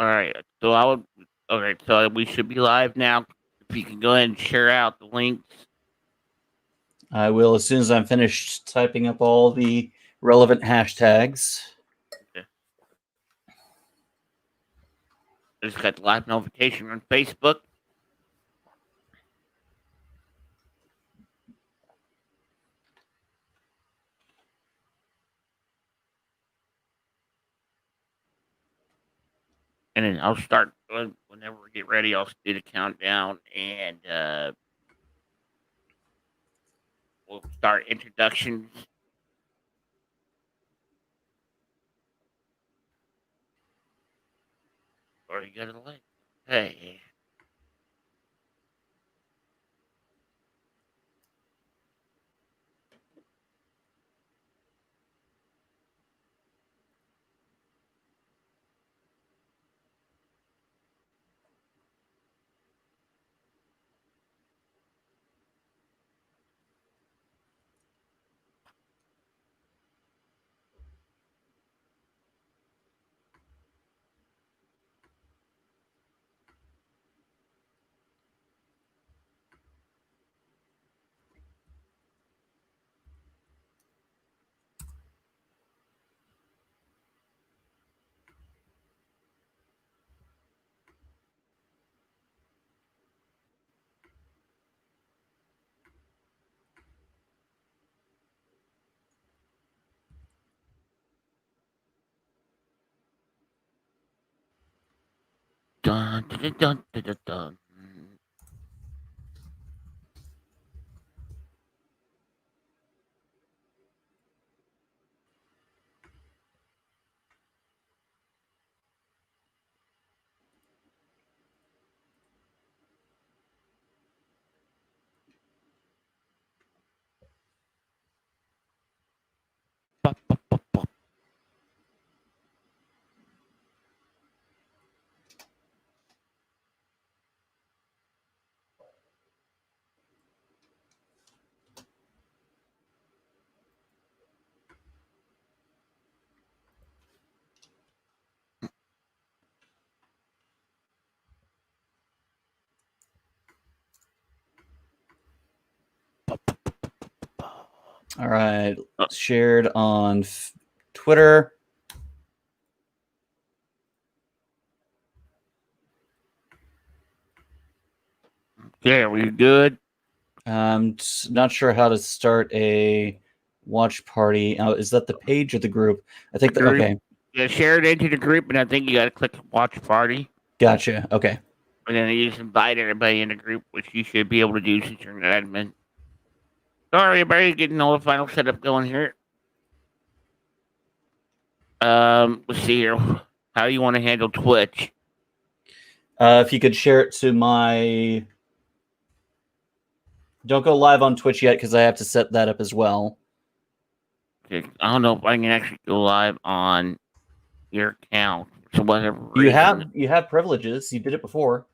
All right. So I would. Okay. So we should be live now. If you can go ahead and share out the links. I will as soon as I'm finished typing up all the relevant hashtags. Okay. I just got the live notification on Facebook. And then I'll start whenever we get ready. I'll do the countdown, and we'll start introductions. Or you got to link. Hey. Dun, dun, dun, dun, dun, dun. Pop, pop, pop, pop. All right, shared on Twitter. Yeah, we good? I'm not sure how to start a watch party. Is that the page or the group? I think that, okay. Yeah, share it into the group, and I think you got to click watch party. Gotcha. Okay. And then you just invite everybody in the group, which you should be able to do since you're an admin. Sorry, everybody, getting all the final setup going here. Let's see here. How do you want to handle Twitch? If you could share it to my. Don't go live on Twitch yet because I have to set that up as well. Okay, I don't know if I can actually go live on your account. So whatever You reason. have privileges. You did it before.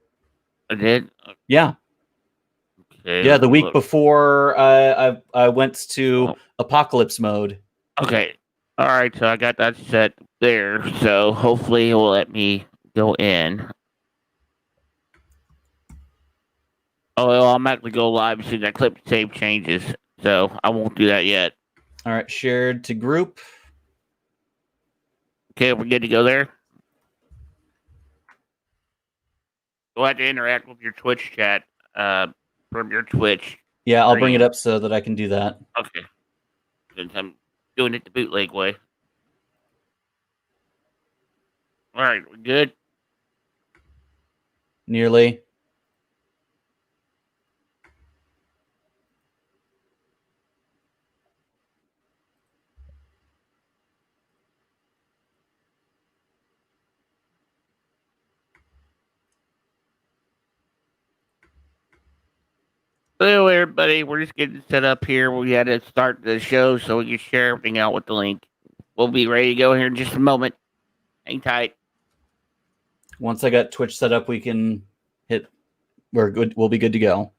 I did. Yeah. Okay. Yeah, the week before I went to apocalypse mode. Okay. All right. So I got that set there. So hopefully it will let me go in. Oh, it'll automatically go live as soon as I click save changes. So I won't do that yet. All right. Shared to group. Okay, we're good to go there. You'll have to interact with your Twitch chat from your Twitch. Yeah, I'll bring it up so that I can do that. Okay. Since I'm doing it the bootleg way. All right, we're good. Nearly. Hello, everybody. We're just getting set up here. We had to start the show so we can share everything out with the link. We'll be ready to go here in just a moment. Hang tight. Once I got Twitch set up, we can hit. We're good. We'll be good to go.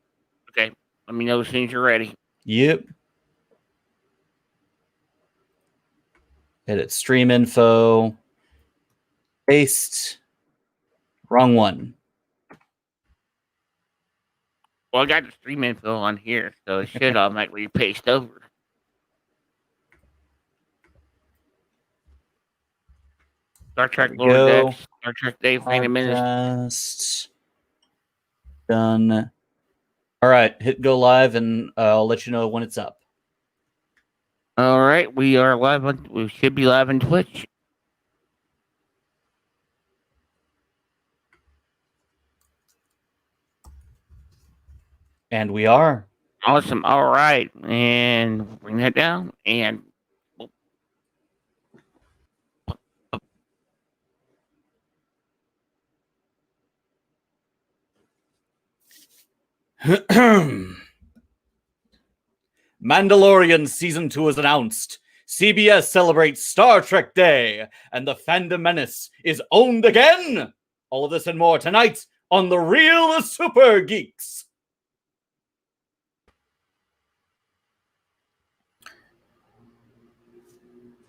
Okay. Let me know as soon as you're ready. Yep. Edit stream info. Paste. Wrong one. Well, I got the stream info on here, so it should automatically paste over. Star Trek we Lower go. Decks, Star Trek Day, Phantom Menace. Podcast. Done. All right, hit go live, and I'll let you know when it's up. All right, we are live on. We should be live on Twitch. And we are. Awesome. All right, and bring that down and. Mandalorian Season 2 is announced. CBS celebrates Star Trek Day, and the Fandom Menace is owned again. All of this and more tonight on The Real Super Geeks.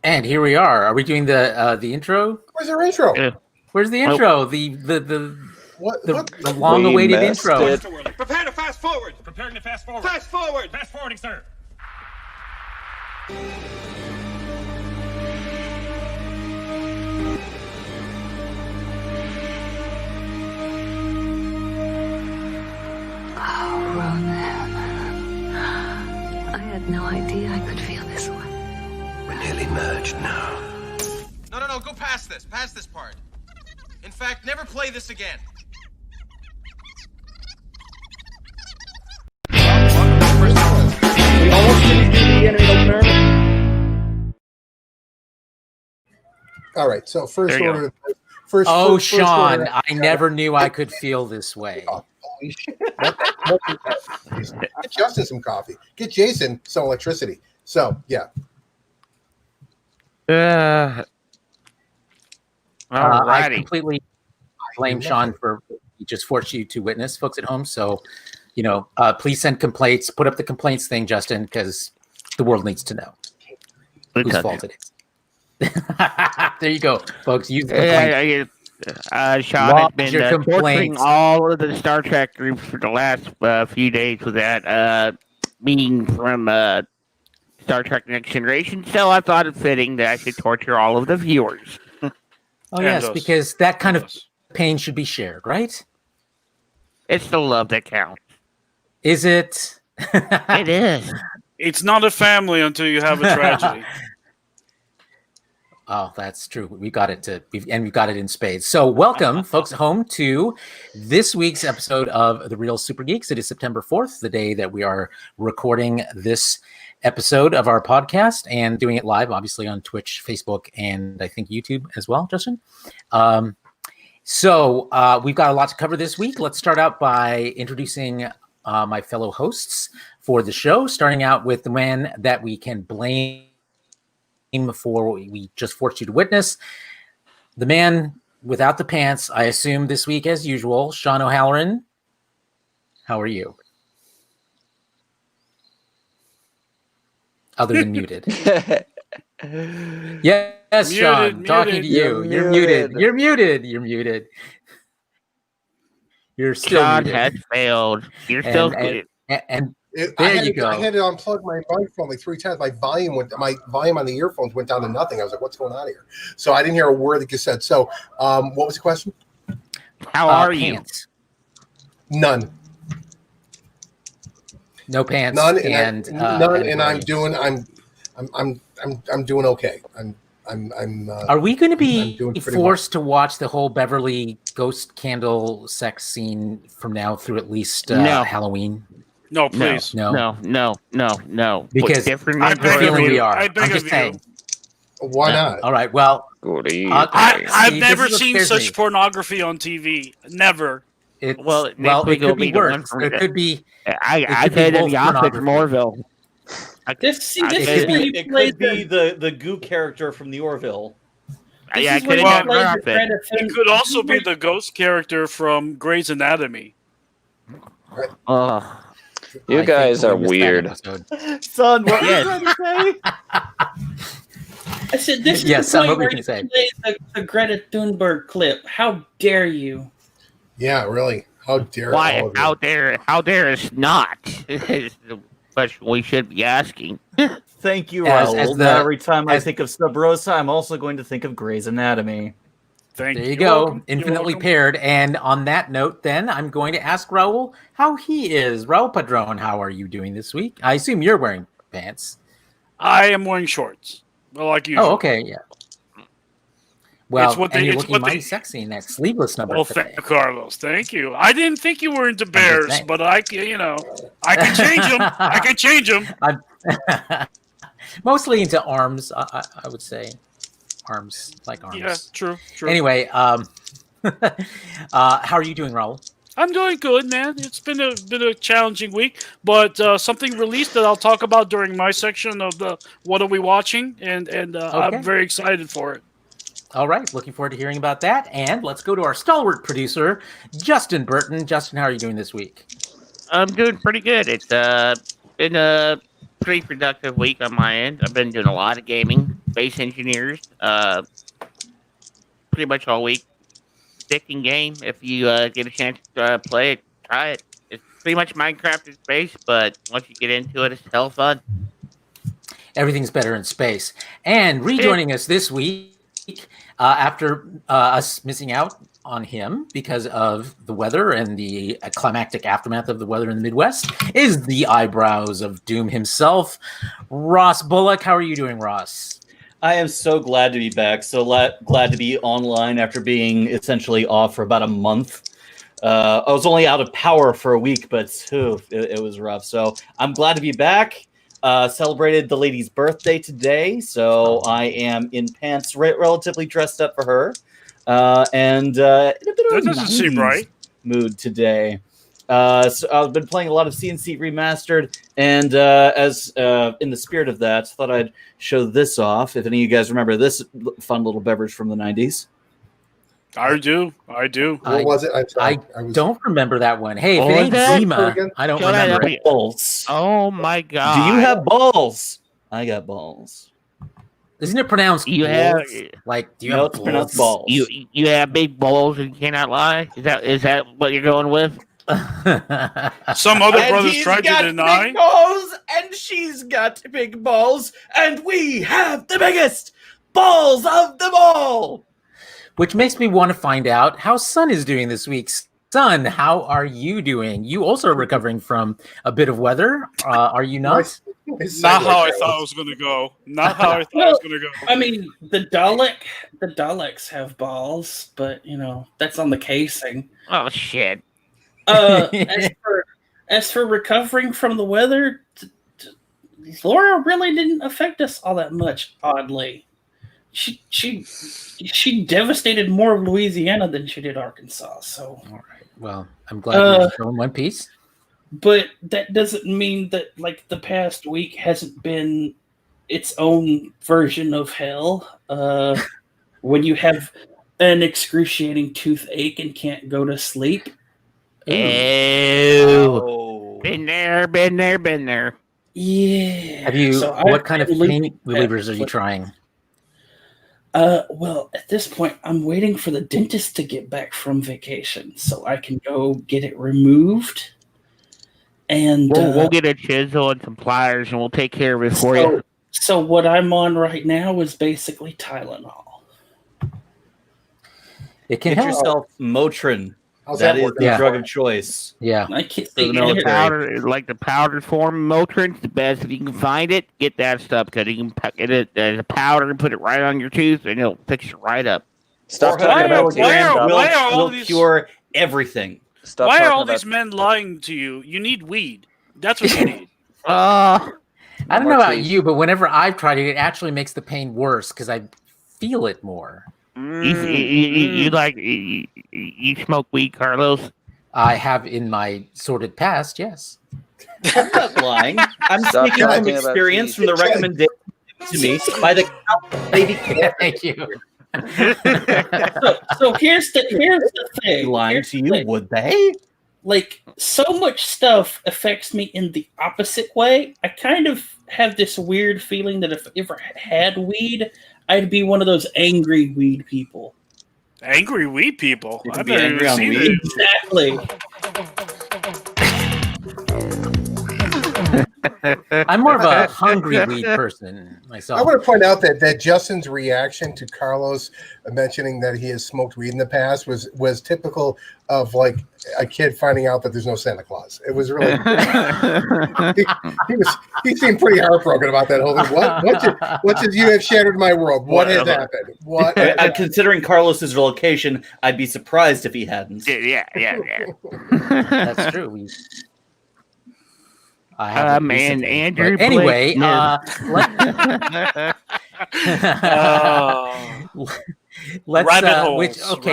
And here we are. Are we doing the intro? Where's our intro? Yeah. Where's the intro? The long-awaited intro. It. Prepare to fast forward. Preparing to fast forward. Fast forward. Fast forwarding, sir. Oh, Ronan. I had no idea I could feel this way. We're nearly merged now. No, go past this. Past this part. In fact, never play this again. We almost finished the enemy opener. All right, so first There you order. First, Oh, first Sean, order- I never knew I could feel this way. Holy shit. Get Justin some coffee. Get Jason some electricity. So, yeah. I Alrighty. completely blame Sean for he just forced you to witness, folks at home. So, please send complaints. Put up the complaints thing, Justin, because the world needs to know whose fault it is. There you go, folks. Use the complaint. Sean Lodge has your been torturing complaints. all of the Star Trek groups for the last few days with that meeting from Star Trek Next Generation. So I thought it fitting that I should torture all of the viewers. Oh, yes, because that kind of pain should be shared, right? It's the love that counts. Is it? It is. It's not a family until you have a tragedy. Oh, that's true. We got it we got it in spades. So welcome, folks at home, to this week's episode of The Real Super Geeks. It is September 4th, the day that we are recording this episode of our podcast and doing it live, obviously, on Twitch, Facebook, and I think YouTube as well, Justin. So we've got a lot to cover this week. Let's start out by introducing my fellow hosts for the show, starting out with the man that we can blame for what we just forced you to witness. The man without the pants, I assume this week as usual, Sean O'Halloran. How are you? Other than muted. Yes, Sean, Muted, talking to you. You're muted. You're muted. You're muted. You're still Sean muted. has failed. You're still good. And I there had you to, go. I had to unplug my microphone like 3 times. My volume on the earphones went down to nothing. I was like, "What's going on here?" So I didn't hear a word that you said. So, what was the question? How are you? Pants. None. No pants. None. And None. And I'm worried. doing okay. Are we going to I'm be doing pretty forced to watch the whole Beverly ghost candle sex scene from now through at least No. Halloween? No, please. No. No. Because With different I I beg have a of feeling you. we are. I beg I'm just of you. saying. Why not? All right. Well, I've see, never this is what seen scares such me. pornography on TV. Never. Well, next week it will could be be the one worse. from It could be. I could be said in both the office, pornography. Moreville. This I is could where be- you It play could be the goo character from the Orville. This Yeah, I is where could you have play done the Greta. Greta It Thunberg. could also be the ghost character from Grey's Anatomy. Oh, You I guys think are we missed that weird. episode. Son, what Yes. were you trying to say? I said this is Yes, the son, point what were where you you gonna play the Greta Thunberg clip. How dare you? Yeah, really. How dare Why? all of you. How dare it's not? Is the question we should be asking. Thank you, As- Raul. as the- Now, every time I as- think of Sub Rosa, I'm also going to think of Grey's Anatomy. Thank There you. you You're go. welcome. You're Infinitely welcome. paired. And on that note, then, I'm going to ask Raul how he is. Raul Padron, how are you doing this week? I assume you're wearing pants. I am wearing shorts. Well, like usual. Oh, okay, yeah. Well, what and they- you're it's looking what mighty they- sexy in that sleeveless number Well, today. thank you, Carlos. Thank you. I didn't think you were into just bears, saying. but I can change them. I can change them. Mostly into arms, I would say. Arms, like arms. Yeah, true. Anyway, how are you doing, Raul? I'm doing good, man. It's been a challenging week, but something released that I'll talk about during my section of the What Are We Watching, and Okay. I'm very excited for it. All right, looking forward to hearing about that. And let's go to our stalwart producer, Justin Burton. Justin, how are you doing this week? I'm doing pretty good. It's been a pretty productive week on my end. I've been doing a lot of gaming, Space Engineers, pretty much all week. Addicting game. If you get a chance to play it, try it. It's pretty much Minecraft in space, but once you get into it, it's hell fun. Everything's better in space. And rejoining us this week, after us missing out on him because of the weather and the climactic aftermath of the weather in the Midwest, is the eyebrows of doom himself, Ross Bullock. How are you doing, Ross? I am so glad to be back. So glad to be online after being essentially off for about a month. I was only out of power for a week, but it was rough. So I'm glad to be back. Celebrated the lady's birthday today, so I am in pants, relatively dressed up for her, and in a bit of That a doesn't seem 90s right. mood today. So I've been playing a lot of CNC Remastered, and as in the spirit of that, thought I'd show this off. If any of you guys remember this fun little beverage from the 90s. I do. What was it? I'm sorry. I don't remember that one. Hey, if What it was ain't that? Zima, Again? I don't Show that remember up. it. Balls. Oh my god! Do you have balls? I got balls. Isn't it pronounced You have balls? Like, do you No, have it's pronounced balls? balls. you have big balls and cannot lie? Is that what you're going with? Some other And brothers he's tried to got deny. big balls, and she's got big balls, and we have the biggest balls of them all. Which makes me want to find out how Sun is doing this week. Sun, how are you doing? You also are recovering from a bit of weather, are you not? Not how I thought it was going to go. Not how I thought it was going to go. I mean, the Daleks have balls, but that's on the casing. Oh shit! As for recovering from the weather, Laura really didn't affect us all that much. Oddly, she devastated more of Louisiana than she did Arkansas. So, All right. Well, I'm glad you're still in one piece. but that doesn't mean that the past week hasn't been its own version of hell. When you have an excruciating toothache and can't go to sleep. Ew. Oh. Been there. Yeah. Have you? So What kind of I'm pain losing relievers are you that. trying? Well, at this point, I'm waiting for the dentist to get back from vacation so I can go get it removed. And We'll get a chisel and some pliers, and we'll take care of it for you. So what I'm on right now is basically Tylenol. It can Get help. yourself Motrin. How's That that is working? the Yeah. drug of choice. Yeah. I can't For the think military. The powdered form of Motrin's the best. If you can find it, get that stuff because you can get it as a powder and put it right on your tooth, and it'll fix it right up. Stop Why talking about are- gaming. why are all will these- cure everything. Stop Why are talking all about- these men lying to you? You need weed. That's what you need. I don't know about Marquise. you, but whenever I've tried it, it actually makes the pain worse because I feel it more. You smoke weed, Carlos? I have in my sordid past, yes. I'm not lying. I'm Stop speaking from talking about experience cheese. from the recommendation to me by the lady. Thank you. So here's the thing. Lying Here's to the you, thing. would they? So much stuff affects me in the opposite way. I kind of have this weird feeling that if I ever had weed, I'd be one of those angry weed people. Angry weed people. You can I've be never angry even on seen weed. it. Exactly. I'm more of a hungry weed person myself. I want to point out that Justin's reaction to Carlos mentioning that he has smoked weed in the past was typical of like a kid finding out that there's no Santa Claus. It was really he seemed pretty heartbroken about that whole thing. What did you have shattered my world? What has happened? What? Considering Carlos's location, I'd be surprised if he hadn't. Yeah. That's true. I haven't Man, recently, Andrew. but anyway, let's Rabbit holes.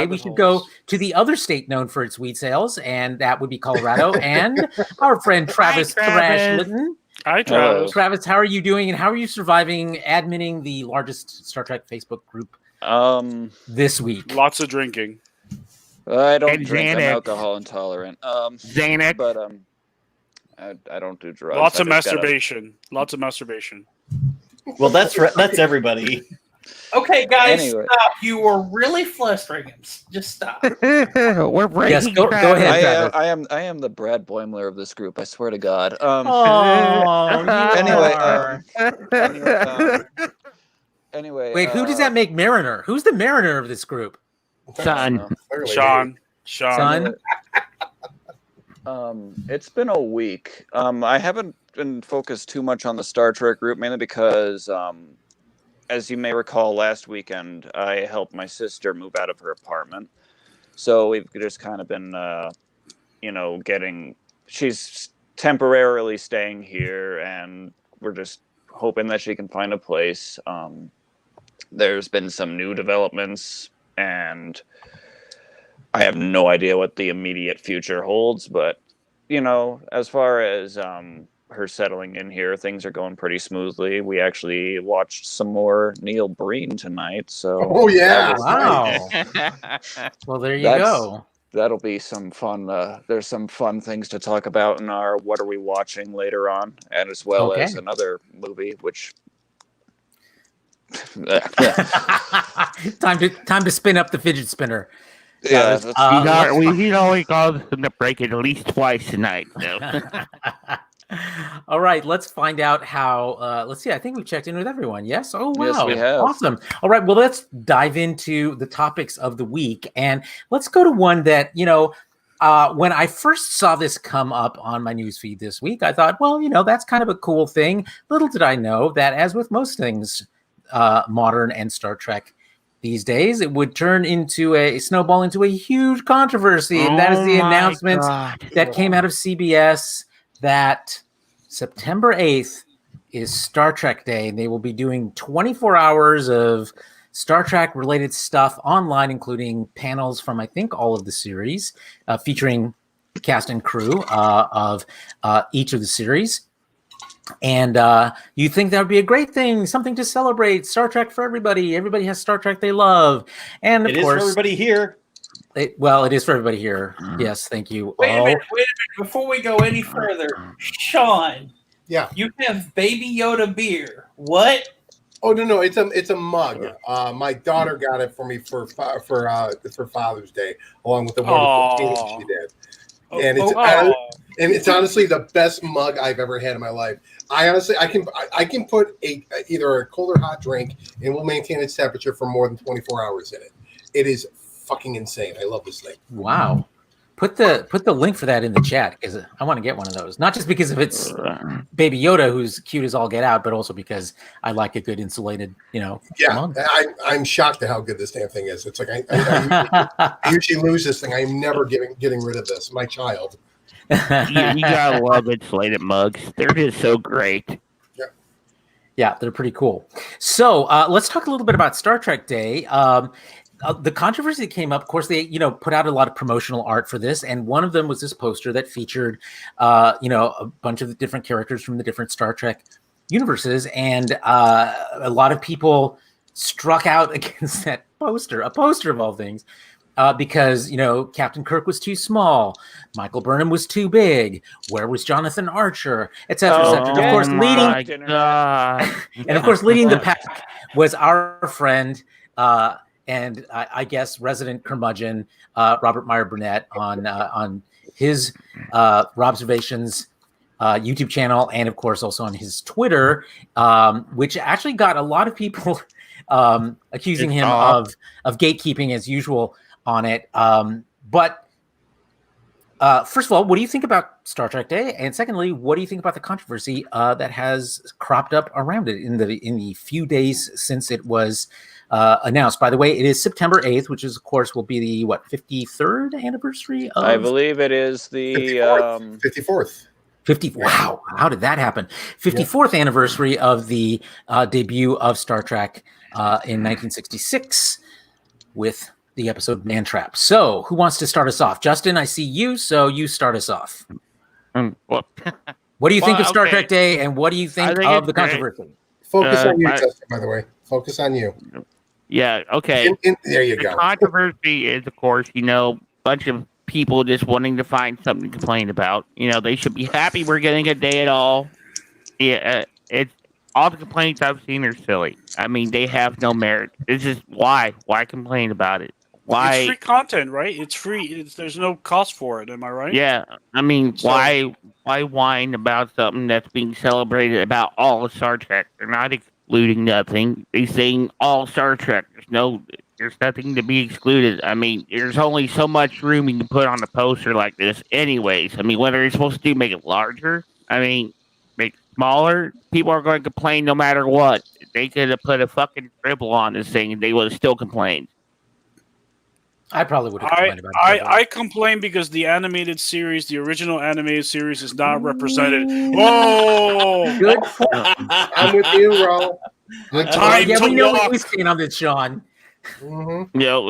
we should go to the other state known for its weed sales, and that would be Colorado. And our friend Travis Thrash Litton. Hi, Travis. Travis, how are you doing, and how are you surviving adminning the largest Star Trek Facebook group this week? Lots of drinking. I don't And drink. I'm Xanax. alcohol intolerant. Xanax. But I don't do drugs. Lots I of just masturbation. Lots of masturbation. Well, that's everybody. Okay, guys, Anyway. stop. You were really frustrating him. Just stop. We're breaking. Yes, go ahead, Travis. I am the Brad Boimler of this group. I swear to God. Anyway. Wait, who does that make Mariner? Who's the Mariner of this group? Son. Sean. It's been a week. I haven't been focused too much on the Star Trek group, mainly because, as you may recall, last weekend I helped my sister move out of her apartment. So we've just kind of been, she's temporarily staying here, and we're just hoping that she can find a place. There's been some new developments, and I have no idea what the immediate future holds, but, as far as her settling in here, things are going pretty smoothly. We actually watched some more Neil Breen tonight, so... Oh, yeah! Wow. Well, there you go. That'll be some fun. There's some fun things to talk about in our What Are We Watching later on, and as well as another movie, which... Time to spin up the fidget spinner. Yeah, we always call them to break it at least twice tonight. So. All right, let's find out how. Let's see. I think we've checked in with everyone. Yes. Oh wow. Yes, we have. Awesome. All right. Well, let's dive into the topics of the week, and let's go to one that when I first saw this come up on my newsfeed this week, I thought, well, that's kind of a cool thing. Little did I know that, as with most things, modern and Star Trek these days, it would turn into a snowball into a huge controversy, and that is the announcement that came out of CBS that September 8th is Star Trek Day, and they will be doing 24 hours of Star Trek related stuff online, including panels from I think all of the series, featuring cast and crew of each of the series. And you think that would be a great thing, something to celebrate. Star Trek for everybody. Everybody has Star Trek they love. And of course, it is for everybody here. It is for everybody here. Yes, thank you. Wait a minute. Before we go any further, Sean. Yeah. You have Baby Yoda beer. What? Oh no, it's a mug. My daughter got it for me for Father's Day, along with the wonderful cake she did. And it's honestly the best mug I've ever had in my life. I can put either a cold or hot drink, and will maintain its temperature for more than 24 hours in it. It is fucking insane. I love this thing. Wow. Put the link for that in the chat, because I want to get one of those. Not just because of its Baby Yoda, who's cute as all get out, but also because I like a good insulated, Yeah, mug. I'm shocked at how good this damn thing is. It's like I usually lose this thing. I'm never getting rid of this. My child. you gotta love insulated mugs. They're just so great. Yeah, they're pretty cool. So let's talk a little bit about Star Trek Day. The controversy that came up, of course, they put out a lot of promotional art for this, and one of them was this poster that featured a bunch of the different characters from the different Star Trek universes, and a lot of people struck out against that poster, a poster of all things, because Captain Kirk was too small, Michael Burnham was too big, where was Jonathan Archer, etc., etc. Of course, leading the pack was our friend and I guess resident curmudgeon Robert Meyer Burnett on his Robservations YouTube channel, and of course also on his Twitter, which actually got a lot of people accusing him of gatekeeping as usual on it. But first of all, what do you think about Star Trek Day? And secondly, what do you think about the controversy that has cropped up around it in the few days since it was announced? By the way, it is September 8th, which is, of course, will be the 53rd anniversary of... I believe it is the 54th. 50. Wow, how did that happen? 54th anniversary of the debut of Star Trek in 1966 with the episode Man Trap. So, who wants to start us off? Justin, I see you, so you start us off. What do you think of Star Trek Day, and what do you think of the controversy? Focus on you, Justin, by the way. Focus on you. Yeah, okay. There you go. The controversy is, of course, a bunch of people just wanting to find something to complain about. They should be happy we're getting a day at all. Yeah, it's all the complaints I've seen are silly. I mean, they have no merit. It's just why complain about it? Why? It's free content, right? It's free. There's no cost for it. Am I right? Yeah, I mean, why whine about something that's being celebrated about all of Star Trek? They're not excluding nothing. They're saying all Star Trek. There's nothing to be excluded. I mean, there's only so much room you can put on a poster like this anyways. I mean, what are you supposed to do? Make it larger? I mean, make it smaller? People are going to complain no matter what. They could have put a fucking dribble on this thing and they would have still complained. I probably would have complained about it. I complain because the animated series, the original animated series, is not represented. Whoa! Good. I'm with you, Ro. Time yeah, to we know walk. what we've seen on this, Sean. Mm-hmm.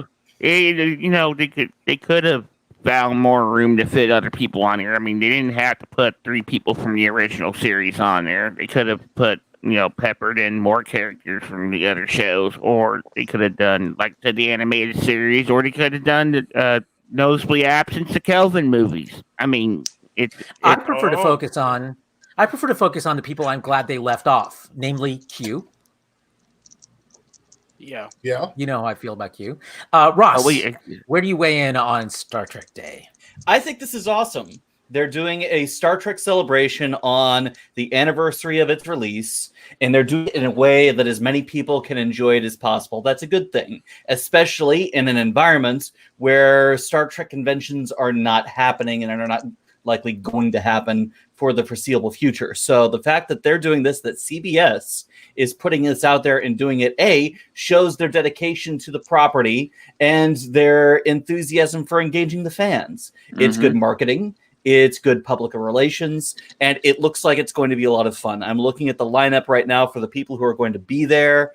They could have found more room to fit other people on here. I mean, they didn't have to put 3 people from the original series on there. They could have put, peppered in more characters from the other shows, or they could have done like the animated series, or they could have done the noticeably absent the Kelvin movies. I mean, I prefer to focus on the people I'm glad they left off, namely Q. Yeah. You know how I feel about Q. Ross, where do you weigh in on Star Trek Day? I think this is awesome. They're doing a Star Trek celebration on the anniversary of its release, and they're doing it in a way that as many people can enjoy it as possible. That's a good thing, especially in an environment where Star Trek conventions are not happening and are not likely going to happen for the foreseeable future. So the fact that they're doing this, that CBS is putting this out there and doing it, shows their dedication to the property and their enthusiasm for engaging the fans. Mm-hmm. It's good marketing. It's good public relations, and it looks like it's going to be a lot of fun. I'm looking at the lineup right now for the people who are going to be there.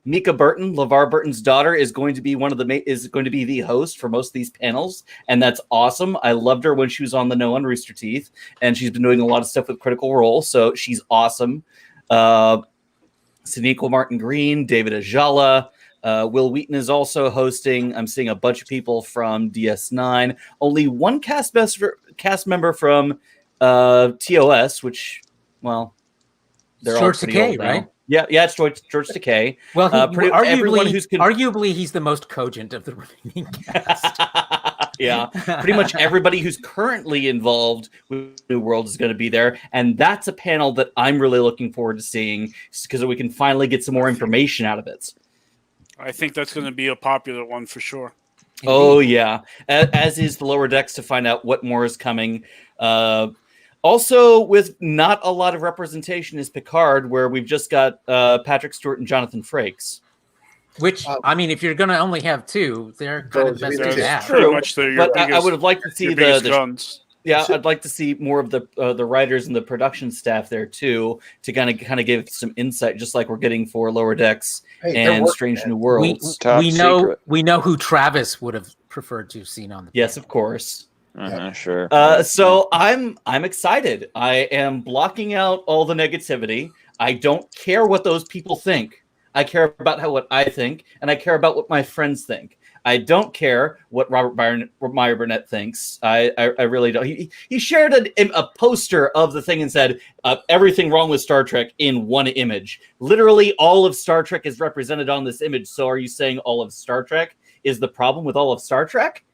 Mika Burton, LeVar Burton's daughter, is going to be the host for most of these panels, and that's awesome. I loved her when she was on The No on Rooster Teeth, and she's been doing a lot of stuff with Critical Role, so she's awesome. Sonequa Martin Green, David Ajala. Will Wheaton is also hosting. I'm seeing a bunch of people from DS9. Only one cast member from TOS, which, well, they're George all pretty Takei, old now. right? Yeah, it's George Takei. Well, arguably he's the most cogent of the remaining cast. Yeah, pretty much everybody who's currently involved with New World is going to be there, and that's a panel that I'm really looking forward to seeing because we can finally get some more information out of it. I think that's going to be a popular one for sure. Oh, yeah. As is the Lower Decks to find out what more is coming. Also, with not a lot of representation is Picard, where we've just got Patrick Stewart and Jonathan Frakes. Which, I mean, if you're going to only have 2, they're kind of best to have. True, but I would have liked to see the guns. Yeah, I'd like to see more of the writers and the production staff there too, to kind of give some insight, just like we're getting for Lower Decks and Strange New Worlds. We know who Travis would have preferred to have seen on the panel. Yes, of course. Sure. So I'm excited. I am blocking out all the negativity. I don't care what those people think. I care about what I think, and I care about what my friends think. I don't care what Meyer Burnett thinks. I really don't. He shared a poster of the thing and said everything wrong with Star Trek in one image. Literally, all of Star Trek is represented on this image. So, are you saying all of Star Trek is the problem with all of Star Trek?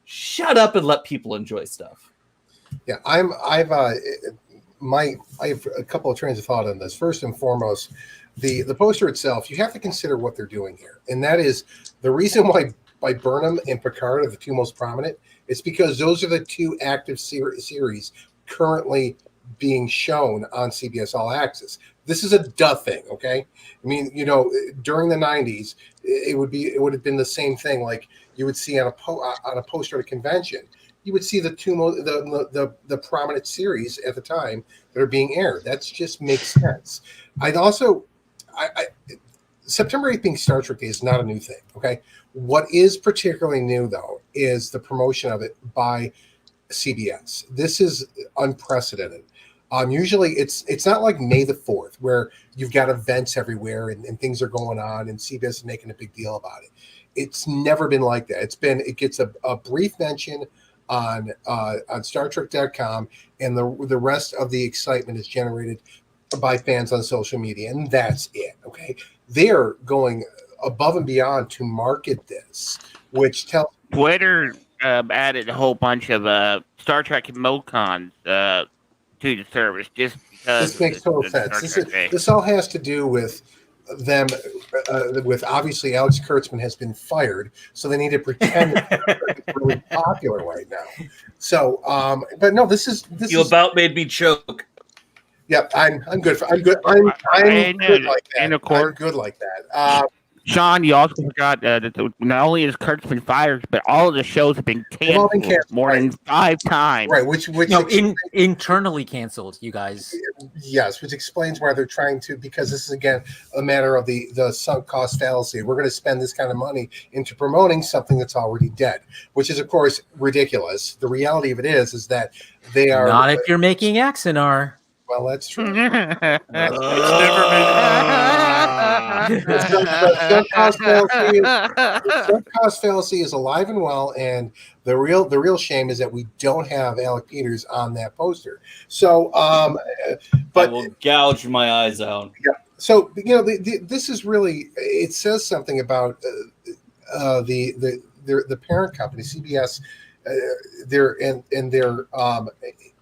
Shut up and let people enjoy stuff. Yeah, I have a couple of trains of thought on this. First and foremost, the poster itself, you have to consider what they're doing here, and that is the reason why Burnham and Picard are the two most prominent. It's because those are the two active series currently being shown on CBS All Access. This is a duh thing, okay? I mean, during the '90s, it would have been the same thing. Like you would see on a poster at a convention, you would see the the prominent series at the time that are being aired. That just makes sense. September 8th being Star Trek Day is not a new thing, okay? What is particularly new, though, is the promotion of it by CBS. This is unprecedented. Usually it's not like May the 4th where you've got events everywhere and things are going on and CBS is making a big deal about it. It's never been like that. It gets a brief mention on StarTrek.com, and the rest of the excitement is generated by fans on social media, and that's it. Okay, they're going above and beyond to market this, which tells Twitter added a whole bunch of Star Trek emoticons to the service just because this makes total sense. This all has to do with them, with obviously Alex Kurtzman has been fired, so they need to pretend that it's really popular right now. So, but no, this is about made me choke. Yep, I'm good. I'm good. I'm good like that. And of course, I'm good like that. Sean, you also forgot that not only is Kurtzman fired, but all of the shows have been canceled more than 5 times. Right, which internally canceled, you guys. Yes, which explains why they're trying to, because this is again a matter of the sunk cost fallacy. We're going to spend this kind of money into promoting something that's already dead, which is of course ridiculous. The reality of it is that they are not if you're making Axanar. Well, that's true. It's never been. The sunk cost fallacy is alive and well, and the real shame is that we don't have Alec Peters on that poster. So, but I will gouge my eyes out. Yeah. So this is really, it says something about the parent company CBS, their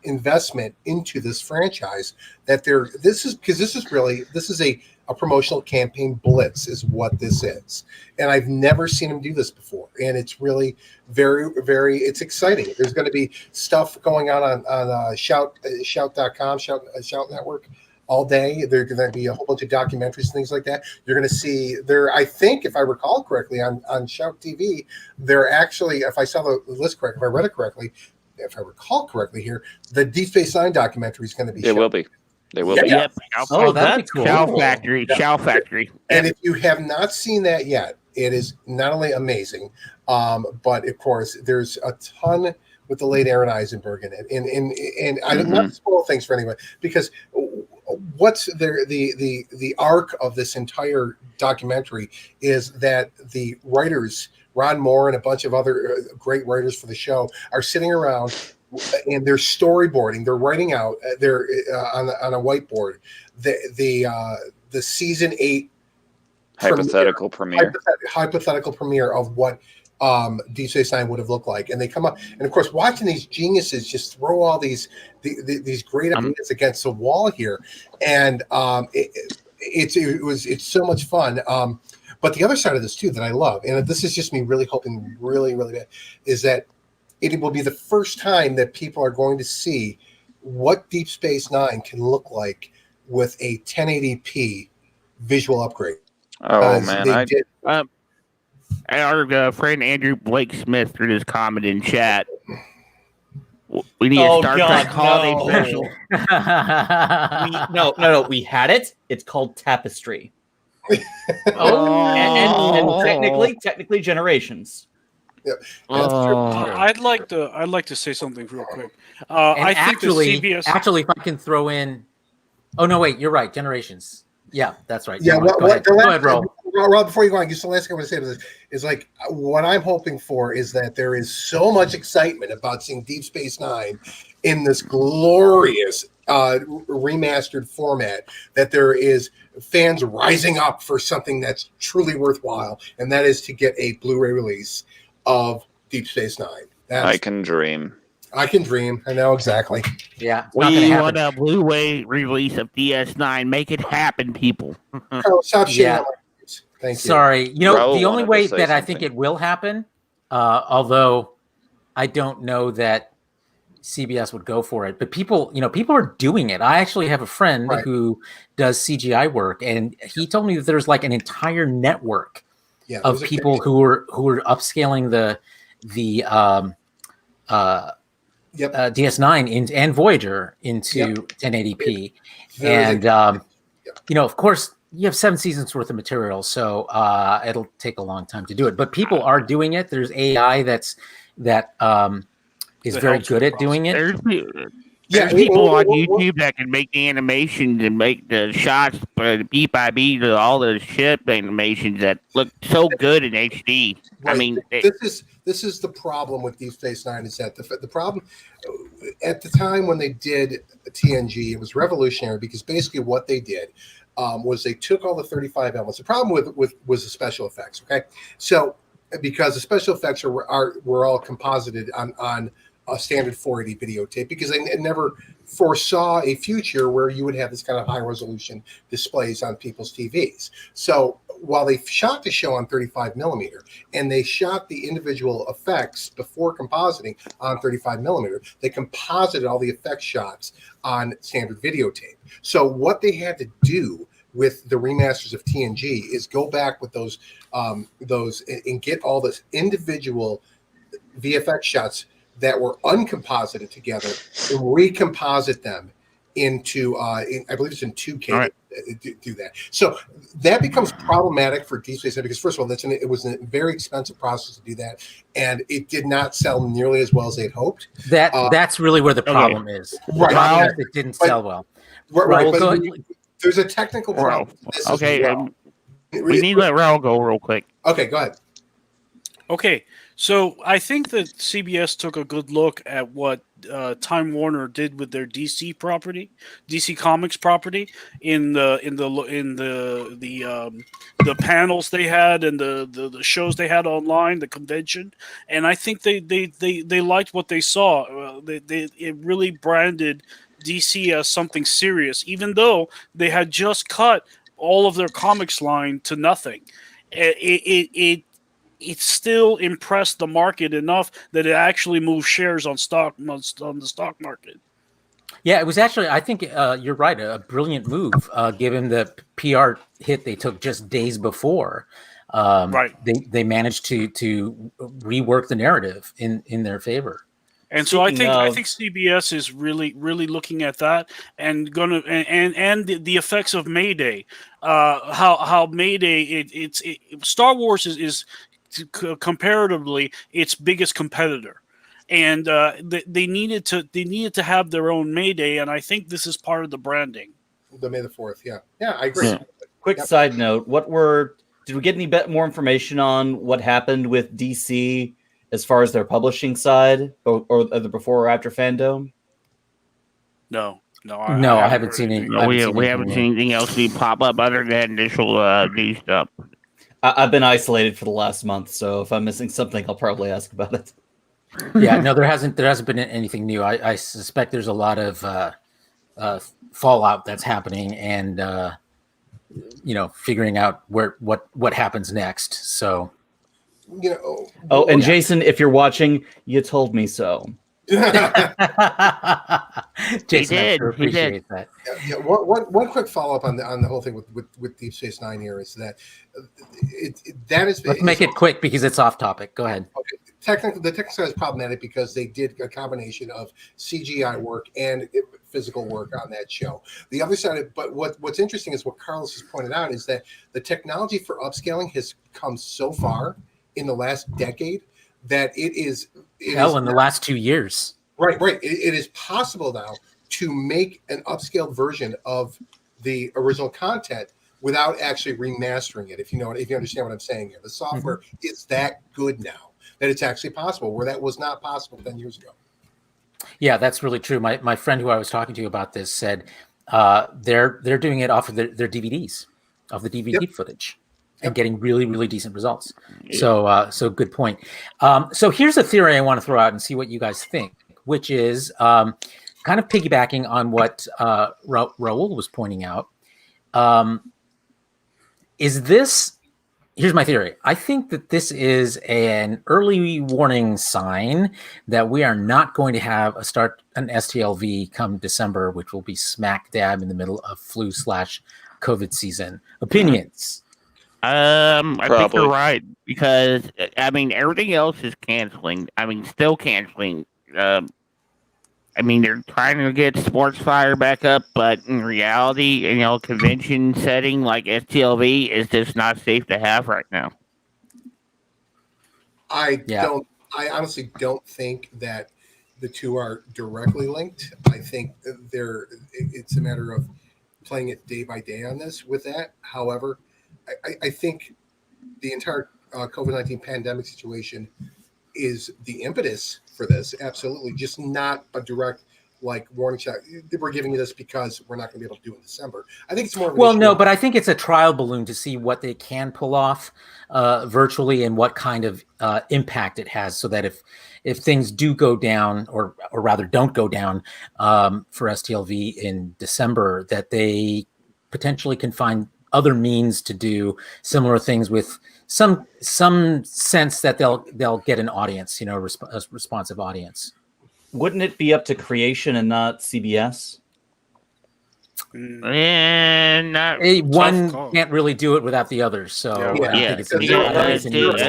investment into this franchise, that this is a promotional campaign blitz is what this is, and I've never seen them do this before, and it's really very, very, it's exciting. There's going to be stuff going on shout.com, Shout Network all day. There's going to be a whole bunch of documentaries and things like that. You're going to see there, I think, if I recall correctly, on Shout TV, they're actually, if I saw the list correct, if I read it correctly, if I recall correctly here, the Deep Space Nine documentary is going to be They will be. They will be. Yep. Oh, that's cool. Shell Factory. And if you have not seen that yet, it is not only amazing, but of course, there's a ton with the late Aaron Eisenberg in it. And I don't want to spoil things for anyone, because what's the arc of this entire documentary is that the writers, Ron Moore and a bunch of other great writers for the show, are sitting around and they're storyboarding. They're writing out on a whiteboard the season 8 hypothetical premiere of what Deep Space Nine would have looked like, and they come up, and of course, watching these geniuses just throw all these great ideas against the wall here, and it's so much fun. But the other side of this too that I love, and this is just me really hoping really, really bad, is that it will be the first time that people are going to see what Deep Space Nine can look like with a 1080p visual upgrade. Oh man, our friend Andrew Blake Smith threw this comment in chat. We need a Star Trek holiday special. No. We had it. It's called Tapestry. And technically Generations. Yeah, that's true. I'd like to say something real quick. I think the CBS. Actually, if I can throw in, oh no, wait, you're right, Generations. Yeah, that's right. Yeah, go ahead, Ro. Rob, before you go on, just the last thing I want to say is like what I'm hoping for is that there is so much excitement about seeing Deep Space Nine in this glorious remastered format that there is fans rising up for something that's truly worthwhile, and that is to get a Blu-ray release of Deep Space Nine. I can dream. I can dream. I know exactly. Yeah, it's not We going to happen. want a Blu-ray release of DS9. Make it happen, people. Carl, stop shitting Yeah. on my reviews. Thank you. Sorry. You know, Raul the only wanted to way say that I think something. it will happen, although I don't know that CBS would go for it, but people are doing it. I actually have a friend Right. who does CGI work, and he told me that there's like an entire network of people who are upscaling the DS9 and Voyager into 1080p. And of course, you have 7 seasons worth of material, so it'll take a long time to do it. But people are doing it. There's AI that is very good at doing it. There's people on YouTube that can make the animations and make the shots beat by beat, all the shit animations that look so good in HD. Right. I mean, this is the problem with Deep Space Nine is that the problem at the time when they did TNG, it was revolutionary because basically what they did was they took all the 35 elements. The problem was the special effects. Okay, so because the special effects were all composited on a standard 480 videotape because they never foresaw a future where you would have this kind of high resolution displays on people's TVs. So while they shot the show on 35 millimeter and they shot the individual effects before compositing on 35 millimeter, they composited all the effect shots on standard videotape. So what they had to do with the remasters of TNG is go back with those and get all this individual VFX shots that were uncomposited together and recomposite them into I believe it's in 2K right. to do that. So that becomes problematic for Deep Space Nine because first of all, it was a very expensive process to do that, and it did not sell nearly as well as they'd hoped. That's really where the problem is. The problem is it didn't sell well. Right, but there's a technical problem. Okay, we need to let Raul go real quick. Okay, go ahead. Okay, so I think that CBS took a good look at what Time Warner did with their DC property, DC Comics property, in the panels they had and the shows they had online, the convention, and I think they liked what they saw. It really branded DC as something serious, even though they had just cut all of their comics line to nothing. It still impressed the market enough that it actually moved shares on the stock market. Yeah, it was actually, I think you're right, a brilliant move given the PR hit they took just days before. Right. They managed to rework the narrative in their favor. And so I think CBS is really looking at that and gonna and the effects of Mayday, how Mayday Star Wars is comparatively its biggest competitor, and they needed to have their own Mayday, and I think this is part of the branding. The May the 4th, yeah, I agree. Yeah. Quick side note: did we get any more information on what happened with DC as far as their publishing side, or the before or after Fandom? No, I haven't seen any. We haven't seen anything else pop up other than initial news stuff. I've been isolated for the last month, so if I'm missing something, I'll probably ask about it. Yeah, no, there hasn't been anything new. I suspect there's a lot of fallout that's happening, and figuring out what happens next. So, Jason, if you're watching, you told me so. Jason, he did. appreciate that. Yeah, one quick follow up on the whole thing with Deep Space Nine here is that Let's make it quick because it's off topic. Go ahead. Okay. The technical side is problematic because they did a combination of CGI work and physical work on that show. The other side, but what's interesting is what Carlos has pointed out is that the technology for upscaling has come so far in the last decade that it is in the last 2 years. Right. It is possible now to make an upscaled version of the original content without actually remastering it. If you understand what I'm saying here, the software is that good now that it's actually possible, where that was not possible 10 years ago. Yeah, that's really true. My friend who I was talking to about this said they're doing it off of their DVDs, of the DVD footage, and getting really, really decent results. So good point. So here's a theory I want to throw out and see what you guys think, which is kind of piggybacking on what Raul was pointing out. Here's my theory. I think that this is an early warning sign that we are not going to have an STLV come December, which will be smack dab in the middle of flu/COVID season. Opinions? I think you're right, because I mean everything else is canceling. I mean, still canceling. I mean, they're trying to get Sports Fire back up, but in reality, convention setting like STLV is just not safe to have right now. I honestly don't think that the two are directly linked. I think it's a matter of playing it day by day on this with that. However, I think the entire COVID-19 pandemic situation is the impetus for this. Absolutely. Just not a direct warning shot. We're giving you this because we're not going to be able to do it in December. I think it's more of an issue. But I think it's a trial balloon to see what they can pull off virtually and what kind of impact it has, so that if things do go down, or rather don't go down for STLV in December, that they potentially can find other means to do similar things with some sense that they'll get an audience, a responsive audience. Wouldn't it be up to Creation and not CBS? And one can't really do it without the others. So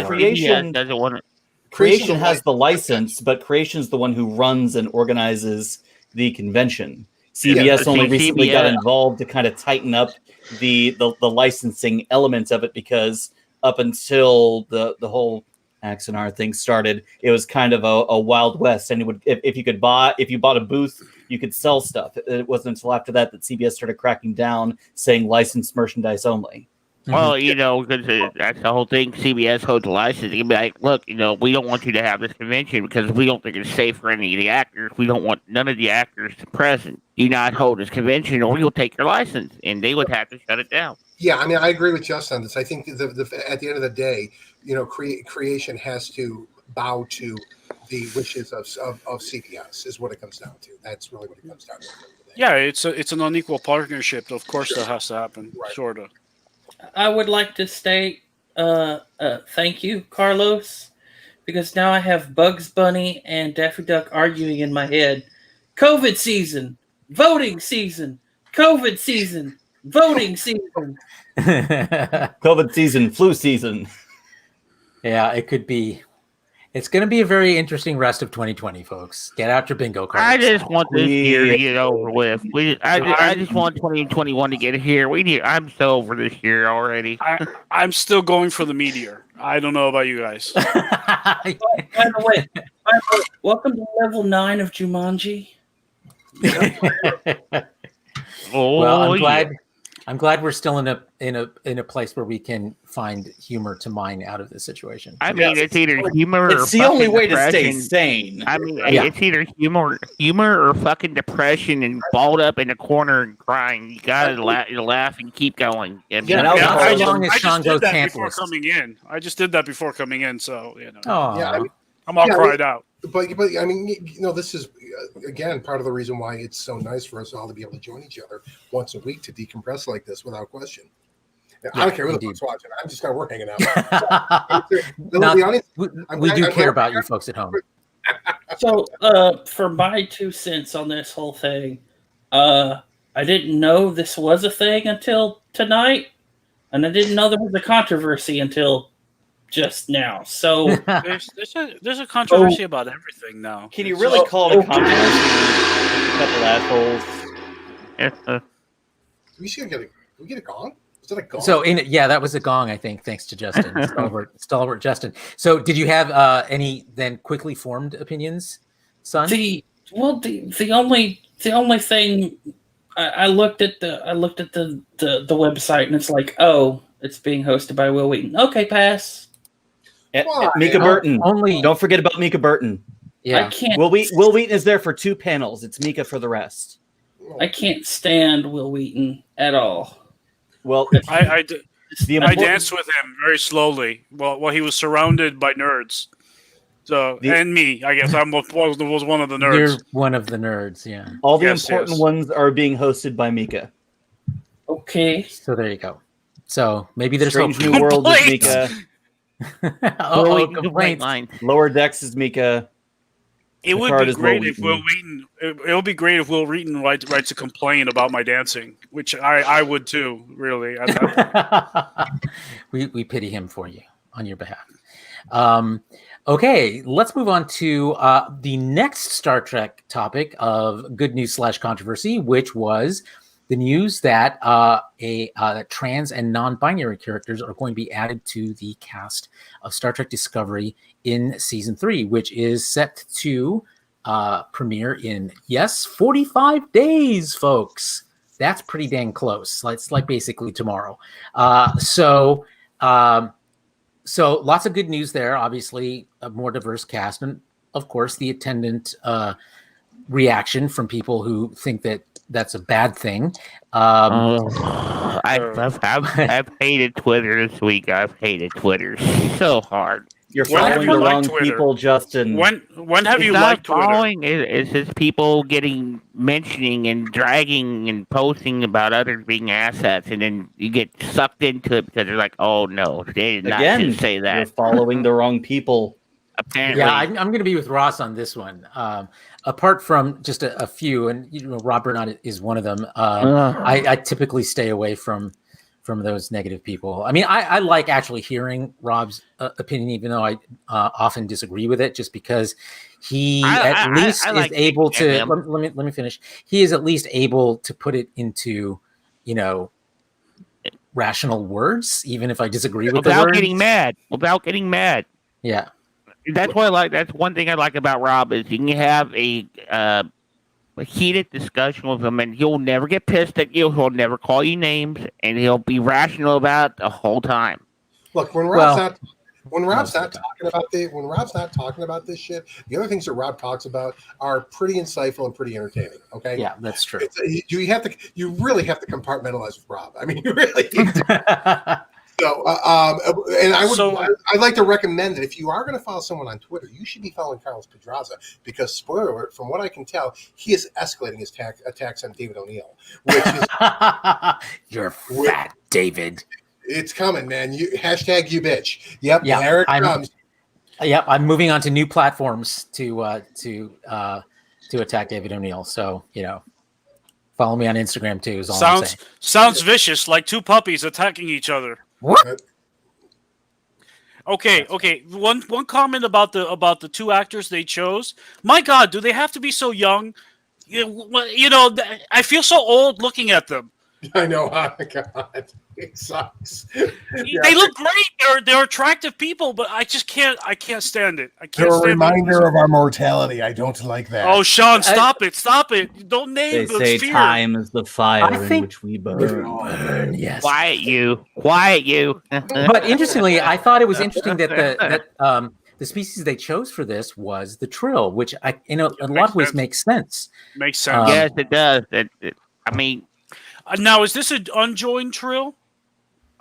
Creation doesn't want it. Creation has the license, but Creation's the one who runs and organizes the convention. CBS only recently got involved to kind of tighten up the licensing elements of it, because up until the whole Axamonitor thing started, it was kind of a Wild West, and it would if you bought a booth, you could sell stuff. It wasn't until after that CBS started cracking down, saying licensed merchandise only. Well, because that's the whole thing. CBS holds the license. You'd be like, look, we don't want you to have this convention because we don't think it's safe for any of the actors. We don't want none of the actors present. Do not hold this convention, or you'll take your license, and they would have to shut it down. Yeah, I mean, I agree with Justin on this. I think at the end of the day, Creation has to bow to the wishes of CBS is what it comes down to. That's really what it comes down to. Yeah, it's an unequal partnership. Of course, that has to happen. Right. Sort of. I would like to state thank you, Carlos, because now I have Bugs Bunny and Daffy Duck arguing in my head. COVID season, voting season, COVID season, voting season. COVID season, flu season. Yeah, it could be. It's going to be a very interesting rest of 2020, folks. Get out your bingo cards. I just want this year to get over with. I just want 2021 to get here. I'm so over this year already. I'm still going for the meteor. I don't know about you guys. By the way, welcome to level 9 of Jumanji. Well, I'm glad we're still in a place where we can find humor to mine out of this situation. I mean, it's either humor or it's the only way to stay sane. I mean, it's either humor or fucking depression and balled up in a corner and crying. You gotta laugh and keep going. I just did that before coming in, so I'm all cried out. But I mean, this is again part of the reason why it's so nice for us all to be able to join each other once a week to decompress like this without question. I don't care who the fuck's watching. I'm just we're hanging out. We do care about you folks at home. So, for my 2 cents on this whole thing, I didn't know this was a thing until tonight, and I didn't know there was a controversy until just now. So there's a controversy about everything now. Can you really call it a controversy? A couple assholes. We get a gong? Is it a gong? So that was a gong, I think, thanks to Justin. Stalwart Justin. So did you have any then quickly formed opinions, son? The only thing I looked at the website and it's like, oh, it's being hosted by Will Wheaton. Okay, pass. Mika Burton. Only Don't forget about Mika Burton. yeah. I can't. Will Wheaton is there for 2 panels. It's Mika for the rest. I can't stand Will Wheaton at all. Well, I important- danced with him very slowly while he was surrounded by nerds. So and me, I guess I was one of the nerds. You're one of the nerds, yeah. all the important ones are being hosted by Mika. Okay. So there you go. So maybe there's Strange hope. New World is Mika. Complaints. Lower Decks is Mika. It would Picard be is great Will if Will Wheaton. It would be great if Will Wheaton writes a complaint about my dancing, which I would too. Really, we pity him for you on your behalf. Okay, let's move on to the next Star Trek topic of good news / controversy, which was the news that trans and non-binary characters are going to be added to the cast of Star Trek Discovery in season 3, which is set to premiere in 45 days, folks. That's pretty dang close. It's like basically tomorrow. So lots of good news there. Obviously, a more diverse cast, and of course, the attendant reaction from people who think that that's a bad thing. I've hated Twitter this week. I've hated Twitter so hard. You're following the wrong people, Justin. When have you liked Twitter? It's just people mentioning and dragging and posting about others being assets, and then you get sucked into it because they're like, "Oh no, they did not just say that." You're following the wrong people. Apparently, yeah, I'm going to be with Ross on this one. Apart from just a few, and Rob Bernard is one of them. I typically stay away from those negative people. I mean, I like actually hearing Rob's opinion, even though I often disagree with it, just because he at least is able to. Let me finish. He is at least able to put it into, rational words, even if I disagree with the words. Without getting mad. Yeah. That's what I like. That's one thing I like about Rob is you can have a heated discussion with him, and he'll never get pissed at you. He'll never call you names, and he'll be rational about it the whole time. Look, when Rob's not talking about this shit, the other things that Rob talks about are pretty insightful and pretty entertaining. Okay, yeah, that's true. You really have to compartmentalize with Rob. I mean, you really need to. So, and I'd like to recommend that if you are going to follow someone on Twitter, you should be following Carlos Pedraza, because, spoiler alert, from what I can tell, he is escalating his attacks on David O'Neill, which is you're fat, David. It's coming, man. You bitch. Yep, there it comes. Yep, I'm moving on to new platforms to attack David O'Neill. So follow me on Instagram too. Is all I'm saying. Sounds vicious, like two puppies attacking each other. What? Okay. One comment about the two actors they chose. My God, do they have to be so young? I feel so old looking at them. I know. Oh my God, it sucks. They look great. They're attractive people, but I just can't. I can't stand it. They're a reminder of our mortality. I don't like that. Oh, Sean, stop it! Stop it! Don't name. They say time is the fire in which we burn. Yes. Quiet you. But interestingly, I thought it was interesting that the species they chose for this was the Trill, which in a lot of ways makes sense. Makes sense. Yes, it does. I mean. Now, is this an unjoined Trill?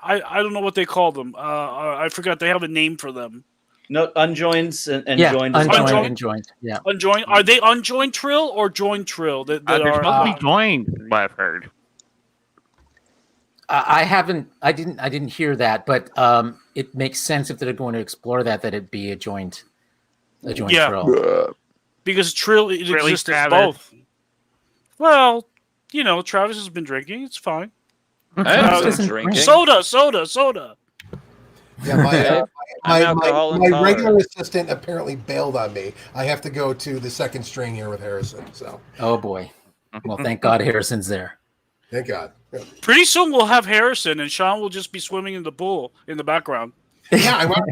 I don't know what they call them. I forgot. They have a name for them. No, unjoins and joined. Unjoined. Yeah. Unjoined. Are they unjoined Trill or joined Trill? They're supposed to be joined. What I've heard. I didn't hear that, but it makes sense if they're going to explore that it'd be a joined Trill. Because Trill exists as both. Well. Travis has been drinking. It's fine. Drinking. Soda. Yeah, my regular assistant apparently bailed on me. I have to go to the second string here with Harrison. So. Oh boy. Well, thank God Harrison's there. Thank God. Pretty soon we'll have Harrison, and Sean will just be swimming in the pool in the background. Yeah, I gotta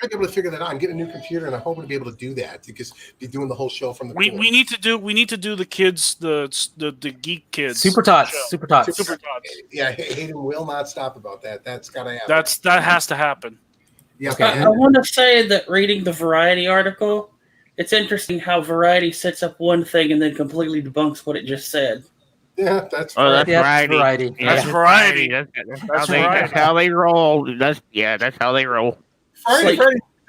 be able to figure that out. I'm getting a new computer, and I'm hoping to be able to do that. To just be doing the whole show from the. We need to do the kids the geek kids. Super Tots. Yeah, Hayden will not stop about that. That's gotta happen. That has to happen. Yeah. Okay. I want to say that reading the Variety article, it's interesting how Variety sets up one thing and then completely debunks what it just said. Yeah, that's Variety. That's Variety. That's how they roll. That's how they roll. Friday,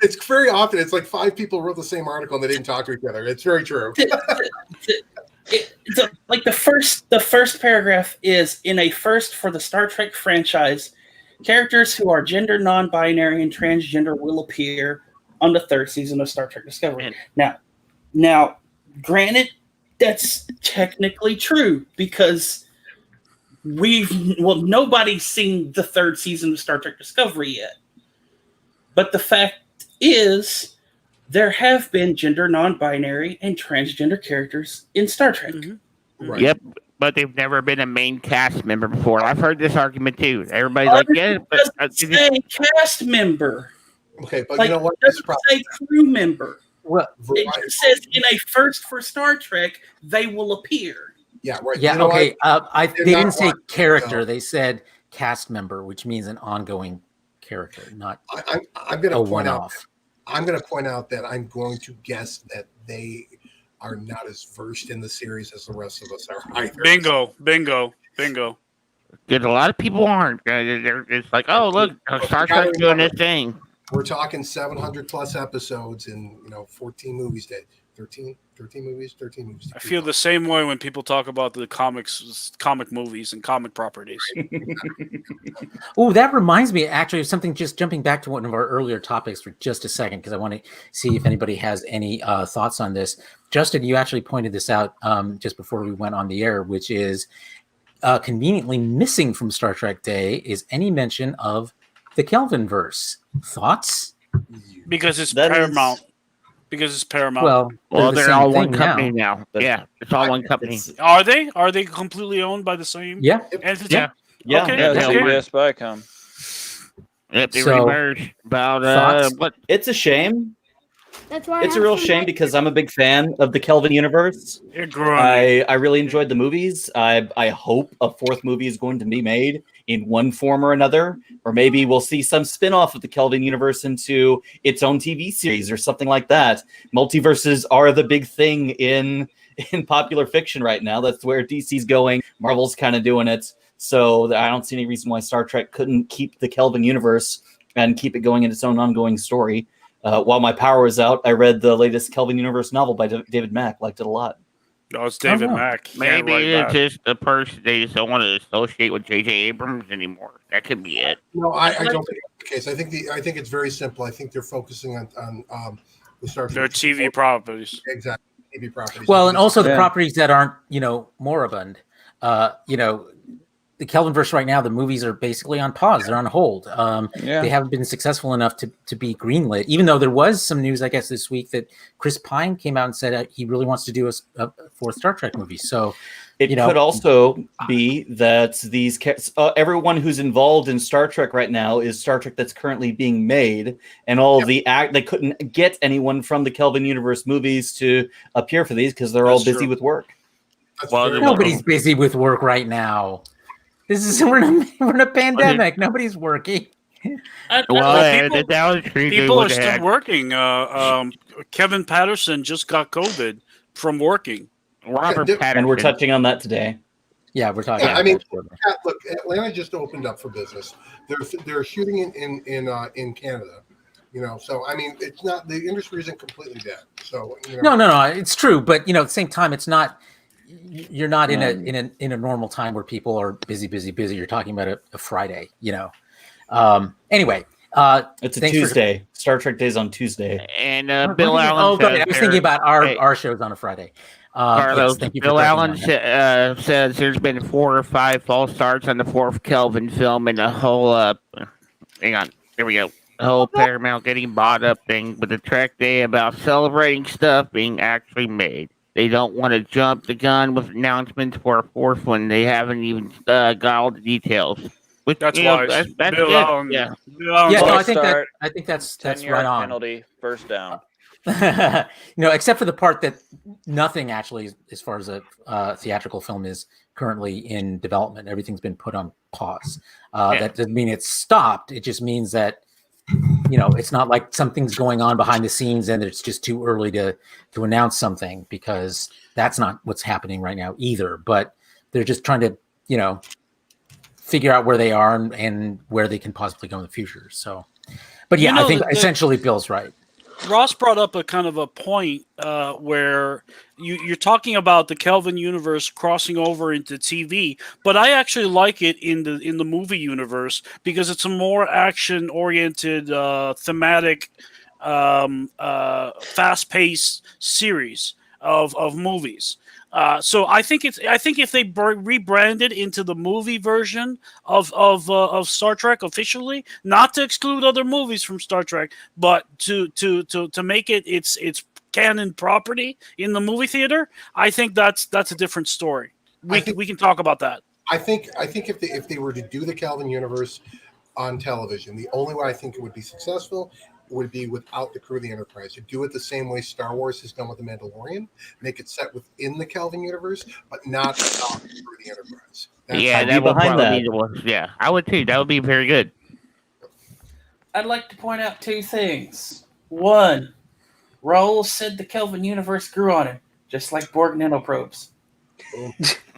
it's very often. It's like 5 people wrote the same article and they didn't talk to each other. It's very true. Like the first paragraph is in a first for the Star Trek franchise. Characters who are gender non-binary and transgender will appear on the 3rd season of Star Trek Discovery. Now, granted, that's technically true because nobody's seen the 3rd season of Star Trek Discovery yet. But the fact is, there have been gender non-binary and transgender characters in Star Trek. Mm-hmm. Right. Yep, but they've never been a main cast member before. I've heard this argument too. Everybody's like, yeah, but say cast member. Okay, but Like, you know what? it doesn't say crew member. Well, It just says in a first for Star Trek, they will appear. Yeah, right. yeah, You know okay. what? They didn't say character. They said cast member, which means an ongoing character, not I'm going a to point out. one-off. I'm going to point out that I'm going to guess that they are not as versed in the series as the rest of us are either. Bingo. Because a lot of people aren't. It's like, oh, look, Star Trek's doing this thing. We're talking 700 plus episodes and 14 movies. 13 movies. I feel the same way when people talk about the comic movies and comic properties. Oh, that reminds me actually of something, just jumping back to one of our earlier topics for just a second, because I want to see if anybody has any thoughts on this. Justin, you actually pointed this out just before we went on the air, which is conveniently missing from Star Trek Day is any mention of the Kelvin verse. Thoughts? Because it's Paramount. Because it's Paramount. Well, they're all one company now. Yeah, it's all one company. Are they? Are they completely owned by the same entity? Yeah. Okay. CBS Viacom. Yep, they remerged about what? It's a shame. That's why It's a real shame because I'm a big fan of the Kelvin universe. I really enjoyed the movies. I hope a 4th movie is going to be made in one form or another, or maybe we'll see some spin-off of the Kelvin universe into its own TV series or something like that. Multiverses are the big thing in popular fiction right now. That's where DC's going. Marvel's kind of doing it. So I don't see any reason why Star Trek couldn't keep the Kelvin universe and keep it going in its own ongoing story. While my power was out, I read the latest Kelvin universe novel by David Mack. Liked it a lot. Oh, it's David Mack. Maybe it's just the person they just don't want to associate with J.J. Abrams anymore. That could be it. No, I don't think that's the case. I think it's very simple. I think they're focusing on the Star Trek. Their TV properties. Exactly, TV properties. Well, and also the properties that aren't, moribund. The Kelvinverse right now, the movies are basically on pause. They're on hold. They haven't been successful enough to be greenlit, even though there was some news, I guess, this week that Chris Pine came out and said he really wants to do a 4th Star Trek movie. So it could also be that these everyone who's involved in Star Trek right now is Star Trek that's currently being made, and all they couldn't get anyone from the Kelvin universe movies to appear for these because they're all busy with work. Nobody's busy with work right now. We're in a pandemic. Nobody's working. People are still working. Kevin Patterson just got COVID from working. Robert Patterson. And we're touching on that today. Yeah, we're talking. I mean, look, Atlanta just opened up for business. They're shooting in Canada. So I mean, it's not, the industry isn't completely dead. So no, it's true, but at the same time, it's not. You're not in a normal time where people are busy. You're talking about a Friday, Anyway, it's a Tuesday. Star Trek Day's on Tuesday, and Bill Allen. I was thinking about our shows on a Friday. Carlos, Bill Allen says there's been 4 or 5 false starts on the 4th Kelvin film, and the whole hang on, there we go. The whole Paramount getting bought up thing with the Trek Day about celebrating stuff being actually made. They don't want to jump the gun with announcements for a 4th one. They haven't even got all the details. Which, That's you know, wise. that's Bill good. Allen. Yeah. Bill Allen. Yeah, no, False I think that's 10-yard right on. penalty, first down. Except for the part that nothing actually, as far as a theatrical film, is currently in development. Everything's been put on pause. That doesn't mean it's stopped. It just means that it's not like something's going on behind the scenes and it's just too early to announce something, because that's not what's happening right now either. But they're just trying to figure out where they are and where they can possibly go in the future. So, but yeah, I think essentially Bill's right. Ross brought up a kind of a point where you're talking about the Kelvin universe crossing over into TV, but I actually like it in the movie universe because it's a more action oriented, thematic, fast paced series of movies. So I think if they rebranded into the movie version of Star Trek officially, not to exclude other movies from Star Trek, but to make it its canon property in the movie theater, I think that's a different story. We can talk about that. I think if they were to do the Kelvin universe on television, the only way I think it would be successful would be without the crew of the Enterprise. You do it the same way Star Wars has done with the Mandalorian, make it set within the Kelvin universe, but not without the crew of the Enterprise. That would probably be the one. Yeah, I would too. That would be very good. I'd like to point out two things. One, Raul said the Kelvin universe grew on him, just like Borg nanoprobes.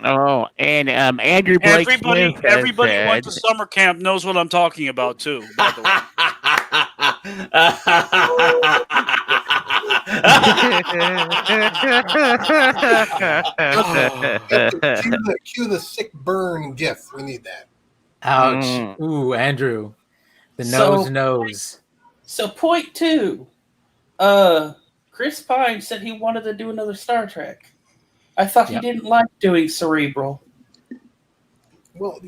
Oh, and Andrew Blake Everybody Smith who went to summer camp knows what I'm talking about too, by the way. Cue the sick burn gif. We need that. Ouch. Ooh, Andrew. The nose knows. So point two. Chris Pine said he wanted to do another Star Trek. I thought he didn't like doing cerebral. Well,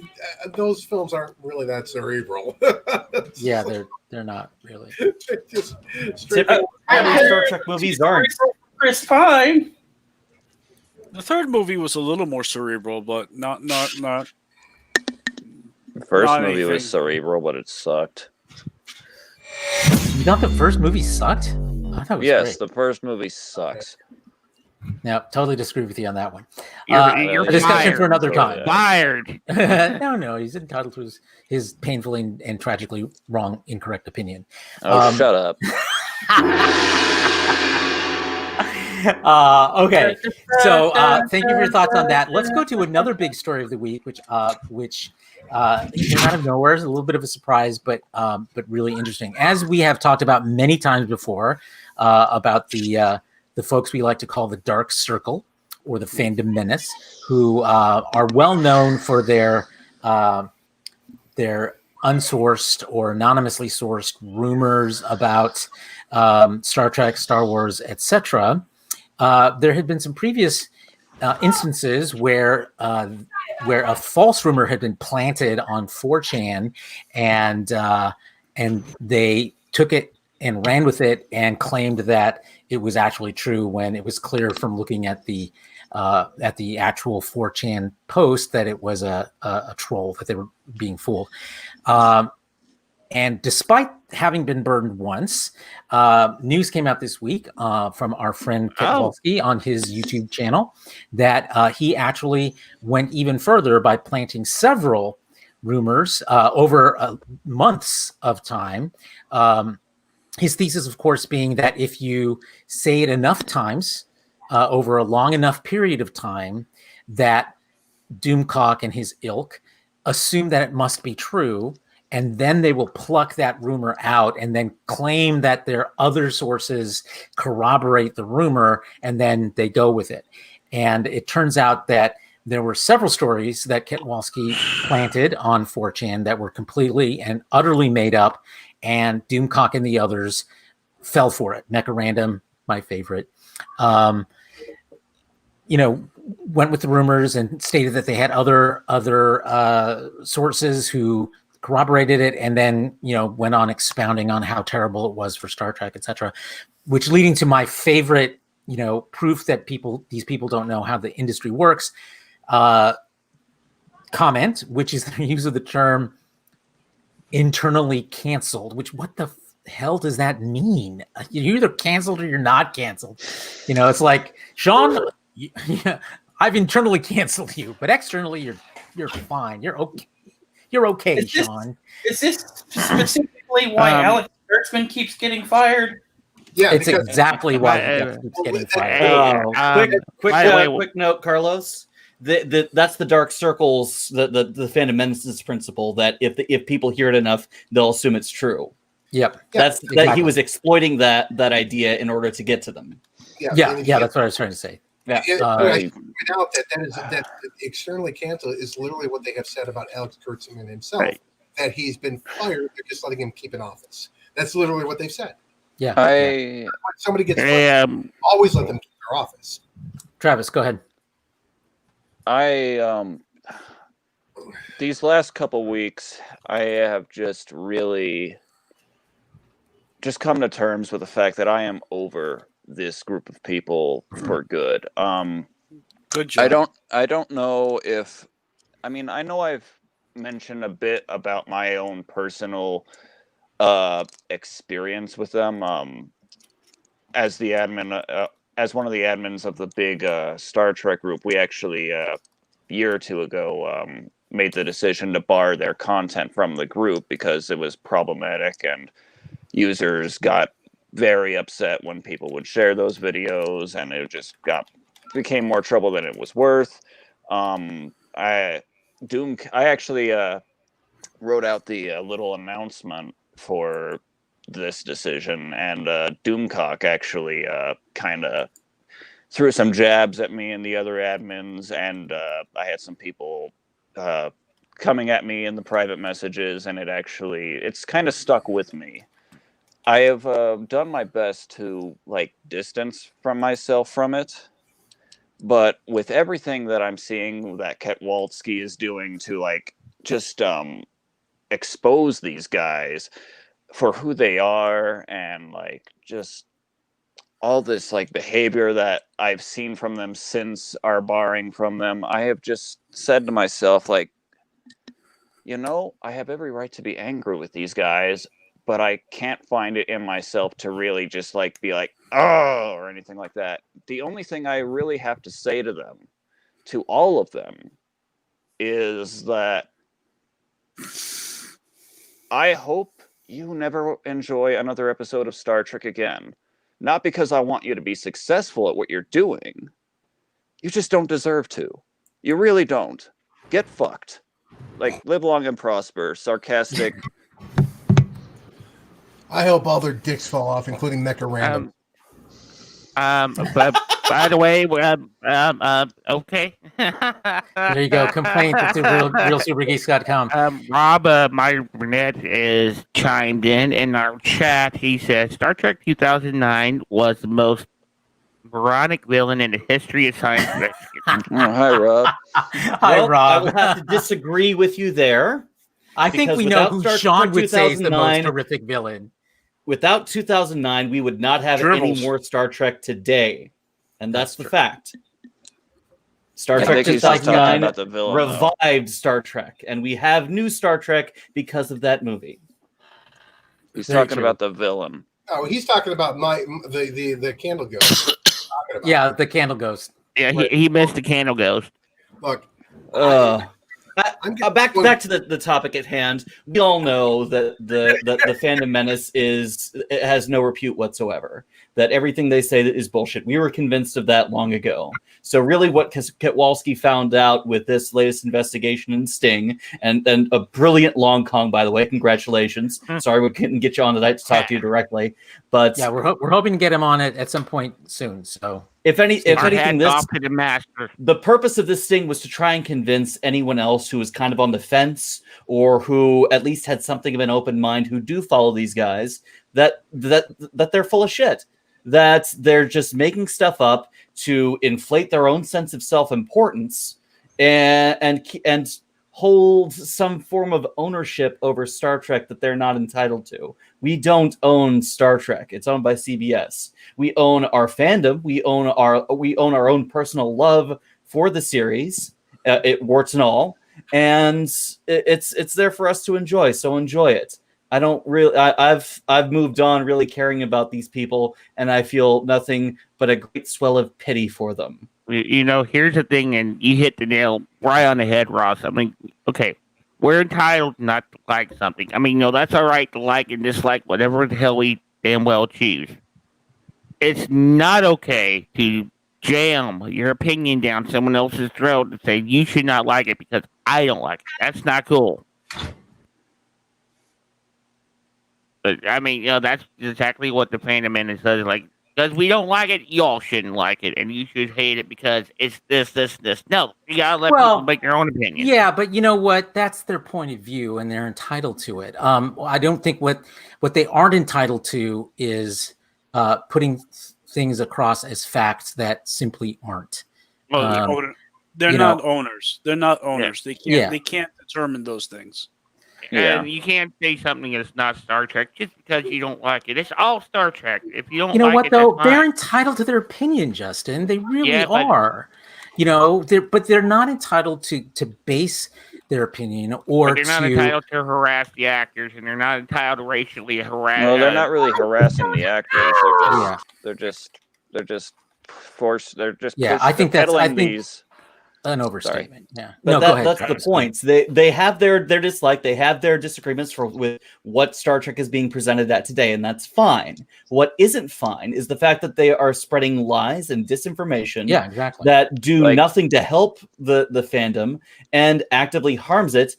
those films aren't really that cerebral. Yeah, they're not really. Just Typical Star Trek movies aren't. Chris Pine. The third movie was a little more cerebral, but not. The first not movie anything. was cerebral, but it sucked. You thought the first movie sucked? I thought it was Yes, great. the first movie sucks. No, totally disagree with you on that one. You're a discussion fired. for another time. Fired. No, he's entitled to his painfully and tragically wrong, incorrect opinion. Oh, shut up. Okay, so thank you for your thoughts on that. Let's go to another big story of the week, which came out of nowhere. It's a little bit of a surprise, but really interesting. As we have talked about many times before, about the folks we like to call the Dark Circle or the Fandom Menace, who are well known for their unsourced or anonymously sourced rumors about Star Trek, Star Wars, etc. There had been some previous instances where a false rumor had been planted on 4chan, and they took it and ran with it and claimed that it was actually true, when it was clear from looking at the actual 4chan post that it was a troll, that they were being fooled. And despite having been burned once, news came out this week from our friend Kowalski on his YouTube channel that he actually went even further by planting several rumors over months of time. His thesis, of course, being that if you say it enough times over a long enough period of time, that Doomcock and his ilk assume that it must be true, and then they will pluck that rumor out and then claim that their other sources corroborate the rumor, and then they go with it. And it turns out that there were several stories that Kowalski planted on 4chan that were completely and utterly made up, and Doomcock and the others fell for it. Mecha Random, my favorite, went with the rumors and stated that they had other sources who corroborated it, and then went on expounding on how terrible it was for Star Trek, etc. Which leading to my favorite, proof that these people don't know how the industry works. Comment, which is the use of the term internally canceled, which what the hell does that mean? You're either canceled or you're not canceled. It's like, Sean, I've internally canceled you, but externally you're fine. You're okay. You're okay, Sean. Is this specifically why Alex Kurtzman keeps getting fired? Yeah, it's exactly why he keeps getting fired. Quick note, Carlos. That's the Dark Circles, the Fandom Menaces principle, that if people hear it enough, they'll assume it's true. Yep. That he was exploiting that idea in order to get to them. Yeah, that's what I was trying to say. Yeah. I point out that externally canceled is literally what they have said about Alex Kurtzman himself, that he's been fired. They're just letting him keep in office. That's literally what they've said. Yeah. When somebody gets fired, always let them keep their office. Travis, go ahead. These last couple weeks, I have just really come to terms with the fact that I am over this group of people for good. Good job. I don't know if, I know I've mentioned a bit about my own personal experience with them. As the admin, as one of the admins of the big Star Trek group, we actually a year or two ago made the decision to bar their content from the group because it was problematic and users got very upset when people would share those videos, and it just became more trouble than it was worth. I actually wrote out the little announcement for this decision, and Doomcock actually kind of threw some jabs at me and the other admins, and I had some people coming at me in the private messages, and it's kind of stuck with me. I have done my best to distance myself from it, but with everything that I'm seeing that Kowalski is doing to just expose these guys for who they are, and just all this behavior that I've seen from them since our barring from them, I have just said to myself, I have every right to be angry with these guys, but I can't find it in myself to really just be oh, or anything like that. The only thing I really have to say to them, to all of them, is that I hope you never enjoy another episode of Star Trek again. Not because I want you to be successful at what you're doing. You just don't deserve to. You really don't. Get fucked. Live long and prosper. Sarcastic. I hope all their dicks fall off, including Mecha Random. But by the way, okay. There you go. Complaint to realsupergeeks.com. Rob Burnett is chimed in our chat. He says Star Trek 2009 was the most moronic villain in the history of science fiction. Hi, Rob. Hi, Rob. I will have to disagree with you there. I think we know who Sean would say is the most horrific villain. Without 2009, we would not have any more Star Trek today. And that's the fact. Star Trek 2009 revived Star Trek. And we have new Star Trek because of that movie. He's talking about the villain. Oh, he's talking about the Candle Ghost. Yeah, the Candle Ghost. Yeah, he missed the Candle Ghost. Look. Back to the topic at hand. We all know that the Fandom Menace has no repute whatsoever. That everything they say is bullshit. We were convinced of that long ago. So really what Kowalski found out with this latest investigation in Sting, and a brilliant long Kong, by the way, congratulations. Sorry we couldn't get you on tonight to talk to you directly. But yeah, we're hoping to get him on it at some point soon. So if anything, the purpose of this thing was to try and convince anyone else who was kind of on the fence, or who at least had something of an open mind, who do follow these guys, that they're full of shit, that they're just making stuff up to inflate their own sense of self-importance and hold some form of ownership over Star Trek that they're not entitled to. We don't own Star Trek. It's owned by CBS. We own our fandom. We own our own personal love for the series, warts and all. and it's there for us to enjoy. So enjoy it. I've moved on really caring about these people, and I feel nothing but a great swell of pity for them. Here's the thing, and you hit the nail right on the head, Ross. I mean, okay, we're entitled not to like something. I mean, that's all right to like and dislike whatever the hell we damn well choose. It's not okay to jam your opinion down someone else's throat and say you should not like it because I don't like it. That's not cool. But I mean, that's exactly what the Fandom Menace says. Like, because we don't like it, y'all shouldn't like it, and you should hate it because it's this, this, this. No, you gotta let people make their own opinion. Yeah, but you know what? That's their point of view, and they're entitled to it. I don't think what they aren't entitled to is putting things across as facts that simply aren't. They're not owners. They're not owners. Yeah. They can't determine those things. And you can't say something that's not Star Trek just because you don't like it. It's all Star Trek. If you don't, They're entitled to their opinion, Justin. They really are. But they're not entitled to base their opinion or they're not entitled to harass the actors, and they're not entitled to racially harass. No, they're not really harassing the actors. They're just forced. They're just I think these. An overstatement. Sorry. Yeah, but go ahead, that's Travis. the point. They have their dislike. They have their disagreements with what Star Trek is being presented at today, and that's fine. What isn't fine is the fact that they are spreading lies and disinformation. Yeah, exactly. That do nothing to help the fandom and actively harms it,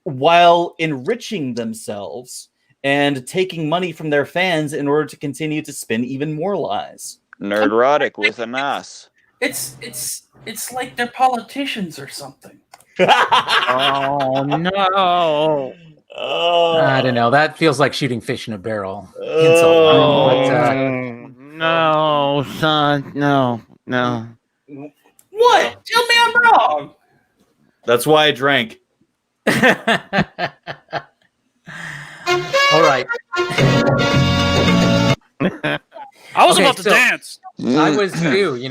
while enriching themselves and taking money from their fans in order to continue to spin even more lies. Nerdrotic with an ass. It's like they're politicians or something. Oh no! I don't know. That feels like shooting fish in a barrel. No, son. No. What? Tell me I'm wrong. That's why I drank. All right. I was about to dance. I was too,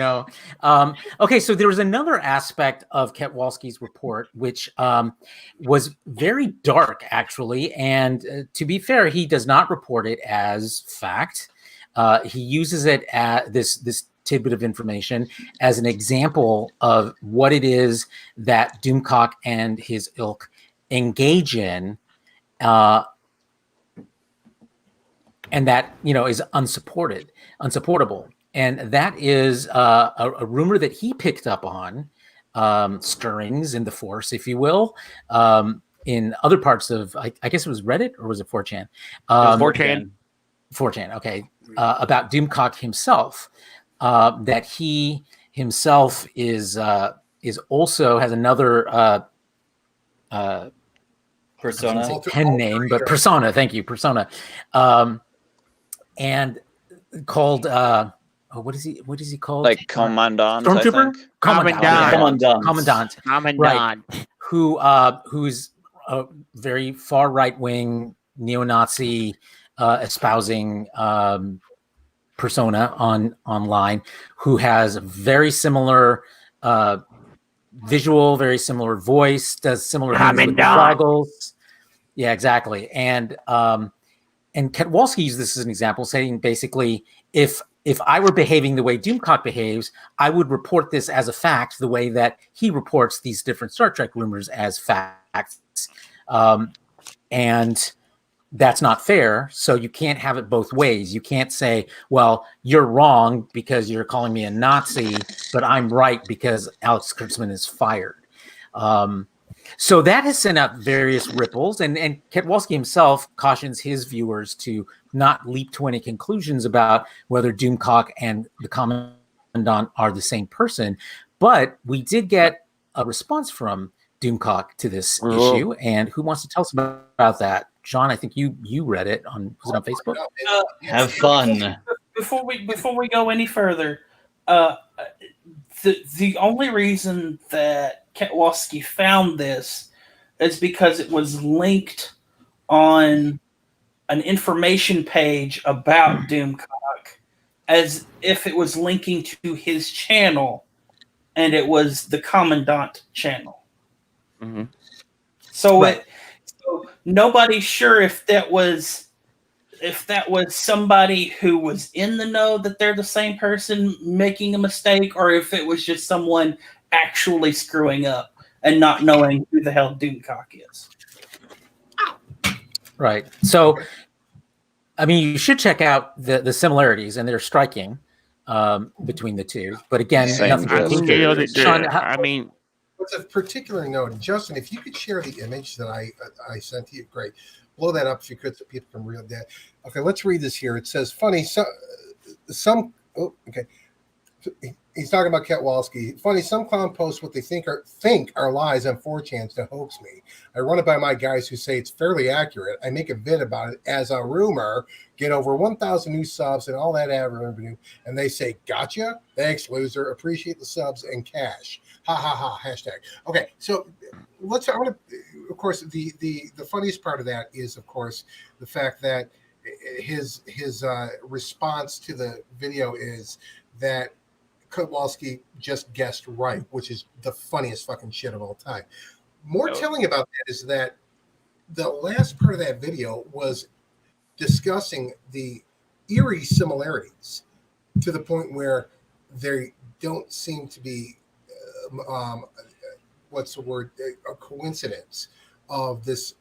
Okay, so there was another aspect of Ketwalski's report, which was very dark, actually. And to be fair, he does not report it as fact. He uses it as this tidbit of information as an example of what it is that Doomcock and his ilk engage in. And that, is unsupportable. And that is a rumor that he picked up on, stirrings in the Force, if you will, in other parts of, I guess it was Reddit, or was it 4chan? It was 4chan. 4chan, okay. About Doomcock himself, that he himself is also has another persona, pen name, but persona. Thank you, persona. And called what is he called? Like Commandant, Stormtrooper? Commandant. Right. Who's a very far right wing neo-Nazi espousing persona online, who has a very similar visual, very similar voice, does similar things with goggles. Yeah, exactly. And Ketwalski used this as an example, saying basically, if I were behaving the way Doomcock behaves, I would report this as a fact, the way that he reports these different Star Trek rumors as facts. And that's not fair. So you can't have it both ways. You can't say, well, you're wrong because you're calling me a Nazi, but I'm right because Alex Kurtzman is fired. So that has sent out various ripples, and Ketwalski himself cautions his viewers to not leap to any conclusions about whether Doomcock and the Commandant are the same person. But we did get a response from Doomcock to this issue, and who wants to tell us about that? John, I think you read it was it on Facebook? Have fun. Before we go any further, the only reason that Ketwalski found this is because it was linked on an information page about Doomcock, as if it was linking to his channel, and it was the Commandant channel. Mm-hmm. So Right. so nobody's sure if that was somebody who was in the know that they're the same person making a mistake, or if it was just someone actually screwing up and not knowing who the hell Doomcock is. Right. So, I mean, you should check out the similarities, and they're striking between the two. But again, Same nothing gist. concluded. Sean, I mean, What's of particular note, Justin, if you could share the image that I sent to you, great. Blow that up if you could so people can read that. Okay, let's read this here. It says, funny, okay. He's talking about Ketwalski. Funny, some clown post what they think are lies on 4chan to hoax me. I run it by my guys who say it's fairly accurate. I make a vid about it as a rumor, get over 1,000 new subs and all that ad revenue, and they say, gotcha, thanks, loser, appreciate the subs and cash. Ha ha ha, hashtag. Okay, so of course, the funniest part of that is, of course, the fact that his response to the video is that Kowalski just guessed right, which is the funniest fucking shit of all time. More telling about that is that the last part of that video was discussing the eerie similarities to the point where they don't seem to be what's the word, a coincidence of this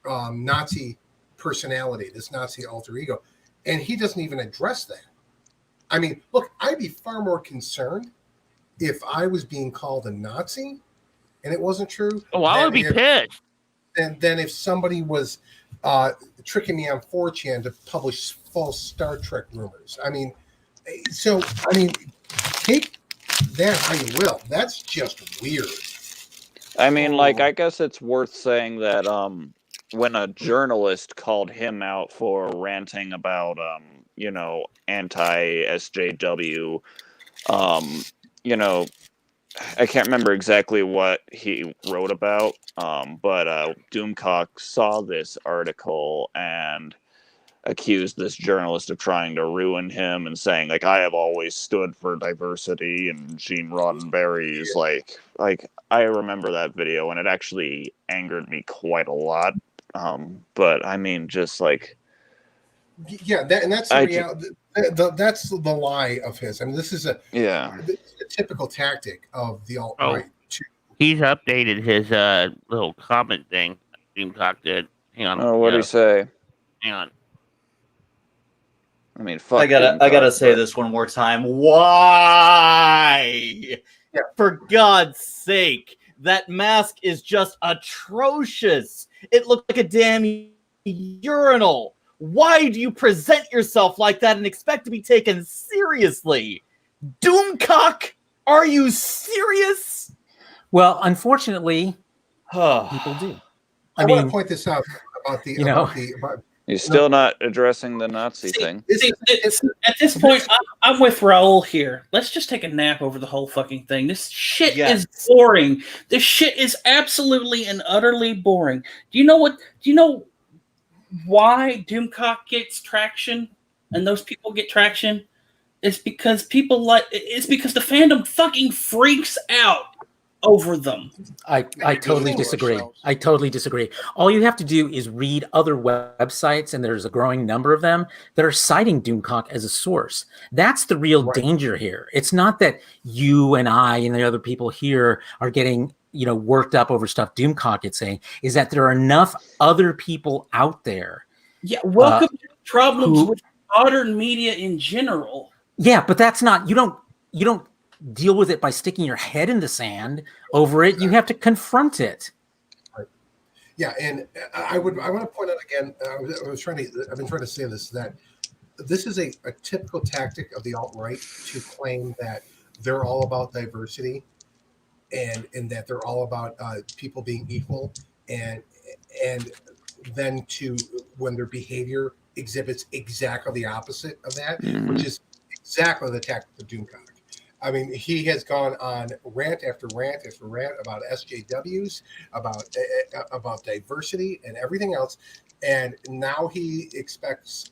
Nazi personality, this Nazi alter ego, and he doesn't even address that. I mean, look, I'd be far more concerned if I was being called a Nazi and it wasn't true. Oh, I would be pissed. Than if somebody was tricking me on 4chan to publish false Star Trek rumors. I mean, take that how you will. That's just weird. I mean, I guess it's worth saying that when a journalist called him out for ranting about anti-SJW, I can't remember exactly what he wrote about, but Doomcock saw this article and accused this journalist of trying to ruin him and saying, I have always stood for diversity, and Gene Roddenberry's I remember that video and it actually angered me quite a lot. But I mean, just that's the reality. That's the lie of his. I mean, this is a typical tactic of the alt-right. He's updated his little comment thing. Doomcock did. Hang on. Oh, what did he say? Hang on. I mean, fuck. I gotta say this one more time. Why? Yeah. For God's sake, that mask is just atrocious. It looked like a damn urinal. Why do you present yourself like that and expect to be taken seriously? Doomcock, are you serious? Well, unfortunately, people do. I want to point this out about the You're still not addressing the Nazi thing. At this point, I'm with Raul here. Let's just take a nap over the whole fucking thing. This shit is boring. This shit is absolutely and utterly boring. Do you know why Doomcock gets traction and those people get traction? It's because the fandom fucking freaks out over them. I totally disagree. I totally disagree. All you have to do is read other websites, and there's a growing number of them that are citing Doomcock as a source. That's the real danger here. It's not that you and I and the other people here are getting worked up over stuff Doomcock is saying. Is that there are enough other people out there? Yeah, welcome to problems with modern media in general. Yeah, but that's not you don't deal with it by sticking your head in the sand over it. You have to confront it. Right. Yeah, and I want to point out again. I've been trying to say this, that this is a typical tactic of the alt-right to claim that they're all about diversity, and that they're all about people being equal, and then when their behavior exhibits exactly the opposite of that, which is exactly the tactic of Doomcock. I mean, he has gone on rant after rant after rant about SJWs, about diversity and everything else, and now he expected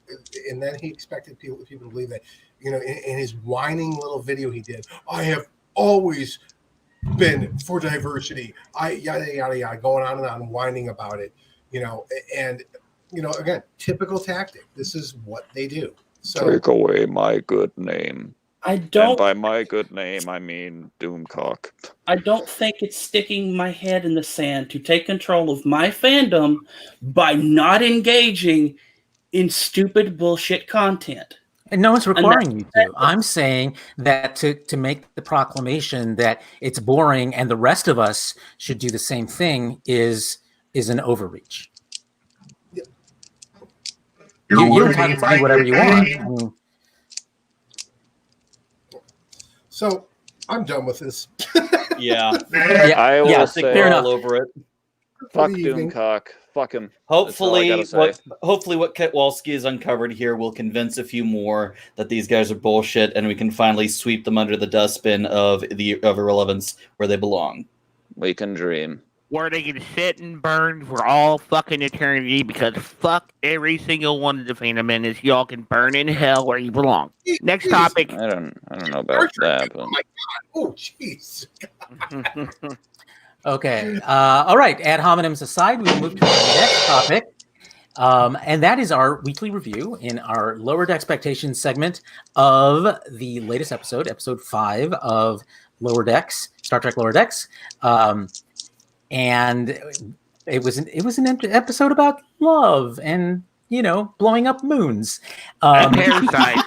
people to believe that, in his whining little video he did, I have always been for diversity. Yada yada yada, going on and on, whining about it. And again, typical tactic. This is what they do. So take away my good name. I And don't. by my good name, I mean Doomcock. I don't think it's sticking my head in the sand to take control of my fandom by not engaging in stupid bullshit content. And no one's requiring you to. I'm saying that to make the proclamation that it's boring and the rest of us should do the same thing is an overreach. You're entitled to do whatever you want. I mean, so I'm done with this. Yeah. I will say fair enough. All over it. Fuck Doomcock. Fuck him. Hopefully what Ketwalski has uncovered here will convince a few more that these guys are bullshit, and we can finally sweep them under the dustbin of irrelevance where they belong. We can dream. Where they can sit and burn for all fucking eternity, because fuck every single one of the Phantom Menace. Y'all can burn in hell where you belong. Next topic. I don't know about that. But... Oh my god! Oh jeez. Okay. All right. Ad hominems aside, we move to the next topic. And that is our weekly review in our Lowered Expectations segment of the latest episode 5 of Lower Decks, Star Trek Lower Decks. And it was an episode about love and blowing up moons. And parasites.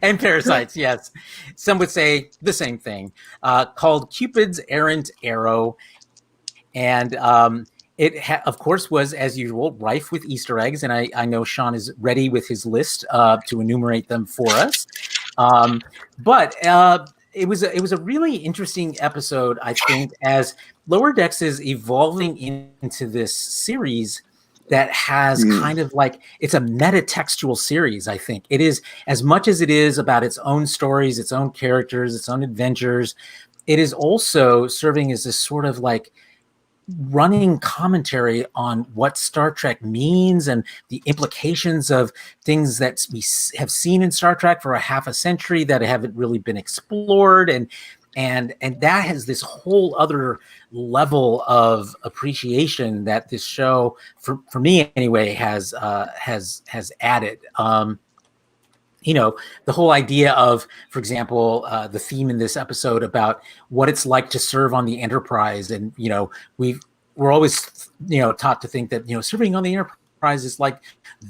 And parasites, yes. Some would say the same thing. Called Cupid's Errant Arrow. And it, of course, was, as usual, rife with Easter eggs. And I know Sean is ready with his list to enumerate them for us. But it was a really interesting episode, I think, as Lower Decks is evolving into this series that has kind of like, it's a metatextual series, I think. It is, as much as it is about its own stories, its own characters, its own adventures, it is also serving as this sort of like running commentary on what Star Trek means and the implications of things that we have seen in Star Trek for a half a century that haven't really been explored, and that has this whole other level of appreciation that this show, for me anyway, has added. The whole idea of, for example, the theme in this episode about what it's like to serve on the Enterprise. And, we're always, taught to think that, serving on the Enterprise is like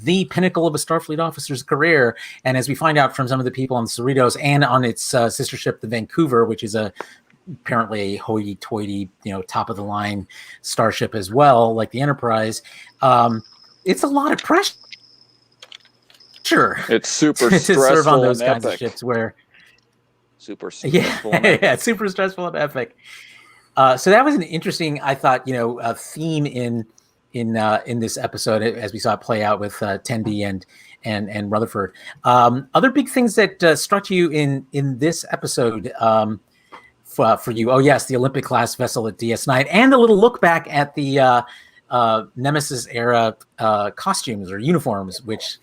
the pinnacle of a Starfleet officer's career. And as we find out from some of the people on the Cerritos and on its sister ship, the Vancouver, which is apparently a hoity-toity, top of the line starship as well, like the Enterprise, it's a lot of pressure. It's super to stressful serve on those and kinds epic. of ships where Super stressful. And epic. yeah, super stressful and epic. So that was an interesting, I thought, theme in this episode as we saw it play out with Tendi and Rutherford. Other big things that struck you in this episode for you? Oh yes, the Olympic class vessel at DS9, and a little look back at the Nemesis era costumes or uniforms, which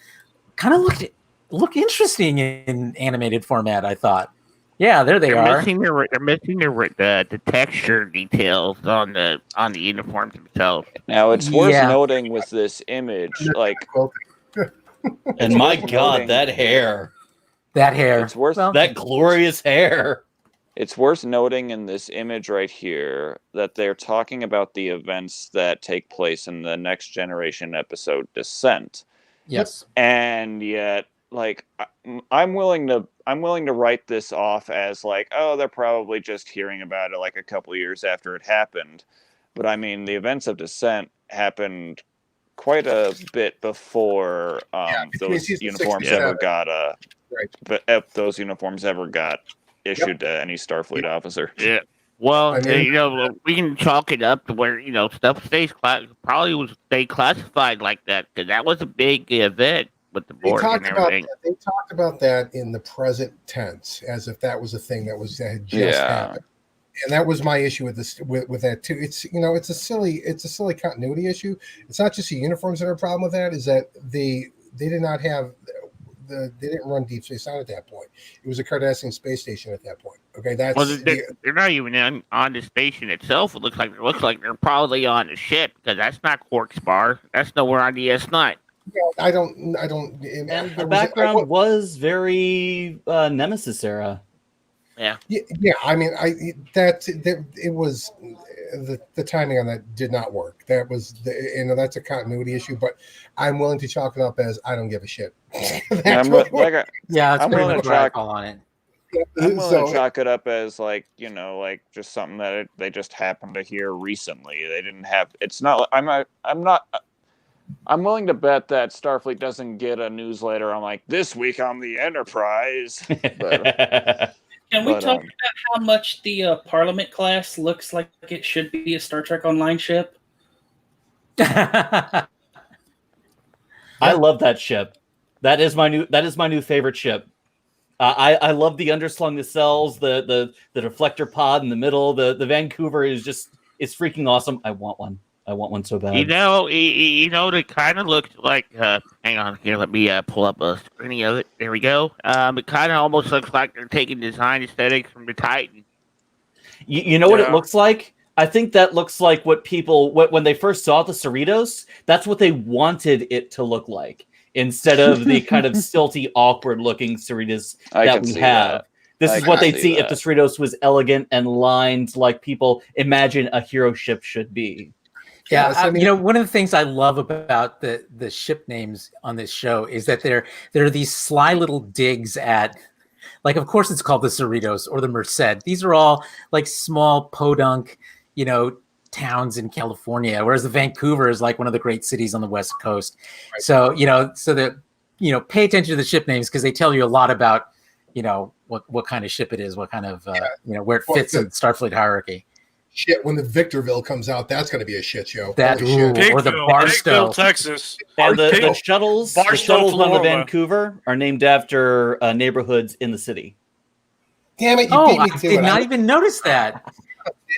kind of look interesting in animated format, I thought. Yeah, there they are. They're missing the texture details on the uniforms themselves. Now it's worth noting with this image, like, and my God, that hair. It's worth that glorious hair. It's worth noting in this image right here that they're talking about the events that take place in the Next Generation episode Descent. Yes. And yet, like, I'm willing to write this off as like, oh, they're probably just hearing about it like a couple years after it happened. But I mean, the events of Descent happened quite a bit before those uniforms ever got those uniforms ever got issued to any Starfleet officer. Yeah. Well, we can chalk it up to where stuff stays probably will stay classified like that, because that was a big event with the board and everything. They talked about that in the present tense, as if that was a thing that had just happened. And that was my issue with this, with that too. It's it's a silly continuity issue. It's not just the uniforms that are a problem with that. Is that they did not have they didn't run Deep Space Nine at that point. It was a Cardassian space station at that point. Okay, that's Well, they're not even on the station itself. It looks like they're probably on the ship because that's not Quark Spar. That's nowhere on DS9. I don't. And the background was very Nemesis era. Yeah. I mean, it was the timing on that did not work. That was that's a continuity issue. But I'm willing to chalk it up as I don't give a shit. I'm willing to chalk on it. I'm willing to chalk it up as just something that they just happened to hear recently. They didn't have. It's not. I'm willing to bet that Starfleet doesn't get a newsletter on this week on the Enterprise. But, Can we talk about how much the Parliament class looks like it should be a Star Trek Online ship? I love that ship. That is my new favorite ship. I love the underslung nacelles, the deflector pod in the middle. The Vancouver is freaking awesome. I want one so bad. It kind of looks like. Hang on here, let me pull up a screen of it. There we go. It kind of almost looks like they're taking design aesthetics from the Titan. You know what it looks like? I think that looks like what people when they first saw the Cerritos. That's what they wanted it to look like, instead of the kind of stilty, awkward-looking Cerritos that we have. This is what they'd see if the Cerritos was elegant and lined like people imagine a hero ship should be. Yeah, one of the things I love about the ship names on this show is that there are these sly little digs at, of course it's called the Cerritos or the Merced. These are all small podunk, towns in California, whereas the Vancouver is one of the great cities on the West Coast. Right. So pay attention to the ship names because they tell you a lot about, what kind of ship it is, what kind of where it fits in Starfleet hierarchy. Shit, when the Victorville comes out, that's going to be a shit show. Or the Barstow, Texas. And the shuttles on the Vancouver are named after neighborhoods in the city. Damn it! You beat me to I did not even notice that.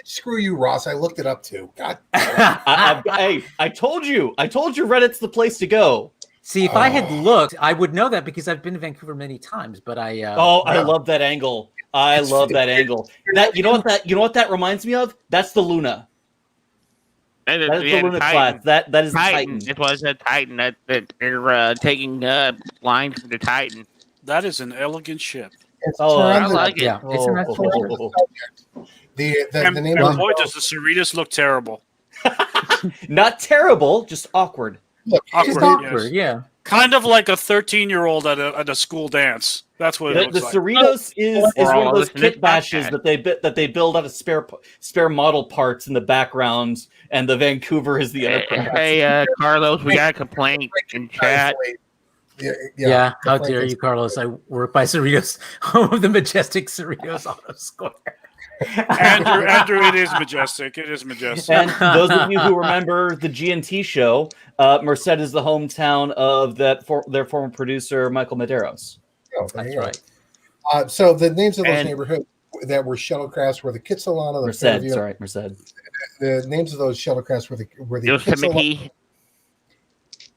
Screw you, Ross. I looked it up too. God. I told you. Reddit's the place to go. See, if I had looked, I would know that because I've been to Vancouver many times. But I love that angle. I love that angle. You know what that reminds me of? That's the Luna. That is the Luna class. That is Titan. Titan. It was a Titan that they're taking lines from the Titan. That is an elegant ship. I like it. Yeah, it's a nice the name and boy, does the Cerritos look terrible. Not terrible, just awkward. Look, awkward, yeah. Kind of like a 13-year-old at a school dance. That's what it looks like. The Cerritos is one of those kit bashes that they build out of spare model parts in the background, and the Vancouver is the Enterprise. Hey, Carlos, we got a complaint in chat. Yeah, how dare you, Carlos? I work by Cerritos, home of the majestic Cerritos Auto Square. Andrew, it is majestic. It is majestic. And those of you who remember the GNT show, Merced is the hometown of their former producer, Michael Medeiros. Oh, that's right. So the names of those neighborhoods that were shuttlecrafts were the Kitsilano, Merced. The names of those shuttlecrafts were the Yosemite.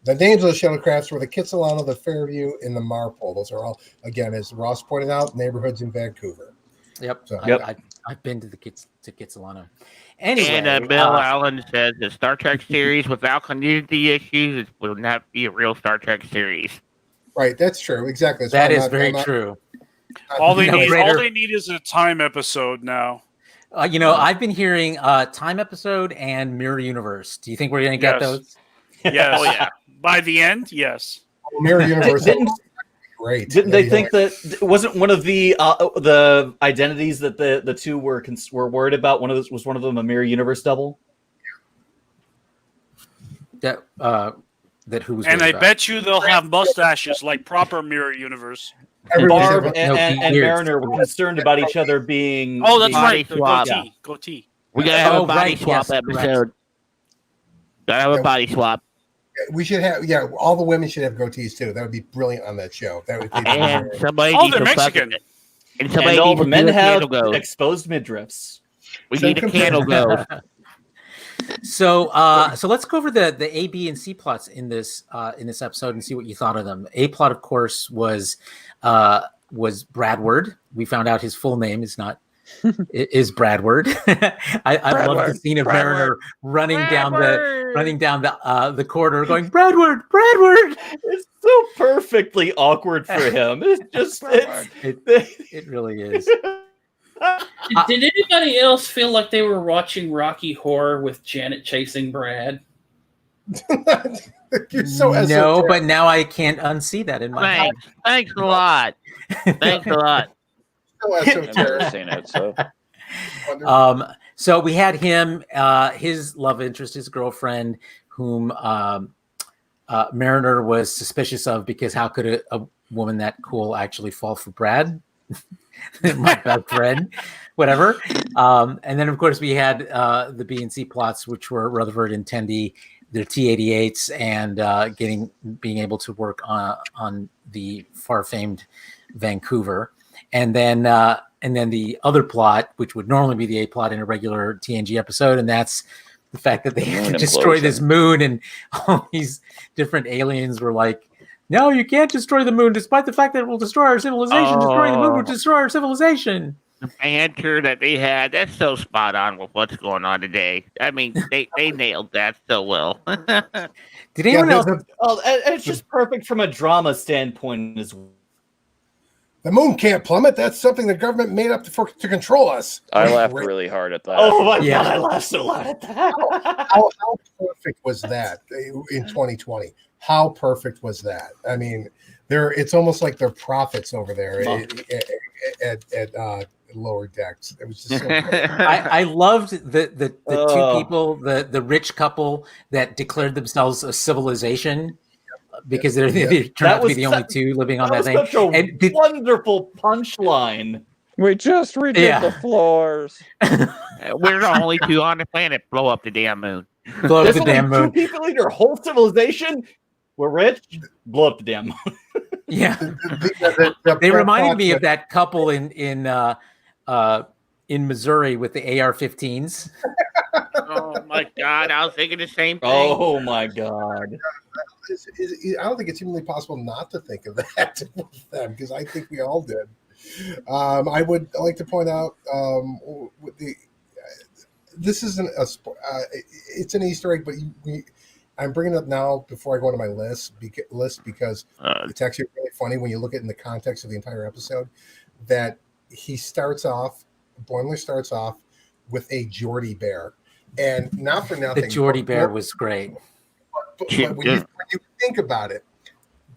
The names of those shuttlecrafts were the Kitsilano, the Fairview, and the Marpole. Those are all, again, as Ross pointed out, neighborhoods in Vancouver. Yep. So, I've been to Kitsilano. Anyway, and Bill Allen says the Star Trek series without continuity issues will not be a real Star Trek series. Right, that's true. Exactly. So that is very true. All they need is a time episode now. I've been hearing time episode and Mirror Universe. Do you think we're going to get those? Yes. Oh yeah. By the end, yes. Mirror Universe. Great. Didn't they think that wasn't one of the identities that the two were worried about? One of them a Mirror Universe double. That who was? And I bet you they'll have mustaches like proper Mirror Universe. Barb and Mariner were concerned about each other being. Oh, that's right. Goatee. We gotta have a body swap episode. Gotta have a body swap. We should have, all the women should have goatees too. That would be brilliant on that show. That would be and somebody they're Mexican. And all the men have exposed midriffs. We need a candle glow. So let's go over the A, B, and C plots in this episode and see what you thought of them. A plot, of course, was Bradward. We found out his full name is Bradward. I love the scene of Mariner running down the corridor, going Bradward. It's so perfectly awkward for him. It's just it really is. Did anybody else feel like they were watching Rocky Horror with Janet chasing Brad? You're so no, but now I can't unsee that in my head. Thanks a lot. Thanks a lot. So I've never seen it, so. So we had him, his love interest, his girlfriend, whom Mariner was suspicious of, because how could a woman that cool actually fall for Brad? My best friend, whatever. And then, of course, we had the B and C plots, which were Rutherford and Tendi, their T-88s, and being able to work on the far-famed Vancouver. And then the other plot, which would normally be the A plot in a regular TNG episode, and that's the fact that they had to destroy this moon, and all these different aliens were like, no, you can't destroy the moon, despite the fact that it will destroy our civilization. Destroying the moon will destroy our civilization. The banter that they had, that's so spot on with what's going on today. I mean, they nailed that so well. Did anyone else? It's just perfect from a drama standpoint as well. The moon can't plummet. That's something the government made up to control us. I laughed really hard at that. Oh my God, I laughed so loud at that. How perfect was that in 2020? How perfect was that? I mean, it's almost like they're prophets over there at lower decks. It was just so I loved the two people, the rich couple that declared themselves a civilization. Because they turned out to be the only two living on that thing. Such a wonderful punchline. We just redid the floors. We're the only two on the planet. Blow up the damn moon. Blow up the damn moon. Two people in your whole civilization. We're rich. Blow up the damn moon. Yeah. They reminded me of that couple in Missouri with the AR-15s. Oh my God! I was thinking the same thing. Oh my God! I don't think it's humanly possible not to think of that with them, because I think we all did. I would like to point out this isn't it's an Easter egg, but I'm bringing it up now before I go into my list because it's actually really funny when you look at it in the context of the entire episode. That Boimler starts off with a Geordie bear. And not for nothing, the Geordie bear was great. But when you think about it,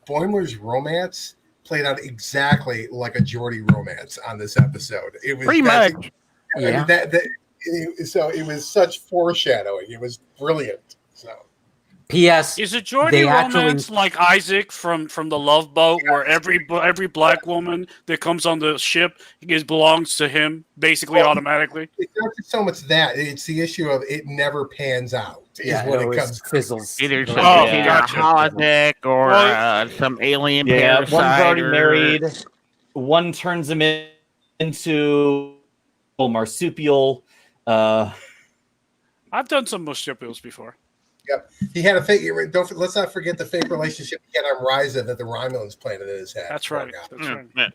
Boimler's romance played out exactly like a Geordie romance on this episode. It was pretty much. Yeah. So it was such foreshadowing. It was brilliant. So. P.S. Is it Geordie romance like Isaac from the Love Boat, where every black woman that comes on the ship belongs to him basically automatically? It's not so much that; it's the issue of it never pans out. It comes fizzles. Either holodeck or some alien parasite. One's already married. One turns him into a marsupial. I've done some marsupials before. Yep, he had a fake. Let's not forget the fake relationship he had on Ryza that the Romulans planted in his head. That's right. That's right.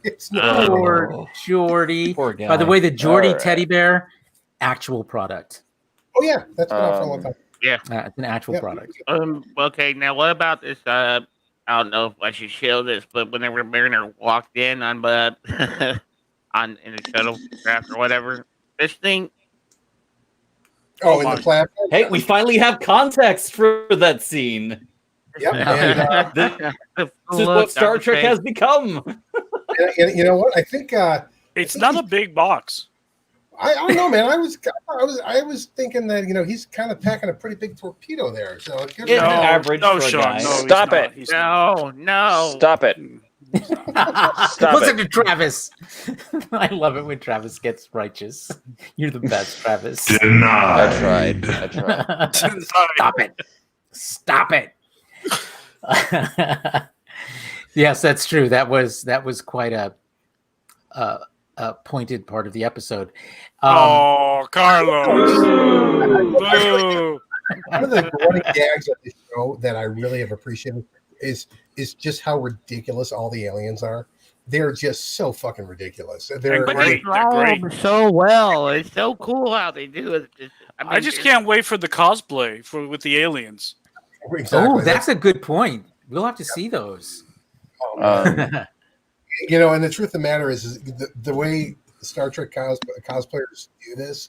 It's poor Geordie. Poor guy. By the way, the Geordie teddy bear, actual product. Oh yeah, that's been out for a long time. Yeah, it's an actual product. Okay, now what about this? I don't know if I should show this, but whenever Mariner walked in on in the shuttlecraft or whatever, this thing. Oh, in the platform. Hey, we finally have context for that scene. Yep. And, this is what Star Trek has become. You know what? I think it's not a big box. I don't know, man. I was thinking that he's kind of packing a pretty big torpedo there. So it's average. No, for a Sean. guy. No, Stop it. No. Stop it. Listen to Travis. I love it when Travis gets righteous. You're the best, Travis. Denied. I tried. Stop it. Yes, that's true. That was quite a pointed part of the episode. Oh, Carlos! Boo. One of the running gags of the show that I really have appreciated is just how ridiculous all the aliens are. They're just so fucking ridiculous. They're But great. they They're draw great. them so well. It's so cool how they do it. I just can't wait for the cosplay with the aliens. exactly. Oh, that's a good point. We'll have to see those. And the truth of the matter is the way Star Trek cosplayers do this.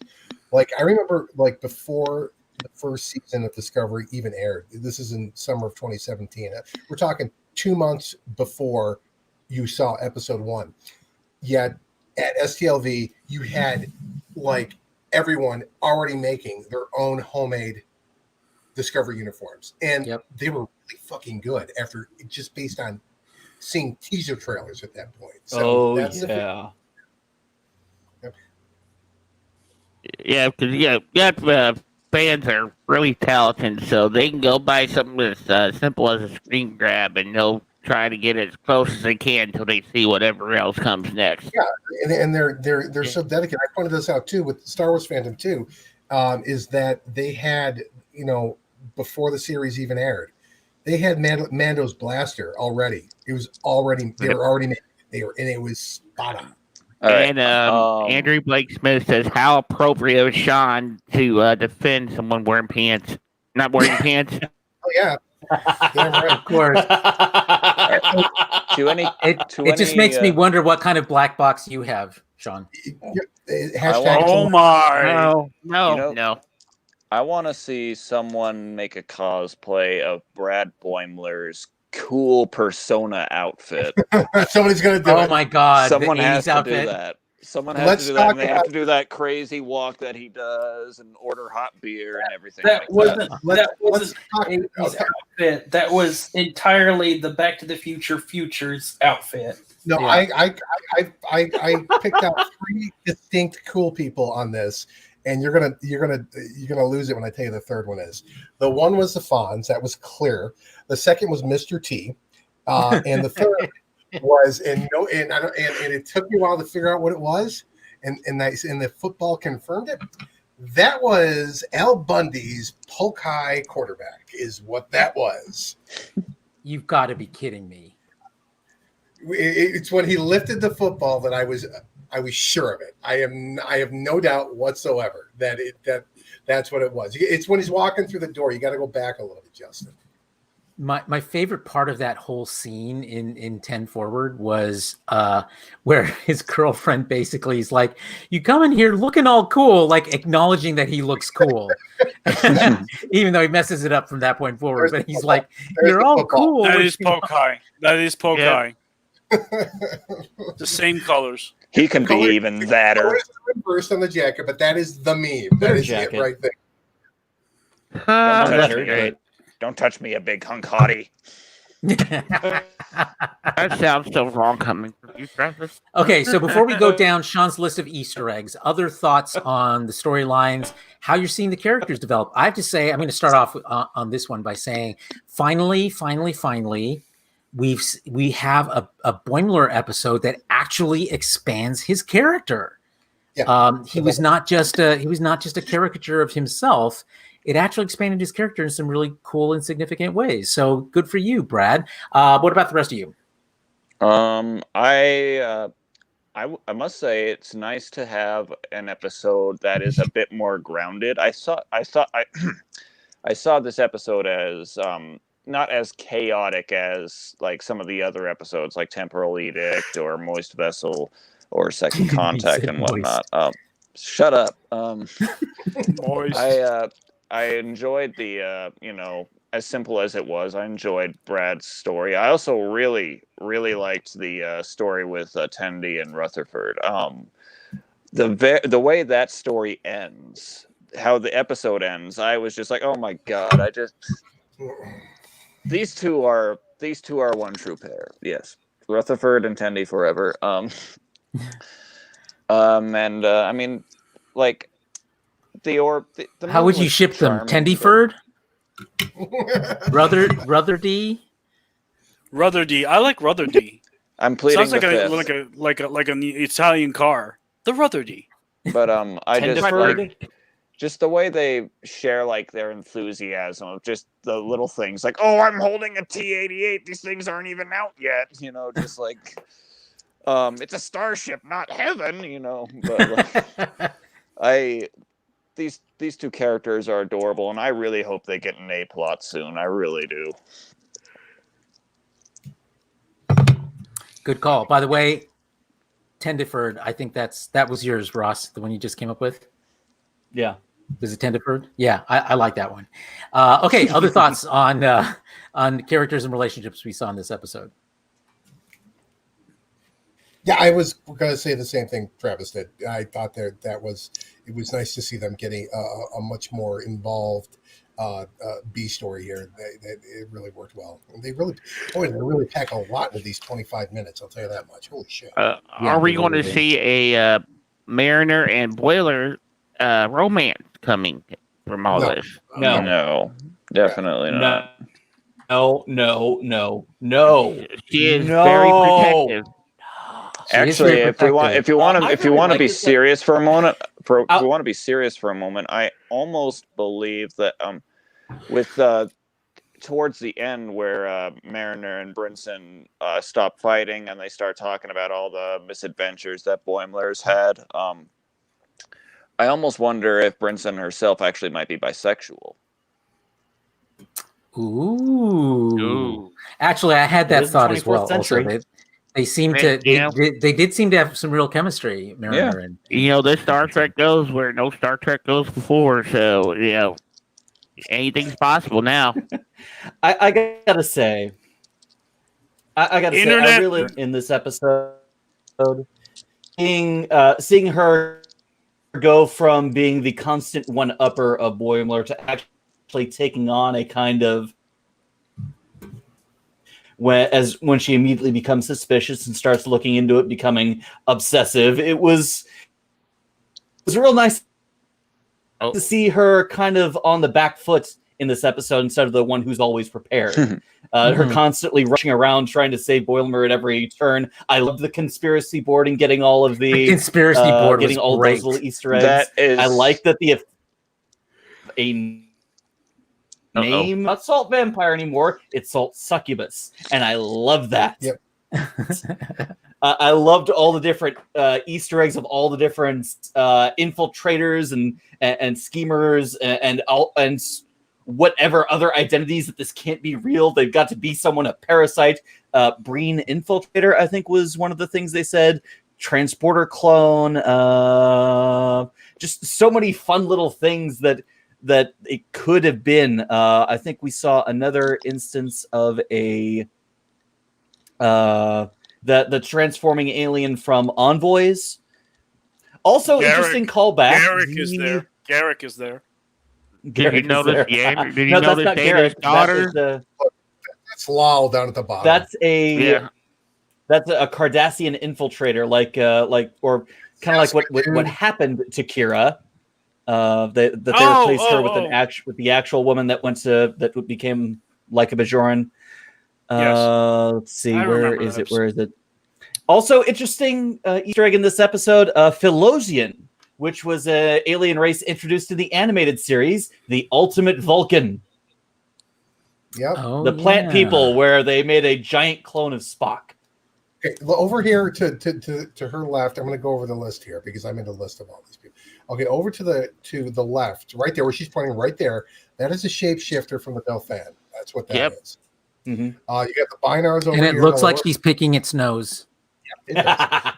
Like, I remember, like, before the first season of Discovery even aired. This is in summer of 2017. We're talking 2 months before you saw episode 1. Yet at STLV, you had like everyone already making their own homemade Discovery uniforms, and they were really fucking good after just based on seeing teaser trailers at that point. So because fans are really talented, so they can go buy something as simple as a screen grab, and they'll try to get as close as they can until they see whatever else comes next. Yeah, and they're so dedicated. I pointed this out too with Star Wars Fandom too, is that they had, before the series even aired, they had Mando's blaster already. It was already they were already made. And it was spot on. And Andrew Blake Smith says, "How appropriate of Sean to defend someone wearing pants, not wearing pants." Oh yeah, right. Of course. It just makes me wonder what kind of black box you have, Sean. Oh my! No. I want to see someone make a cosplay of Brad Boimler's cool persona outfit. Somebody's gonna do it. Oh my god! Someone has to outfit. do that. Someone has to do that. And they have to do that crazy walk that he does and order hot beer and everything. That wasn't an outfit. That was entirely the Back to the Future Futures outfit. No, yeah. I picked out 3 distinct cool people on this, and you're gonna lose it when I tell you the third one is. The one was the Fonz, that was clear. The second was Mr. T, and the third was and it took me a while to figure out what it was, and the football confirmed it. That was Al Bundy's Polk High quarterback, is what that was. You've got to be kidding me. It's when he lifted the football that I was sure of it. I have no doubt whatsoever that's what it was. It's when he's walking through the door. You got to go back a little bit, Justin. My favorite part of that whole scene in 10 Forward was where his girlfriend basically is like, "You come in here looking all cool," like acknowledging that he looks cool, even though he messes it up from that point forward. But he's like, "You're all cool." That is Polk High. That is Polk High. The same colors. He can be even thatter. First on the jacket, but that is the meme. That is it right there. Don't touch me, a big hunk hottie. That sounds so wrong coming from you, Travis. Okay, so before we go down Sean's list of Easter eggs, other thoughts on the storylines, how you're seeing the characters develop. I have to say, I'm going to start off on this one by saying, finally, we have a Boimler episode that actually expands his character. Yeah. He was not just a caricature of himself. It actually expanded his character in some really cool and significant ways. So good for you, Brad. What about the rest of you? I must say it's nice to have an episode that is a bit more grounded. I saw this episode as not as chaotic as like some of the other episodes, like Temporal Edict or Moist Vessel or Second Contact and whatnot. Shut up. Moist. I enjoyed the, as simple as it was, I enjoyed Brad's story. I also really, really liked the story with Tendi and Rutherford. The way that story ends, how the episode ends, I was just like, oh my god! These two are one true pair. Yes, Rutherford and Tendi forever. I mean, like. How would you ship them? Tendyford? Ruther D? Ruther D. I like Ruther D. I'm pleading Sounds like the fifth. like an Italian car. The Rutherdy. But I just Tenderford? like just the way they share like their enthusiasm of just the little things like, oh, I'm holding a T-88. These things aren't even out yet. You know, just like it's a starship, not heaven. You know, but like, these two characters are adorable, and I really hope they get an A plot soon. I really do. Good call. By the way, Tenderford, I think that was yours, Ross, the one you just came up with. Yeah. Was it Tenderford? Yeah, I like that one. Okay, other thoughts on characters and relationships we saw in this episode? Yeah, I was going to say the same thing Travis did. I thought it was nice to see them getting a much more involved B story here. It really worked well. And they really pack a lot into these 25 minutes. I'll tell you that much. Holy shit! Are we going to see a Mariner and Boiler romance coming from all this? No, definitely not. No. She is very protective. Actually, if you want to be serious for a moment, I almost believe that with towards the end where Mariner and Brinson stop fighting and they start talking about all the misadventures that Boimler's had, I almost wonder if Brinson herself actually might be bisexual. Ooh. Actually, I had that thought as well. Also, they seem to they did seem to have some real chemistry, Mariner and this Star Trek goes where no Star Trek goes before, so anything's possible now. I gotta say, I really in this episode, seeing her go from being the constant one-upper of Boimler to actually taking on a kind of when she immediately becomes suspicious and starts looking into it, becoming obsessive. It was real nice to see her kind of on the back foot in this episode instead of the one who's always prepared. Her constantly rushing around trying to save Boimler at every turn. I love the conspiracy board and getting all of the conspiracy board, getting all great. those little Easter eggs. I like that name not Salt Vampire anymore. It's Salt Succubus, and I love that. Yep. I loved all the different Easter eggs of all the different infiltrators and schemers and whatever other identities that this can't be real. They've got to be someone, a parasite. Breen Infiltrator, I think, was one of the things they said. Transporter clone. Just so many fun little things that it could have been. I think we saw another instance of the transforming alien from Envoys. Also, interesting callback. Garrick is there. Did you notice? Yeah. Did you notice Data's daughter? That's Lal down at the bottom. That's a Cardassian infiltrator, or kind of like what happened to Kira. That they replaced her with the actual woman that became like a Bajoran. Yes. Let's see, where is it? Also, interesting Easter egg in this episode: Philosian, which was an alien race introduced in the animated series, the Ultimate Vulcan. Yep. The plant people, where they made a giant clone of Spock. Okay, over here to her left, I'm going to go over the list here because I'm in the list of all these people. Okay, over to the left, right there where she's pointing, right there. That is a shapeshifter from the Delphan. That's what that is. Mm-hmm. You got the binars over here. And it looks like she's picking its nose. Yeah, it does.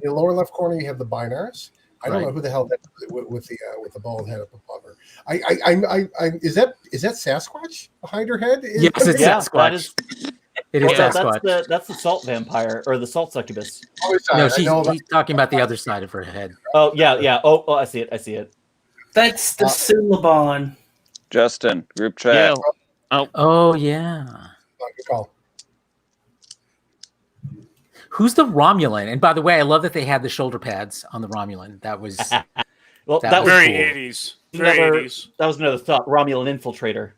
In the lower left corner, you have the binars. I don't know who the hell that with the bald head up above her. Is that Sasquatch behind her head? Yes, it's Sasquatch. It is Sasquatch. That's the salt vampire or the salt succubus. No, he's talking about the other side of her head. Oh yeah. Oh, I see it. That's the Suliban. Justin, group chat. Yeah. Oh yeah. Good call. Who's the Romulan? And by the way, I love that they had the shoulder pads on the Romulan. That was that was very cool. 80s. Very 80s. That was another thought. Romulan infiltrator.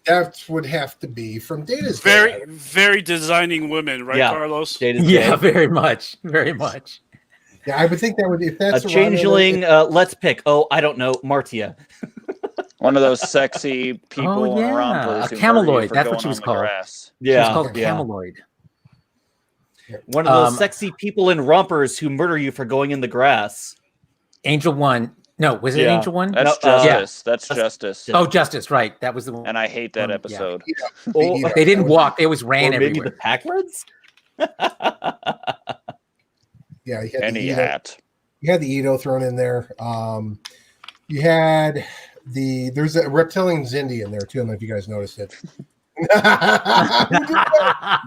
That would have to be from Data's Very, Day. very designing women, right, Yeah. Carlos? Data's Yeah, Day. very much. Very much. Yeah, I would think that would, if that's A around changeling. Let's pick. Oh, I don't know, Martia. One of those sexy people yeah. in rompers A who murder you cameloid, for that's going what she was on the called. grass. She was Yeah, called a yeah. cameloid. One of those sexy people in rompers who murder you for going in the grass. Angel One. No, was it Yeah. Angel One? That's No, Justice. That's Justice. Oh, Justice, right. That was the one. And I hate that Yeah. episode. Oh, They didn't walk, they always ran or maybe everywhere. the Packreds? Yeah, you had Any the Edo, hat. you had the Edo thrown in there. You had there's a reptilian Zindi in there too. I don't know if you guys noticed it.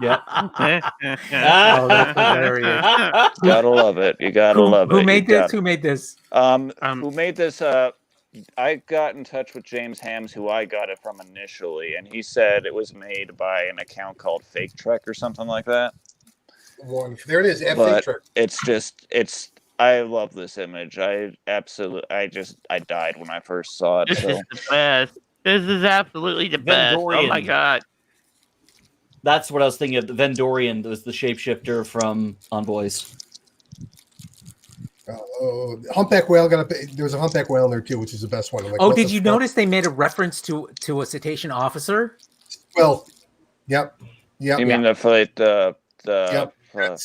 Yeah. Oh, that's hilarious. Gotta love it. You gotta love it. Who You made this? got- Who made this? Who made this? I got in touch with James Hams, who I got it from initially, and he said it was made by an account called Fake Trek or something like that. There it is. But Trick. it's I love this image. I died when I first saw it. This So is the best. This is absolutely the best. Oh my Vendorian. god. That's what I was thinking of. The Vendorian was the shapeshifter from Envoys. Humpback whale got a. There was a humpback whale in there too, which is the best one. I'm like, Oh, what did the you fuck? notice they made a reference to a cetacean officer? Well, yep. you mean the fight? The Yep. Yeah,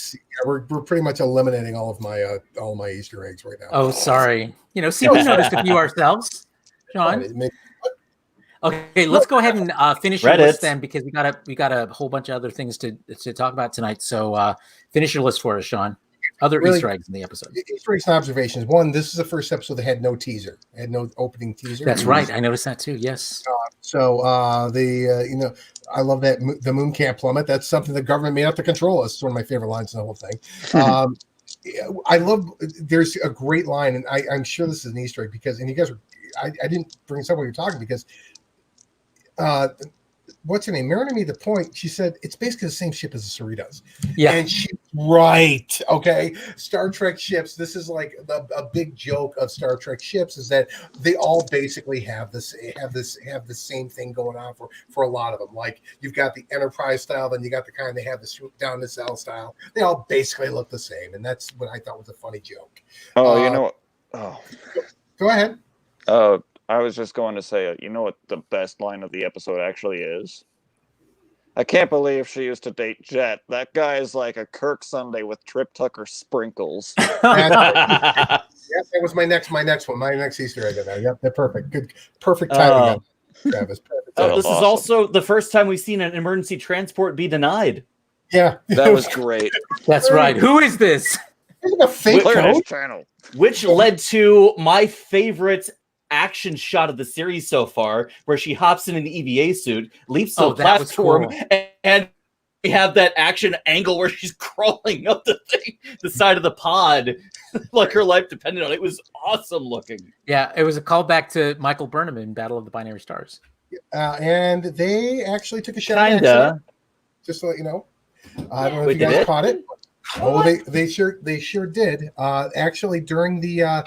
we're pretty much eliminating all of my Easter eggs right now. Oh, sorry. See, we noticed a few ourselves, Sean. Okay, let's go ahead and finish your Reddit. list then, because we got a whole bunch of other things to talk about tonight. So finish your list for us, Sean. Other Really, Easter eggs in the episode. Easter eggs and observations. One, this is the first episode that had no teaser. It had no opening teaser. That's right. I noticed that too. Yes. So I love that the moon can't plummet. That's something the government made up to control us. It's one of my favorite lines in the whole thing. I love. There's a great line, and I'm sure this is an Easter egg because, and you guys were. I didn't bring this up when you were talking because. What's her name? Mariner made the point. She said it's basically the same ship as the Cerritos. Yeah. And she's right. Okay. Star Trek ships. This is like a big joke of Star Trek ships is that they all basically have the same thing going on for a lot of them. Like you've got the Enterprise style, then you got the kind they have the swoop down the cell style. They all basically look the same, and that's what I thought was a funny joke. Oh, you know what? Oh, go ahead. I was just going to say, you know what the best line of the episode actually is? I can't believe she used to date Jet. That guy is like a Kirk Sunday with Trip Tucker sprinkles. Yes, that was my next one. My next Easter egg in there. Yep, they're perfect. Good, perfect timing. Travis, perfect. This is also the first time we've seen an emergency transport be denied. Yeah, that was great. That's right. Who is this? A fake code? Channel. Which led to my favorite action shot of the series so far, where she hops in an EVA suit, leaps to the platform, and we have that action angle where she's crawling up the side of the pod, like her life depended on it. It was awesome looking. Yeah, it was a callback to Michael Burnham in Battle of the Binary Stars. And they actually took a shot. Kinda. Just to let you know. I don't know if you guys caught it. Oh, they sure did. Actually, during the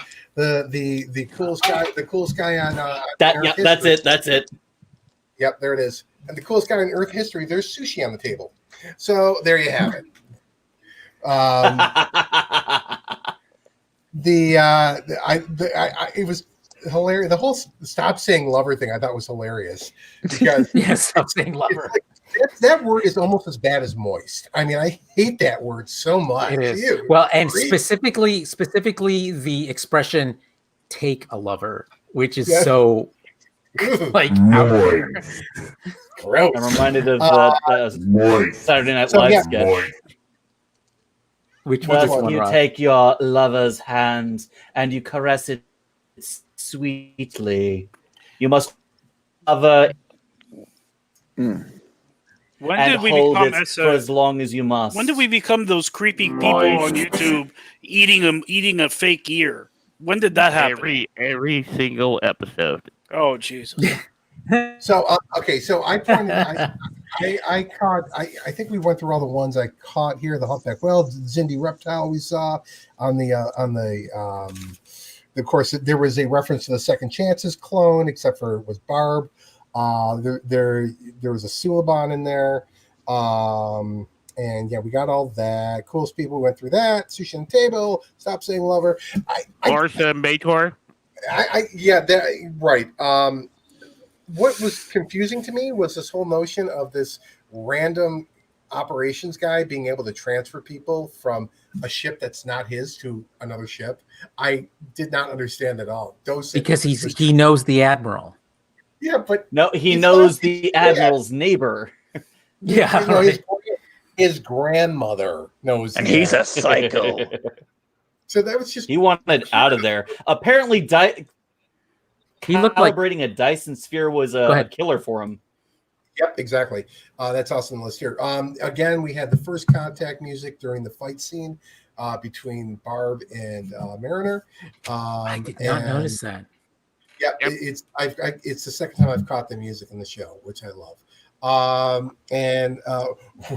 coolest guy on that. Earth Yeah, history. that's it. Yep, there it is. And the coolest guy in Earth history. There's sushi on the table. So there you have it. It was hilarious. The whole stop saying lover thing I thought was hilarious because stop saying lover. That word is almost as bad as moist. I mean, I hate that word so much. It is. Ew, well, and great. specifically the expression "take a lover," which is so like gross. I'm reminded of Saturday Night Live sketch. Which Thus one? You take your lover's hand and you caress it sweetly. You must love When and did we hold become it for as long as you must. When did we become those creepy people on YouTube eating a fake ear? When did that happen? Every single episode. Oh Jesus! So okay, so I pointed. I caught. I think we went through all the ones I caught here. The humpback whale, Zindi reptile we saw on the. Of course, there was a reference to the Second Chances clone, except for it was Barb. There was a Suliban in there. And yeah, we got all that. Coolest people went through that. Sushi on the table. Stop saying lover. Orsa and Bator. Yeah, that right. What was confusing to me was this whole notion of this random operations guy being able to transfer people from a ship that's not his to another ship. I did not understand at all. Because he knows the admiral. Yeah, but no, he knows the admiral's neighbor. Yeah, you know, his grandmother knows, and he's a psycho. So that was just he wanted out of there. Apparently, he looked like calibrating a Dyson sphere was a killer for him. Yep, exactly. That's also on the list here. Again, we had the first contact music during the fight scene between Barb and Mariner. I did not notice that. Yeah, yep. It's the second time I've caught the music in the show, which I love. And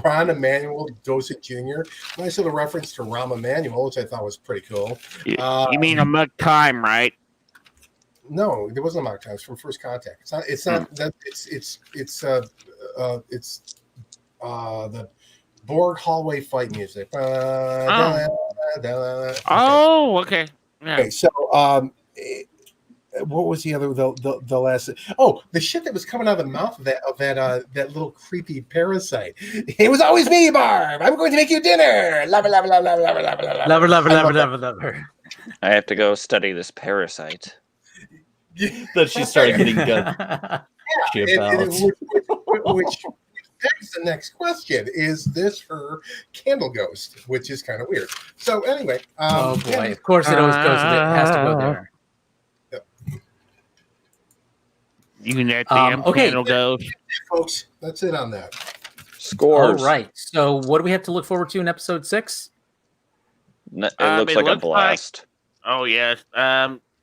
Ron Emanuel Dossett Jr. Nice little reference to Rahm Emanuel, which I thought was pretty cool. You mean a Muck Time, right? No, there wasn't a mock time. It's from First Contact. It's not that. It's the Borg hallway fight music. Okay. Yeah. Okay. So what was the other the last? Oh, the shit that was coming out of the mouth of that little creepy parasite. It was always me, Barb. I'm going to make you dinner. Lover, lover, lover, lover, lover, lover, lover, lover, lover, lover, lover. I have to go study this parasite. That she started getting good. Which begs the next question: is this her candle ghost? Which is kind of weird. So anyway, oh boy, yeah. Of course it always goes. It has to go there. Yep. You can that damn candle ghost, folks. That's it on that. Scores. All right. So what do we have to look forward to in episode 6? It looks like a blast. Oh yes.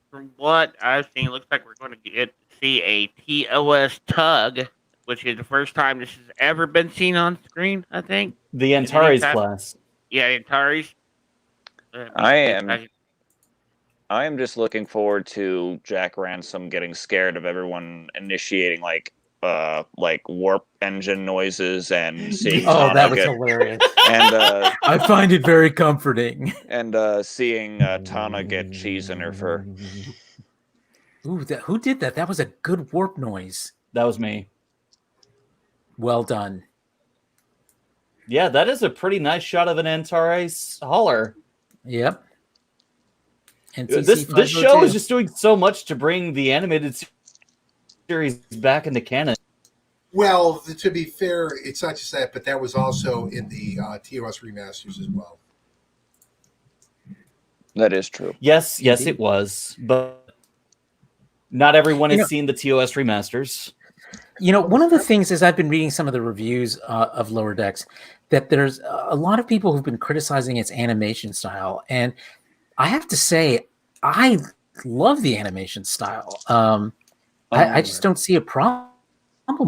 From what I've seen, it looks like we're going to see a TOS tug, which is the first time this has ever been seen on screen, I think. The Antares class. Yeah, Antares. I am just looking forward to Jack Ransom getting scared of everyone initiating like warp engine noises and seeing that was hilarious. And I find it very comforting. And seeing Tana get cheese in her fur. Ooh, who did that? That was a good warp noise. That was me. Well done. Yeah, that is a pretty nice shot of an Antares hauler. Yep. And this show is just doing so much to bring the animated series back into canon. Well, to be fair, it's not just that, but that was also in the TOS remasters as well. That is true. Yes, it was, but not everyone has seen the TOS remasters. You know, one of the things is I've been reading some of the reviews of Lower Decks that there's a lot of people who've been criticizing its animation style, and I have to say I love the animation style. I just don't see a problem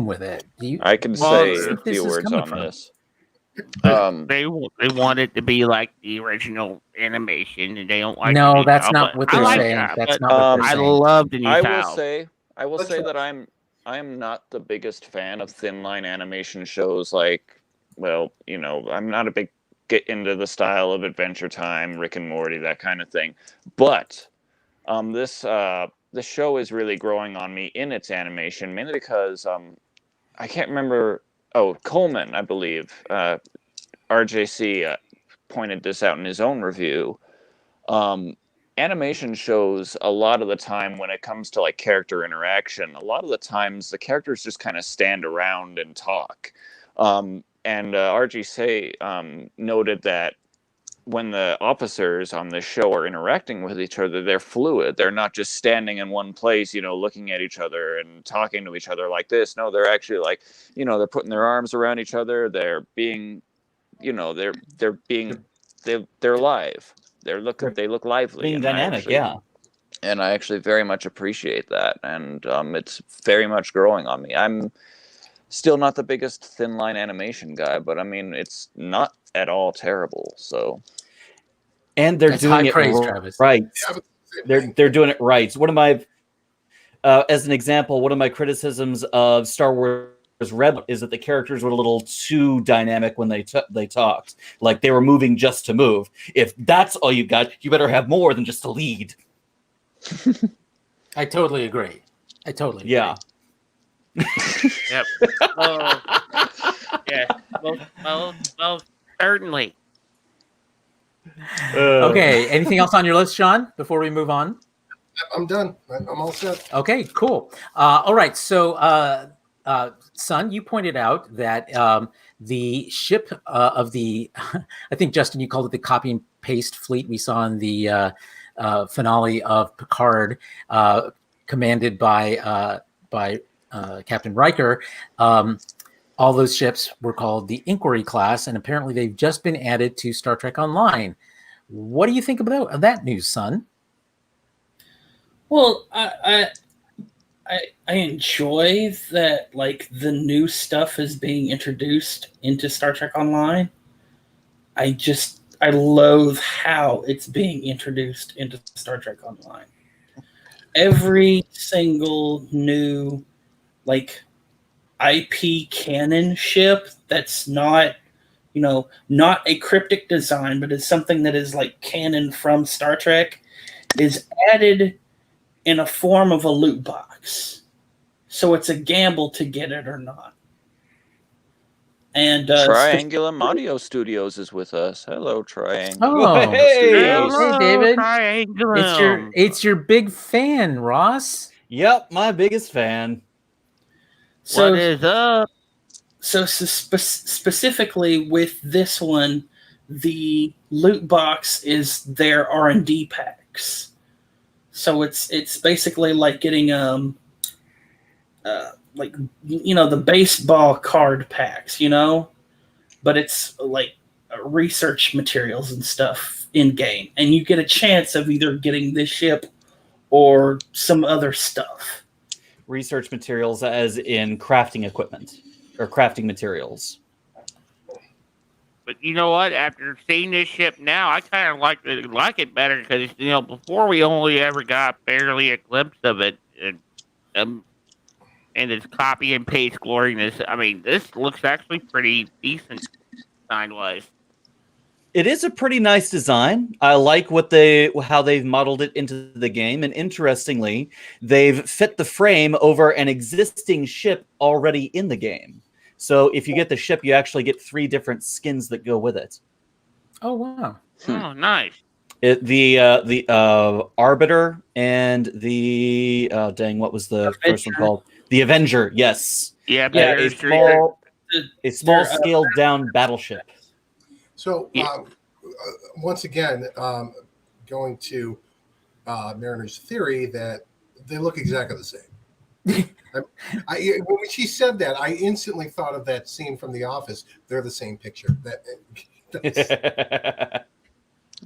with it. I can say a few words on this. They want it to be like the original animation, and they don't like. No, that's not what they're saying. That's not what they're saying. I love the new style. I will say that I'm not the biggest fan of thin line animation shows. Like, well, you know, I'm not a big get into the style of Adventure Time, Rick and Morty, that kind of thing. But this show is really growing on me in its animation, mainly because I can't remember. Oh, Coleman, I believe, RJC pointed this out in his own review. Animation shows a lot of the time when it comes to like character interaction, a lot of the times the characters just kind of stand around and talk. And RGC noted that when the officers on this show are interacting with each other, they're fluid. They're not just standing in one place, you know, looking at each other and talking to each other like this. No, they're actually like, you know, they're putting their arms around each other. They're being, you know, they're live. They look lively. Being dynamic, yeah. And I actually very much appreciate that. And it's very much growing on me. I'm still not the biggest thin line animation guy, but I mean, it's not at all terrible. So, and they're doing it right. They're doing it right. One of my As an example, one of my criticisms of Star Wars Rebels is that the characters were a little too dynamic when they talked. Like they were moving just to move. If that's all you got, you better have more than just a lead. I totally agree. Agree. Yeah. Yep. Yeah. Well, certainly. Okay. Anything else on your list, Sean, before we move on? I'm done. I'm all set. Okay, cool. All right. So, Son, you pointed out that the ship of the, I think, Justin, you called it the copy and paste fleet we saw in the finale of Picard, commanded by Captain Riker. All those ships were called the Inquiry class, and apparently they've just been added to Star Trek Online. What do you think about that news, Son? Well, I enjoy that, like, the new stuff is being introduced into Star Trek Online. I loathe how it's being introduced into Star Trek Online. Every single new, like, IP canon ship that's not, not a cryptic design, but is something that is like canon from Star Trek, is added in a form of a loot box. So it's a gamble to get it or not. And Triangulum Audio Studios is with us. Hello, Triangulum. Oh, Studios. hey, David. Triangulum. It's your big fan, Ross. Yep, my biggest fan. What is up? So specifically with this one, the loot box is their R&D packs. So it's basically like getting the baseball card packs, but it's like research materials and stuff in game, and you get a chance of either getting this ship or some other stuff. Research materials as in crafting equipment or crafting materials. But you know what? After seeing this ship now, I kind of like it better because before we only ever got barely a glimpse of it, and its copy and paste gloriness. I mean, this looks actually pretty decent design wise. It is a pretty nice design. I like how they've modeled it into the game, and interestingly, they've fit the frame over an existing ship already in the game. So if you get the ship, you actually get 3 different skins that go with it. Oh wow! Oh, nice. The Arbiter and the what was the first one called? The Avenger. Yes. Yeah. A small scaled down battleship. So once again, going to Mariner's theory that they look exactly the same. When she said that, I instantly thought of that scene from The Office. They're the same picture.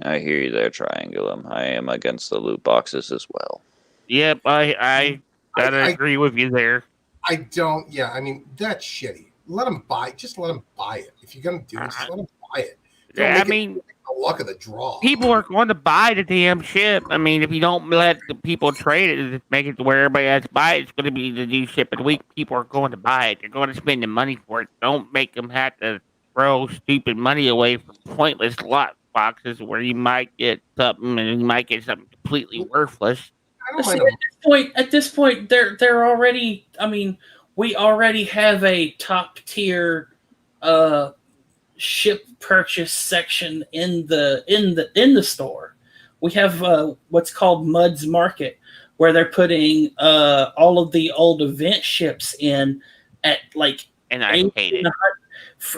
I hear you there, Triangulum. I am against the loot boxes as well. Yep, I agree with you there. I don't. Yeah, I mean that's shitty. Let them buy. Just let them buy it. If you're gonna do it, just let them buy it. I mean, the luck of the draw. People are going to buy the damn ship. I mean, if you don't let the people trade it, just make it to where everybody has to buy it, it's going to be the new ship of the week. People are going to buy it. They're going to spend the money for it. Don't make them have to throw stupid money away for pointless lot boxes where you might get something and you might get something completely worthless. At this point, they're already. I mean, we already have a top tier ship purchase section in the store. We have what's called Mud's Market, where they're putting all of the old event ships in at like, and I hate it,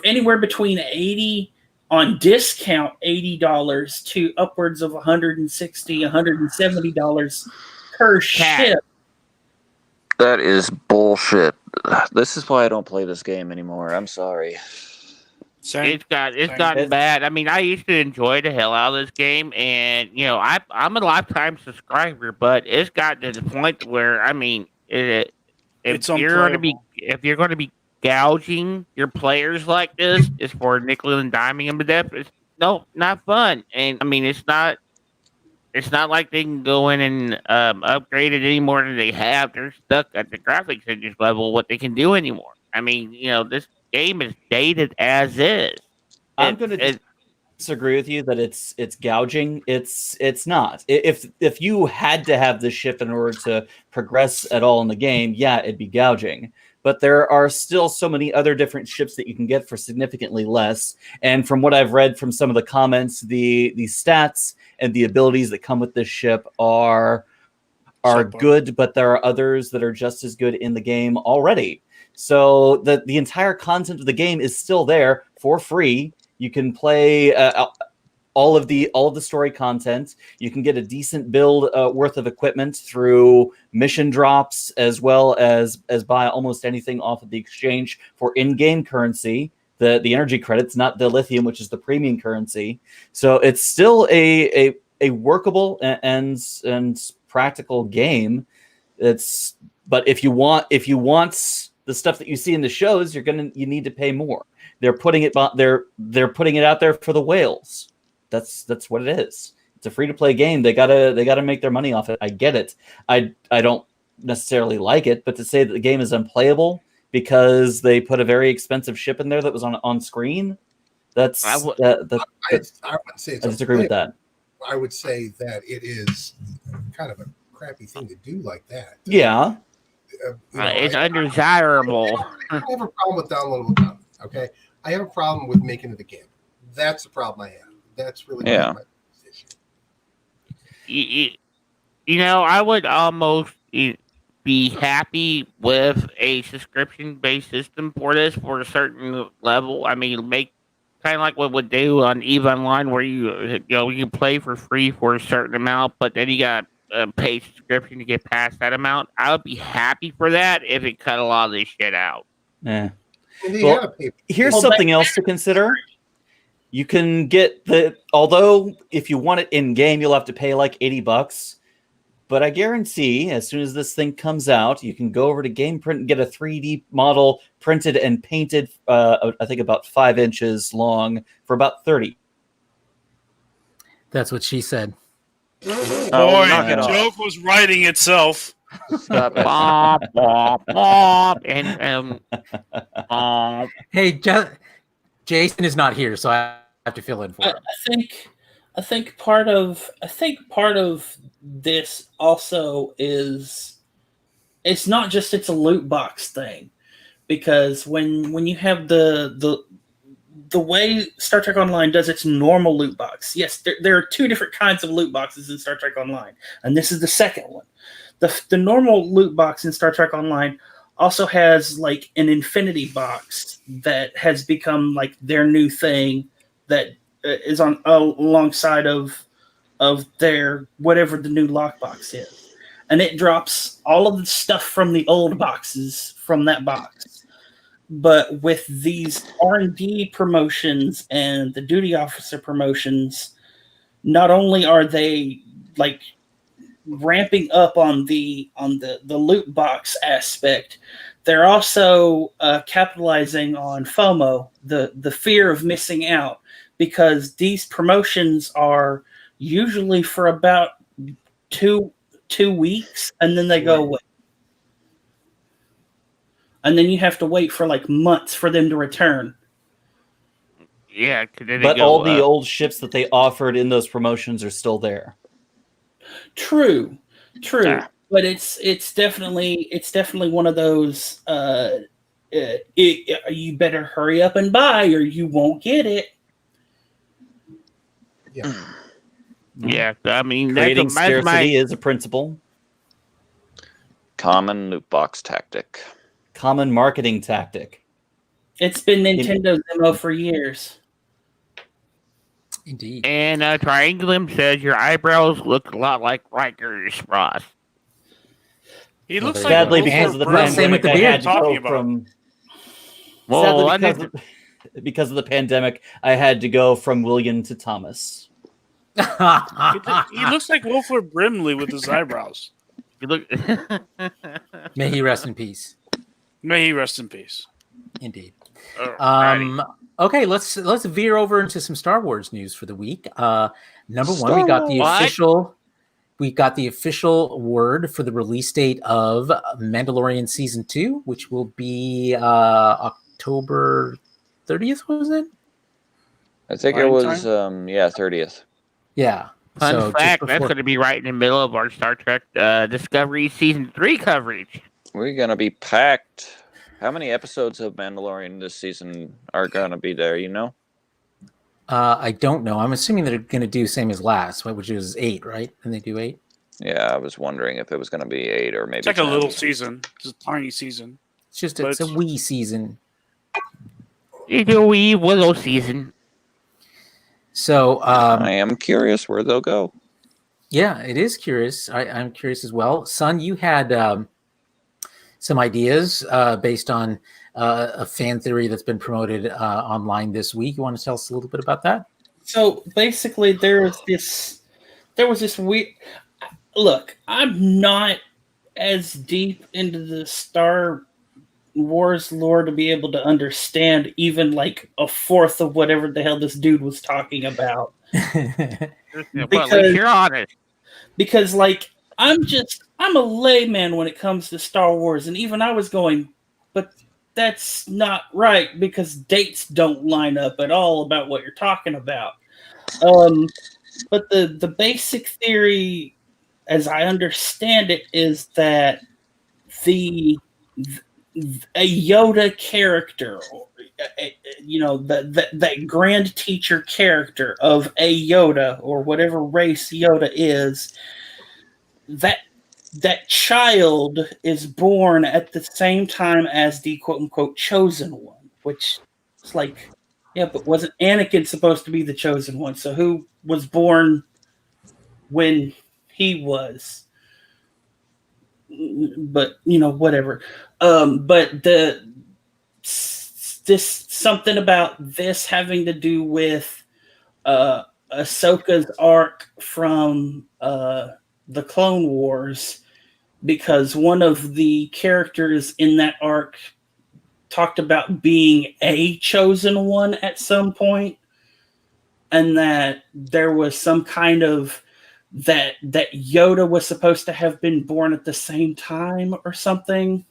anywhere between 80 on discount $80 to upwards of $160, $170 per ship. That is bullshit. This is why I don't play this game anymore. I'm sorry. It's gotten bad. I mean, I used to enjoy the hell out of this game, and I'm a lifetime subscriber, but it's gotten to the point where I mean, if you're going to be gouging your players like this, just for nickel and diming them to death, it's not fun. And I mean, it's it's not like they can go in and upgrade it any more than they have. They're stuck at the graphics engine level. What they can do anymore? I mean, this game is dated as is. I'm going to disagree with you that it's gouging. It's not. If you had to have this ship in order to progress at all in the game, yeah, it'd be gouging. But there are still so many other different ships that you can get for significantly less. And from what I've read from some of the comments, the stats and the abilities that come with this ship are good, but there are others that are just as good in the game already. So the entire content of the game is still there for free. You can play all of the story content. You can get a decent build worth of equipment through mission drops, as well as buy almost anything off of the exchange for in-game currency, the energy credits, not the lithium, which is the premium currency. So it's still a workable and practical game. But if you want the stuff that you see in the shows, you need to pay more. They're putting it out there for the whales. That's what it is. It's a free to play game. They gotta make their money off it. I get it. I don't necessarily like it, but to say that the game is unplayable because they put a very expensive ship in there that was on screen, I wouldn't say it's I disagree with that. I would say that it is kind of a crappy thing to do like that. Yeah. It's undesirable. I have a problem with downloadable content. Okay, I have a problem with making it a game. That's the problem I have. That's really my position. I would almost be happy with a subscription-based system for this for a certain level. I mean, make kind of like what would do on EVE Online, where you can play for free for a certain amount, but then you got a paid subscription to get past that amount. I would be happy for that if it cut a lot of this shit out. Yeah. Well, here's something else to consider. You can get although if you want it in game, you'll have to pay like $80. But I guarantee as soon as this thing comes out, you can go over to Game Print and get a 3D model printed and painted, I think about 5 inches long for about $30. That's what she said. Boy, the joke was writing itself. Hey, Jason is not here, so I have to fill in for him. I think part of this also is it's not just it's a loot box thing, because when you have the way Star Trek Online does its normal loot box, yes, there are 2 different kinds of loot boxes in Star Trek Online, and this is the second one. The normal loot box in Star Trek Online also has like an infinity box that has become like their new thing that is on alongside of their whatever the new lockbox is, and it drops all of the stuff from the old boxes from that box. But with these R&D promotions and the duty officer promotions, not only are they like ramping up on the loot box aspect, they're also capitalizing on FOMO, the fear of missing out, because these promotions are usually for about two weeks, and then they go away. And then you have to wait for like months for them to return. Yeah, but all the old ships that they offered in those promotions are still there. True. But it's definitely one of those. You better hurry up and buy, or you won't get it. Yeah. I mean, creating scarcity is a principle. Common loot box tactic. Common marketing tactic. It's been Nintendo's MO for years. Indeed. And Triangulum says your eyebrows look a lot like Riker's, Ross. He looks like sadly because of the pandemic. I had to go from. Sadly, because of the pandemic, I had to go from William to Thomas. He looks like Wilford Brimley with his eyebrows. You look. May he rest in peace. May he rest in peace. Indeed. Okay, let's veer over into some Star Wars news for the week. Number one, we got the official we got the official word for the release date of Mandalorian Season 2, which will be October 30th, was it? I think it was, 30th. Yeah. Fun so fact, just that's before... going to be right in the middle of our Star Trek Discovery Season 3 coverage. We're going to be packed. How many episodes of Mandalorian this season are going to be there, you know? I don't know. I'm assuming they're going to do the same as last, which is 8, right? And they do 8? Yeah, I was wondering if it was going to be 8 or maybe It's like 10. a little season. It's a tiny season. It's a wee season. It's a wee willow season. So I am curious where they'll go. Yeah, it is curious. I'm curious as well. Son, you had some ideas based on a fan theory that's been promoted online this week. You want to tell us a little bit about that? So basically, there was this weird. Look, I'm not as deep into the Star Wars lore to be able to understand even like a fourth of whatever the hell this dude was talking about. Well, at least you're honest. Because like I'm a layman when it comes to Star Wars, and even I was going, but that's not right because dates don't line up at all about what you're talking about. But the basic theory, as I understand it, is that a Yoda character, that grand teacher character of a Yoda or whatever race Yoda is, that child is born at the same time as the quote unquote chosen one, which is like, yeah, but wasn't Anakin supposed to be the chosen one? So who was born when he was? But whatever. But this something about this having to do with Ahsoka's arc from the Clone Wars, because one of the characters in that arc talked about being a chosen one at some point, and that there was some kind of that Yoda was supposed to have been born at the same time or something.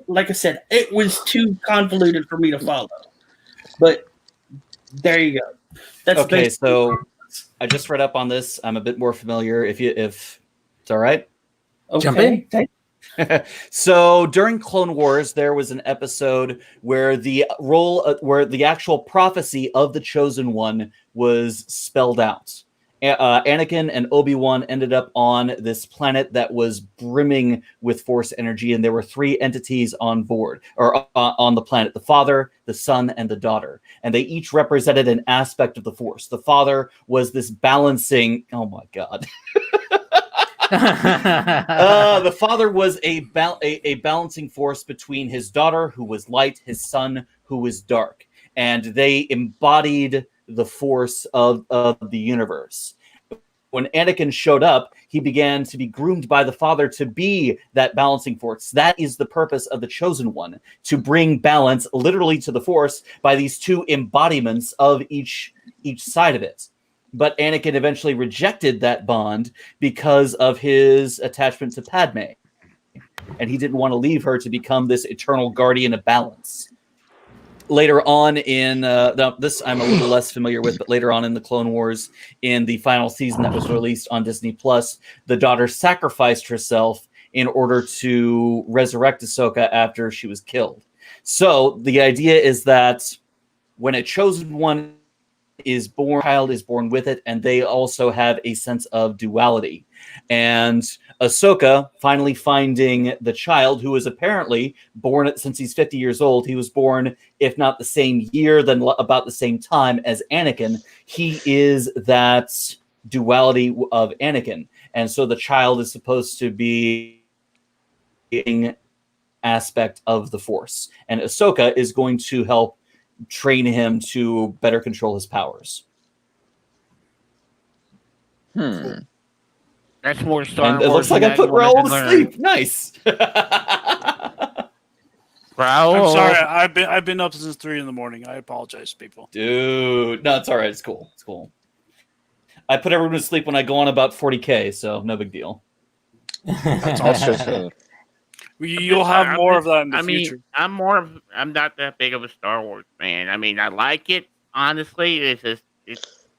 Like I said, it was too convoluted for me to follow. But there you go. That's okay. So I just read up on this. I'm a bit more familiar. If it's all right, okay. Jump in. Okay. So during Clone Wars, there was an episode where where the actual prophecy of the Chosen One was spelled out. Anakin and Obi-Wan ended up on this planet that was brimming with Force energy, and there were 3 entities on board, or on the planet: the Father, the Son, and the Daughter. And they each represented an aspect of the Force. The Father was this balancing... Oh my God. The Father was a balancing force between his daughter, who was light, his son, who was dark. And they embodied the force of the universe. When Anakin showed up, he began to be groomed by the Father to be that balancing force. That is the purpose of the Chosen One, to bring balance literally to the Force by these 2 embodiments of each side of it. But Anakin eventually rejected that bond because of his attachment to Padme. And he didn't want to leave her to become this eternal guardian of balance. Later on in this I'm a little less familiar with, but later on in the Clone Wars, in the final season that was released on Disney Plus, the daughter sacrificed herself in order to resurrect Ahsoka after she was killed. So the idea is that when a chosen one is born, child is born with it, and they also have a sense of duality. And Ahsoka finally finding the child, who is apparently born since he's 50 years old. He was born, if not the same year, then about the same time as Anakin. He is that duality of Anakin. And so the child is supposed to be an aspect of the Force. And Ahsoka is going to help train him to better control his powers. That's more Star and Wars. It looks like I put Raul to sleep. Nice. I'm sorry. I've been up since 3 a.m. I apologize, people. Dude, no, it's all right. It's cool. It's cool. I put everyone to sleep when I go on about 40K, so no big deal. That's That's awesome. just it. You'll have more of that in the future. I'm not that big of a Star Wars fan. I mean, I like it honestly.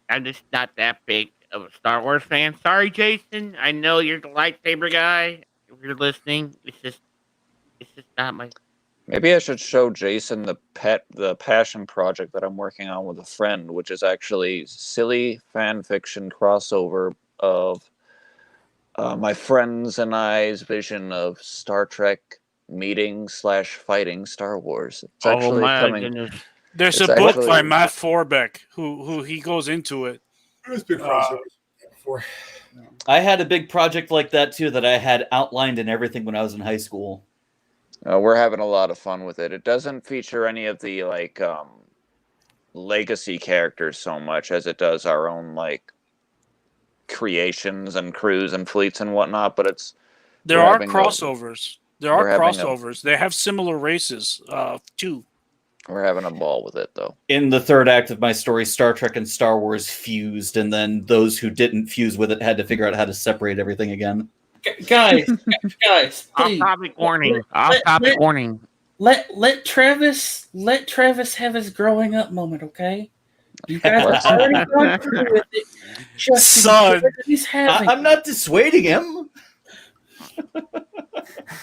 I'm just not that big of a Star Wars fan. Sorry, Jason. I know you're the lightsaber guy. If you're listening, it's just not my. Maybe I should show Jason the passion project that I'm working on with a friend, which is actually silly fan fiction crossover of my friends and I's vision of Star Trek meeting / fighting Star Wars. It's Oh actually my coming. goodness! There's It's a book actually- by Matt Forbeck who he goes into it. There's been crossovers before. I had a big project like that too that I had outlined and everything when I was in high school. We're having a lot of fun with it. It doesn't feature any of the legacy characters so much as it does our own creations and crews and fleets and whatnot. But There we're are having a- crossovers. They have similar races too. we're having a ball with it though. In the third act of my story, Star Trek and Star Wars fused, and then those who didn't fuse with it had to figure out how to separate everything again. Guys, please. Off-topic warning. Off-topic warning. Let Travis have his growing up moment, okay? You guys have already gone through with it. Just Son. enjoy that he's having. I'm not dissuading him.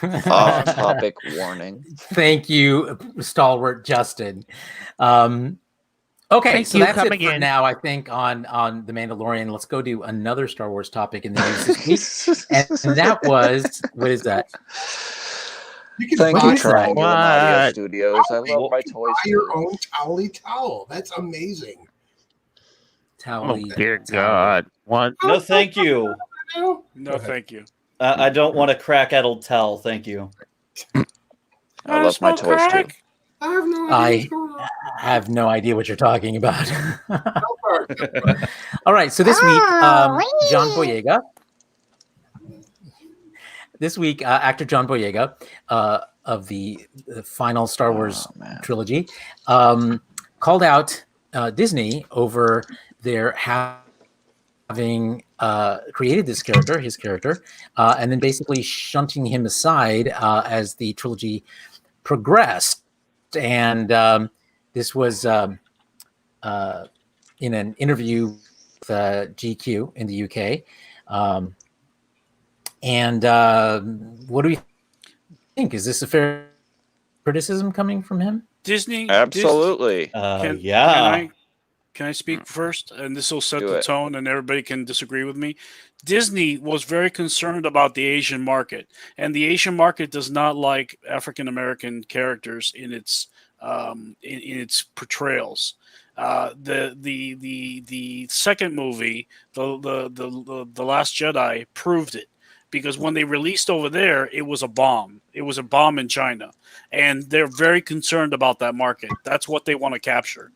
Off-topic warning. Thank you, stalwart Justin. Okay, Thank so you, that's it coming for in. now, I think, on The Mandalorian. Let's go to another Star Wars topic in the news this week. And that was, what is that? You can Thank buy, you, Triangle and Audio What? Studios. I love my buy toys. your own towel. That's amazing. Oh Towel. dear God! What? No, thank you. No, thank you. I don't want a crack-addled towel. Thank you. I love my toys too. I have no idea I what's going on. have no idea what you're talking about. All right, so this week, John Boyega. This week, actor John Boyega of the final Star Wars trilogy called out Disney over their having created his character, and then basically shunting him aside as the trilogy progressed. And this was in an interview with GQ in the UK. What do you think? Is this a fair criticism coming from him? Disney. Absolutely. Can I speak first? And this will set Do the it. tone, and everybody can disagree with me. Disney was very concerned about the Asian market, and the Asian market does not like African American characters in its portrayals. The second movie, the Last Jedi, proved it, because when they released over there, it was a bomb. It was a bomb in China, and they're very concerned about that market. That's what they want to capture.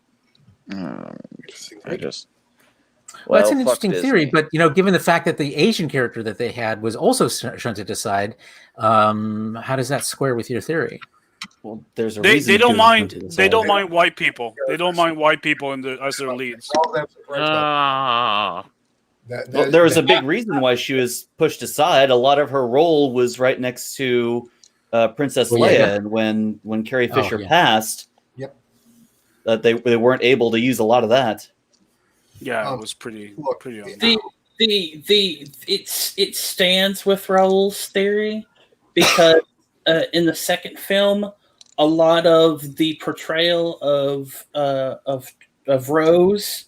I just. Well, that's an fuck interesting theory, Disney. but given the fact that the Asian character that they had was also shunted aside, how does that square with your theory? Well, there's a They reason don't to mind. shunted They aside. don't mind white people. They don't mind white people as their leads. Ah. Well, there was a big reason why she was pushed aside. A lot of her role was right next to Princess Well, Leia, yeah. and when Carrie Fisher yeah. passed, Yep. They weren't able to use a lot of that. Yeah, it was pretty on. It stands with Raul's theory, because in the second film, a lot of the portrayal of Rose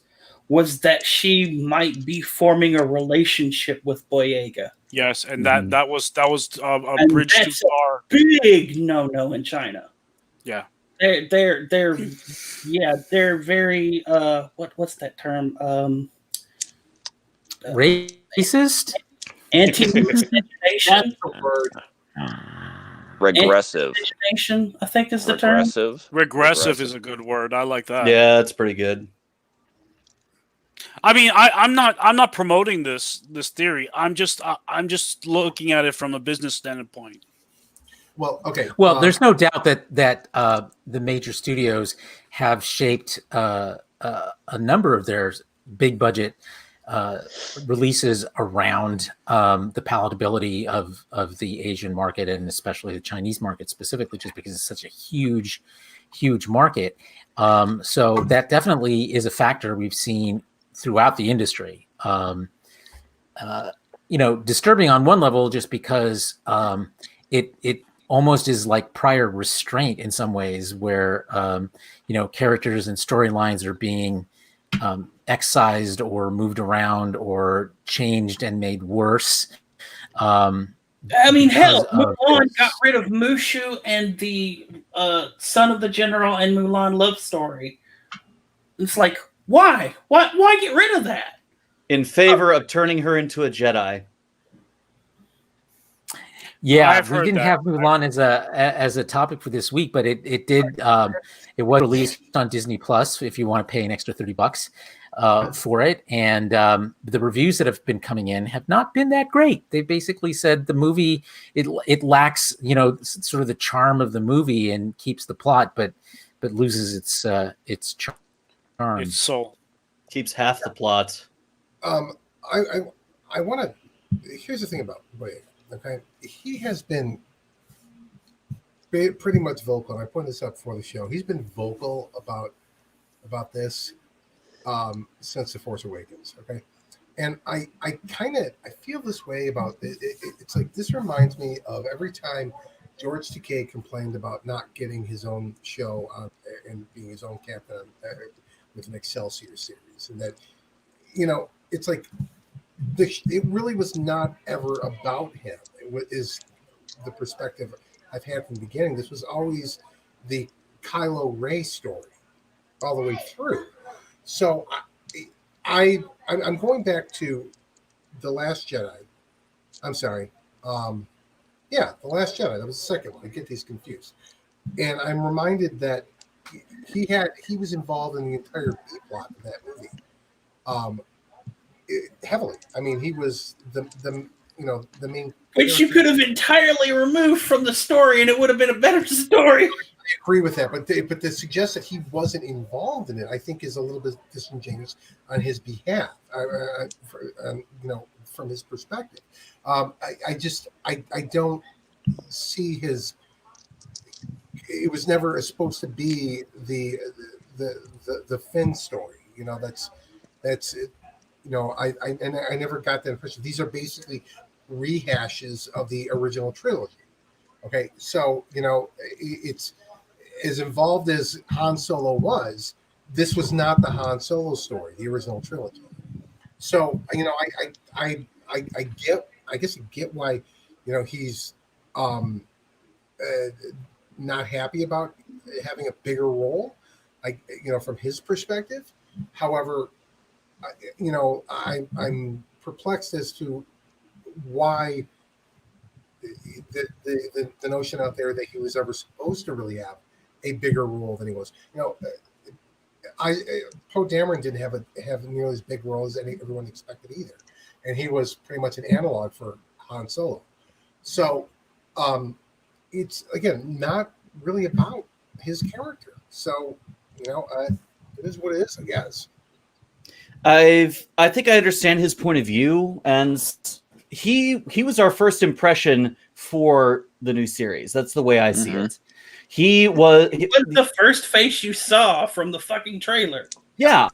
was that she might be forming a relationship with Boyega. Yes, and that was a And bridge too that's a far. big no in China. Yeah. They're very what's that term? Racist? Anti-miscegenation. Regressive. Anti-miscegenation, I think is the term. Regressive is a good word. I like that. Yeah, that's pretty good. I mean, I'm not promoting this theory. I'm just looking at it from a business standpoint. Well, okay. Well, there's no doubt that the major studios have shaped a number of their big budget releases around the palatability of the Asian market, and especially the Chinese market specifically, just because it's such a huge market. So that definitely is a factor we've seen throughout the industry. Disturbing on one level, just because it almost is like prior restraint in some ways, where characters and storylines are being excised or moved around or changed and made worse. Hell, Mulan got rid of Mushu and the son of the general and Mulan love story. It's like, why? Why get rid of that? In favor of turning her into a Jedi. Yeah, we didn't have Mulan as a topic for this week, but it was released on Disney Plus if you want to pay an extra $30 for it. And the reviews that have been coming in have not been that great. They basically said the movie it lacks sort of the charm of the movie and keeps the plot, but loses its charm. Its soul. Keeps half the plot. I want to. Here's the thing about Wade. Okay, he has been pretty much vocal. And I pointed this out before the show. He's been vocal about this since The Force Awakens. Okay, and I feel this way about it. It's like this reminds me of every time George Takei complained about not getting his own show and being his own captain with an Excelsior series, and that it's like. It really was not ever about him. It is the perspective I've had from the beginning. This was always the Kylo Ren story all the way through. So I'm going back to The Last Jedi. I'm sorry. The Last Jedi. That was the second one. I get these confused. And I'm reminded that he was involved in the entire B plot of that movie. Heavily. I mean, he was the main. Which you could have entirely removed from the story, and it would have been a better story. I agree with that, but to suggest that he wasn't involved in it, I think, is a little bit disingenuous on his behalf. From his perspective, I don't see his. It was never supposed to be the Finn story. That's it. I never got that impression. These are basically rehashes of the original trilogy. Okay, so it's as involved as Han Solo was. This was not the Han Solo story, the original trilogy. So I get why he's not happy about having a bigger role, from his perspective. However, I'm perplexed as to why the notion out there that he was ever supposed to really have a bigger role than he was. Poe Dameron didn't have nearly as big role as everyone expected either, and he was pretty much an analog for Han Solo. So it's again not really about his character. So it is what it is, I guess. I think I understand his point of view, and he was our first impression for the new series. That's the way I see it. He was the first face you saw from the fucking trailer. Yeah,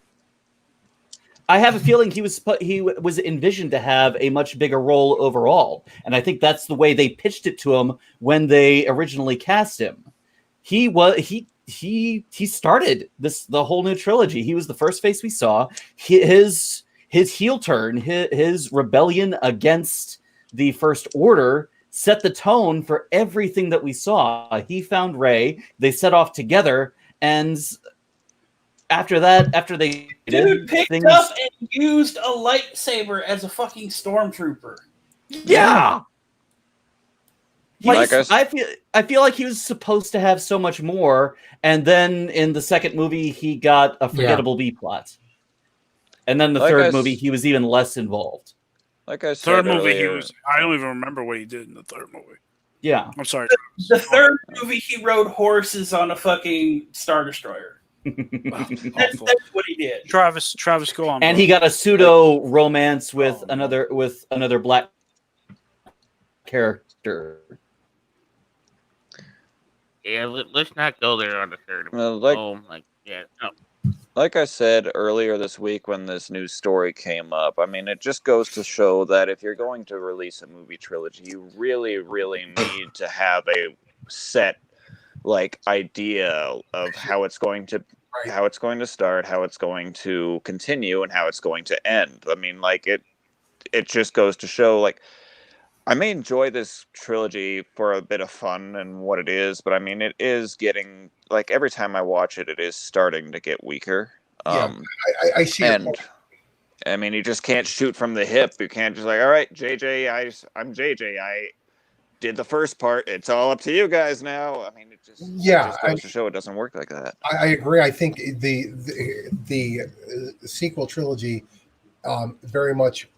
I have a feeling he was envisioned to have a much bigger role overall, and I think that's the way they pitched it to him when they originally cast him. He started the whole new trilogy. He was the first face we saw. His heel turn, his rebellion against the First Order set the tone for everything that we saw. He found Rey. They set off together, and after they picked up and used a lightsaber as a fucking stormtrooper. Yeah. I feel like he was supposed to have so much more, and then in the second movie he got a forgettable B plot, and then the third movie he was even less involved. Like I said, third movie I don't even remember what he did in the third movie. Yeah, I'm sorry. The third movie he rode horses on a fucking Star Destroyer. That's what he did. Travis, go on. And bro. he got a pseudo romance with another black character. Yeah, let's not go there on the third. Well, like I said earlier this week when this news story came up, I mean, it just goes to show that if you're going to release a movie trilogy, you really, really need to have a set idea of how it's going to start, how it's going to continue, and how it's going to end. I mean, it just goes to show, I may enjoy this trilogy for a bit of fun and what it is, but I mean, it is getting, every time I watch it, it is starting to get weaker. Yeah, I see. And I mean, you just can't shoot from the hip. You can't just all right, JJ, I'm JJ. I did the first part. It's all up to you guys now. I mean, it just goes to show it doesn't work like that. I agree. I think the sequel trilogy very much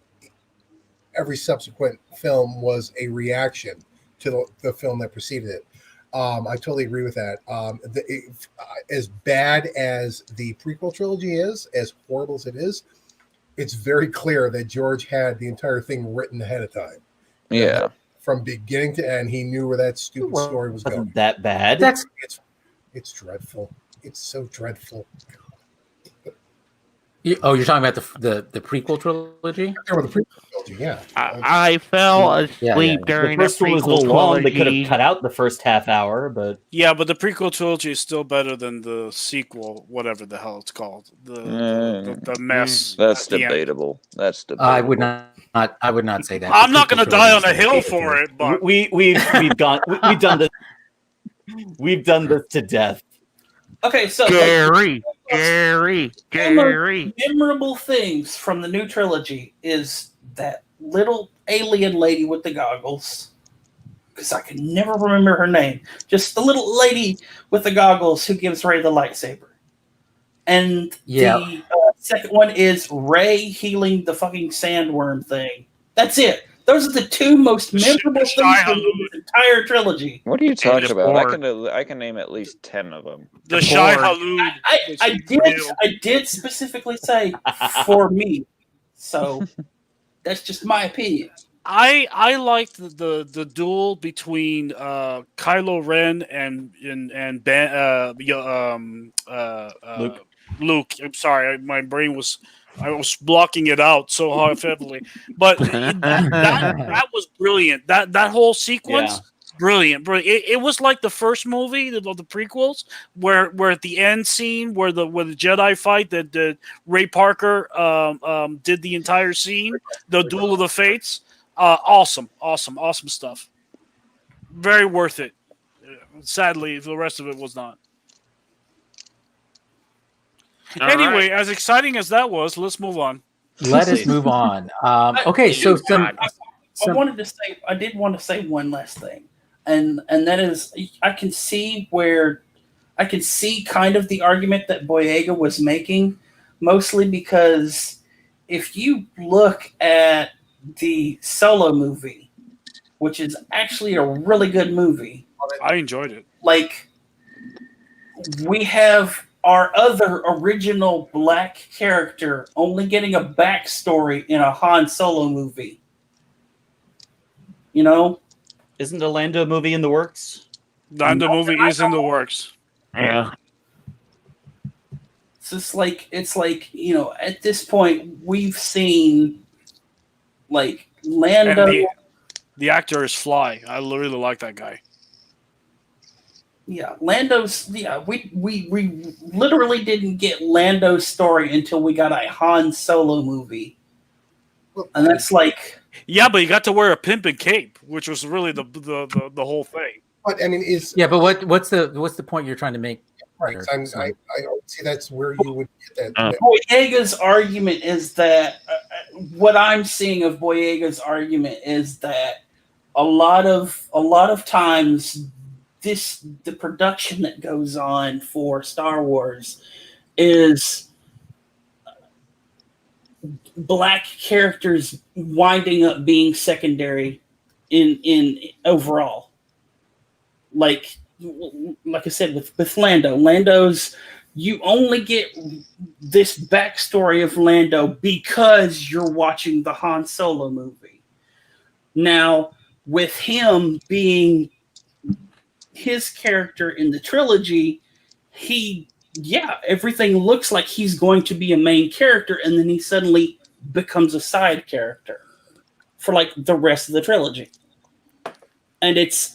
every subsequent film was a reaction to the film that preceded it. I totally agree with that. As bad as the prequel trilogy is, as horrible as it is, it's very clear that George had the entire thing written ahead of time. Yeah. From beginning to end, he knew where that stupid story was going. That bad? It's dreadful. It's so dreadful. You're talking about the prequel trilogy? The prequel trilogy, yeah. I fell asleep during the first one was a little long. They could have cut out the first half hour, but but the prequel trilogy is still better than the sequel, whatever the hell it's called. The mess. That's debatable. That's debatable. I would not say that. I'm not going to die on a hill for it, but we've done this to death. Okay, so Gary. Memorable things from the new trilogy is that little alien lady with the goggles, because I can never remember her name. Just the little lady with the goggles who gives Rey the lightsaber. And the second one is Rey healing the fucking sandworm thing. That's it. Those are the two most memorable things in this entire trilogy. What are you talking about? I can name at least 10 of them. The Shai Halud. I did specifically say for me, so that's just my opinion. I liked the duel between Kylo Ren and Ben, Luke. I'm sorry, my brain was. I was blocking it out so heavily, but that was brilliant. That whole sequence, brilliant. It was like the first movie of the prequels, where at the end scene where the Jedi fight that Ray Parker did the entire scene, the Duel of the Fates. Awesome stuff. Very worth it. Sadly, the rest of it was not. Anyway, as exciting as that was, let's move on. Let us move on. Okay, so I did want to say one last thing, and that is, I can see kind of the argument that Boyega was making, mostly because if you look at the Solo movie, which is actually a really good movie, I enjoyed it. We have our other original black character only getting a backstory in a Han Solo movie. Isn't a Lando movie in the works? Lando movie is in the works. Yeah. It's like at this point we've seen Lando. And the actor is Fly. I really like that guy. Yeah, Lando's. Yeah, we literally didn't get Lando's story until we got a Han Solo movie, and that's like. Yeah, but you got to wear a pimp and cape, which was really the whole thing. But I mean, but what's the point you're trying to make? Right, I see that's where you would get that. Boyega's argument is that what I'm seeing of Boyega's argument is that a lot of times. The production that goes on for Star Wars is black characters winding up being secondary in overall. Like I said with Lando. Lando's you only get this backstory of Lando because you're watching the Han Solo movie. Now, with him being his character in the trilogy, everything looks like he's going to be a main character, and then he suddenly becomes a side character for like the rest of the trilogy. And it's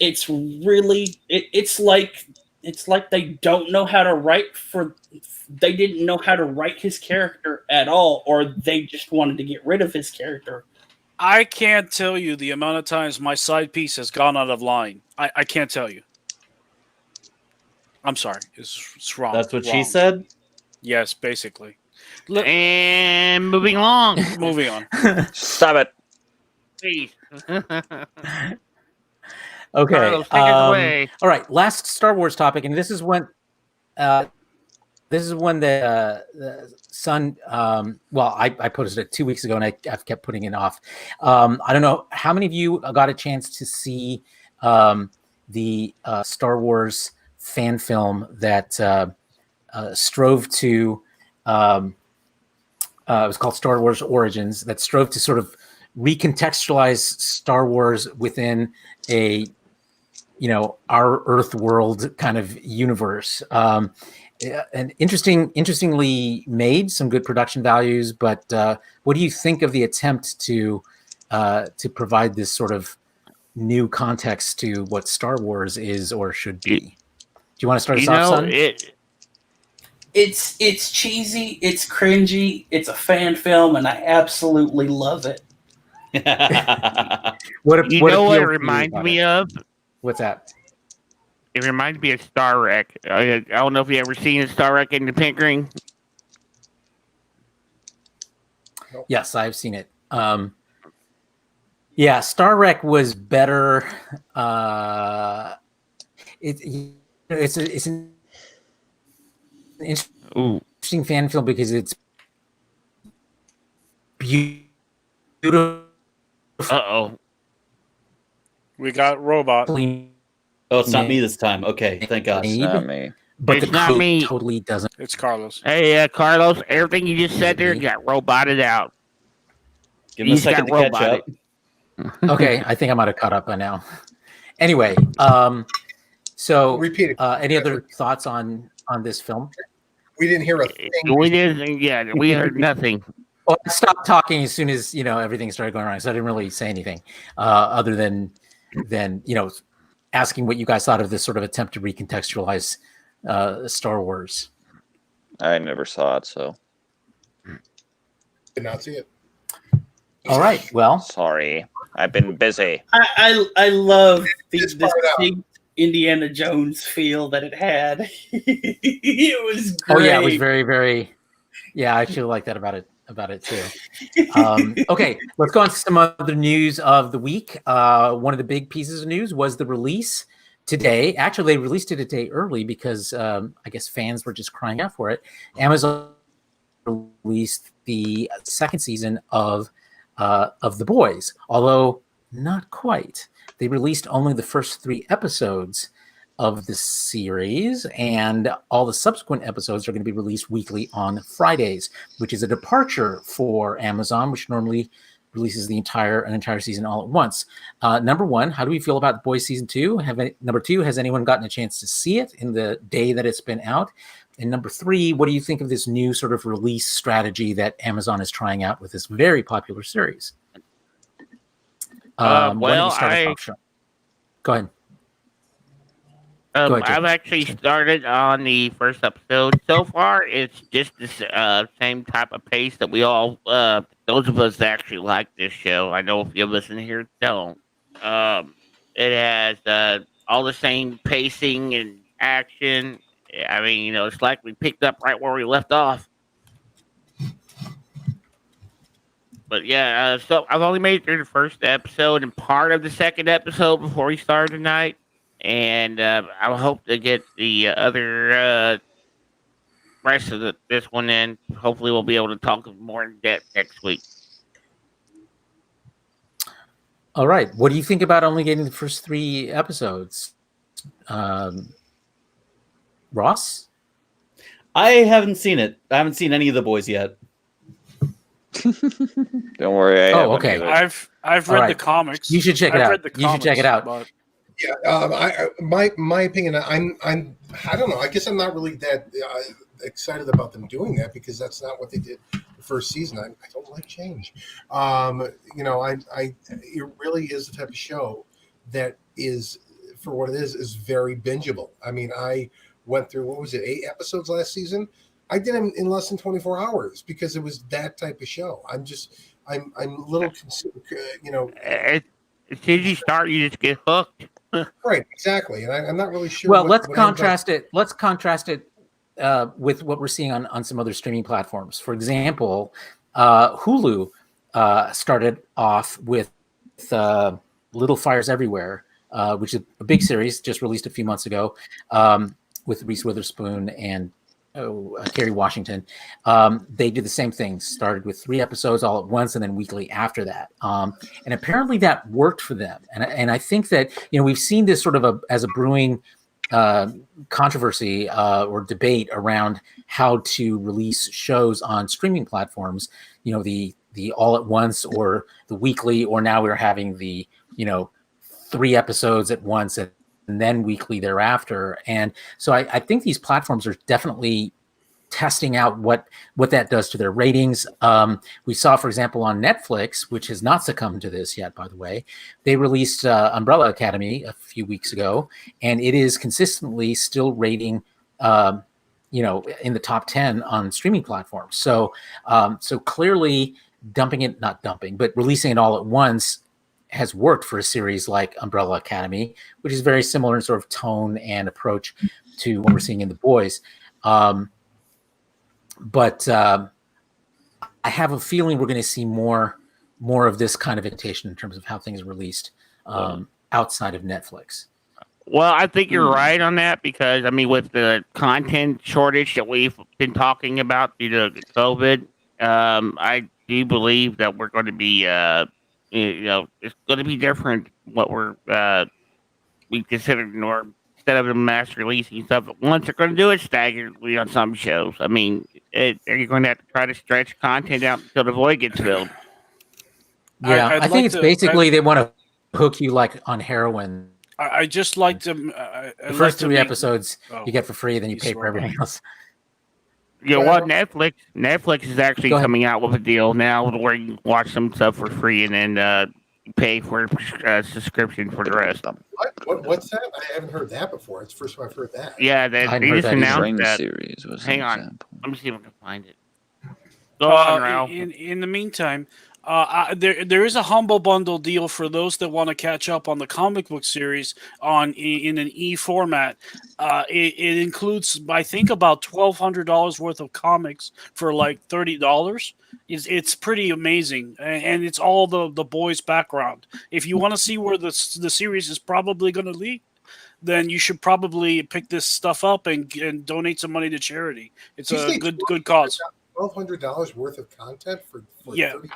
like they don't know how to they didn't know how to write his character at all, or they just wanted to get rid of his character. I can't tell you the amount of times my side piece has gone out of line. I can't tell you. I'm sorry. It's wrong. That's what she said? Yes, basically. And moving along. Moving on. Stop it. Please. Okay. Carlos, take it away. All right. Last Star Wars topic, and this is when the Sun. I posted it 2 weeks ago, and I've kept putting it off. I don't know how many of you got a chance to see the Star Wars fan film that strove to. It was called Star Wars Origins. That strove to sort of recontextualize Star Wars within a, our Earth world kind of universe. And interestingly made, some good production values. But what do you think of the attempt to provide this sort of new context to what Star Wars is or should be? Do you want to start us off, Son? It's cheesy, it's cringy, it's a fan film, and I absolutely love it. What it reminds me of? What's that? It reminds me of Star Wreck. I don't know if you ever seen a Star Wreck in the Pink Ring. Yes, I've seen it. Yeah, Star Wreck was better. It's an interesting fan film because it's beautiful. Uh-oh. We got robot. Oh, it's not me this time. Okay, thank God. It's not me. But It's the not code me. totally doesn't. It's Carlos. Hey, Carlos, everything you just said there got roboted out. Give him a second to catch up. Okay, I think I might have caught up by now. Anyway, so Repeat it. Any other thoughts on this film? We didn't hear a thing. We didn't. Yeah, we heard nothing. Well, I stopped talking as soon as everything started going wrong, so I didn't really say anything other than asking what you guys thought of this sort of attempt to recontextualize Star Wars. I never saw it, so Did not see it. All right. Well, sorry. I've been busy. I love the big Indiana Jones feel that it had. It was great. Oh yeah, it was very, very. Yeah, I actually like that about it too. Okay, let's go on to some other news of the week. One of the big pieces of news was the release today. Actually, they released it a day early because I guess fans were just crying out for it. Amazon released the second season of The Boys, although not quite. They released only the first 3 episodes of the series, and all the subsequent episodes are going to be released weekly on Fridays, which is a departure for Amazon, which normally releases an entire season all at once. Number one, how do we feel about The Boys season 2? Number 2, has anyone gotten a chance to see it in the day that it's been out? And number 3, what do you think of this new sort of release strategy that Amazon is trying out with this very popular series? Go ahead. I've actually started on the first episode. So far, it's just the same type of pace that we all, those of us that actually like this show. I know if you listen here don't. It has all the same pacing and action. I mean, it's like we picked up right where we left off. But yeah, so I've only made it through the first episode and part of the second episode before we started tonight. And I hope to get the other rest of this one in. Hopefully we'll be able to talk more in depth next week. All right. What do you think about only getting the first 3 episodes? Ross? I haven't seen it. I haven't seen any of The Boys yet. Don't worry. I haven't okay. either. I've All read right. the comics. You should check it I've out. read the You should check it out. but- Yeah, my opinion. I don't know. I guess I'm not really that excited about them doing that because that's not what they did the first season. I don't like change. You know, it really is the type of show that is, for what it is very bingeable. I mean, I went through, what was it, 8 episodes last season? I did them in less than 24 hours because it was that type of show. I'm a little, you know. As soon as you start, you just get hooked. Right, exactly. And I'm not really sure. Well, let's contrast it. Let's contrast it with what we're seeing on some other streaming platforms. For example, Hulu started off with Little Fires Everywhere, which is a big series just released a few months ago, with Reese Witherspoon and Kerry Washington. They did the same thing, started with 3 episodes all at once and then weekly after that. And apparently that worked for them. And I think that, you know, we've seen this sort of as a brewing controversy or debate around how to release shows on streaming platforms, you know, the all at once or the weekly, or now we're having the, you know, 3 episodes at once and then weekly thereafter. And so I think these platforms are definitely testing out what that does to their ratings. We saw, for example, on Netflix, which has not succumbed to this yet, by the way, they released Umbrella Academy a few weeks ago, and it is consistently still rating, you know, in the top 10 on streaming platforms. So clearly not dumping, but releasing it all at once has worked for a series like Umbrella Academy, which is very similar in sort of tone and approach to what we're seeing in The Boys. But I have a feeling we're going to see more of this kind of invitation in terms of how things are released outside of Netflix. Well, I think you're right on that because, I mean, with the content shortage that we've been talking about due to COVID, I do believe that we're going to be, you know, it's going to be different what we considered norm. Instead of them mass releasing stuff at once, they're going to do it staggeredly on some shows. I mean, you're going to have to try to stretch content out until the void gets filled. Yeah, I think it's basically they want to hook you like on heroin. I just like to. The first 3 episodes you get for free, then you pay for everything else. You know what? Netflix is actually coming out with a deal now where you can watch some stuff for free and then pay for a subscription for the rest of them. What's that? I haven't heard that before. It's the first time I've heard that. Yeah, they just announced that. Series was Hang on. example. Let me see if I can find it. Go on, Ralph. In the meantime, there is a humble bundle deal for those that want to catch up on the comic book series in an e-format. It includes, I think, about $1,200 worth of comics for like $30. It's pretty amazing, and it's all the boys' background. If you want to see where the series is probably going to lead, then you should probably pick this stuff up and donate some money to charity. It's a good cause. $1,200 worth of content for yeah. 30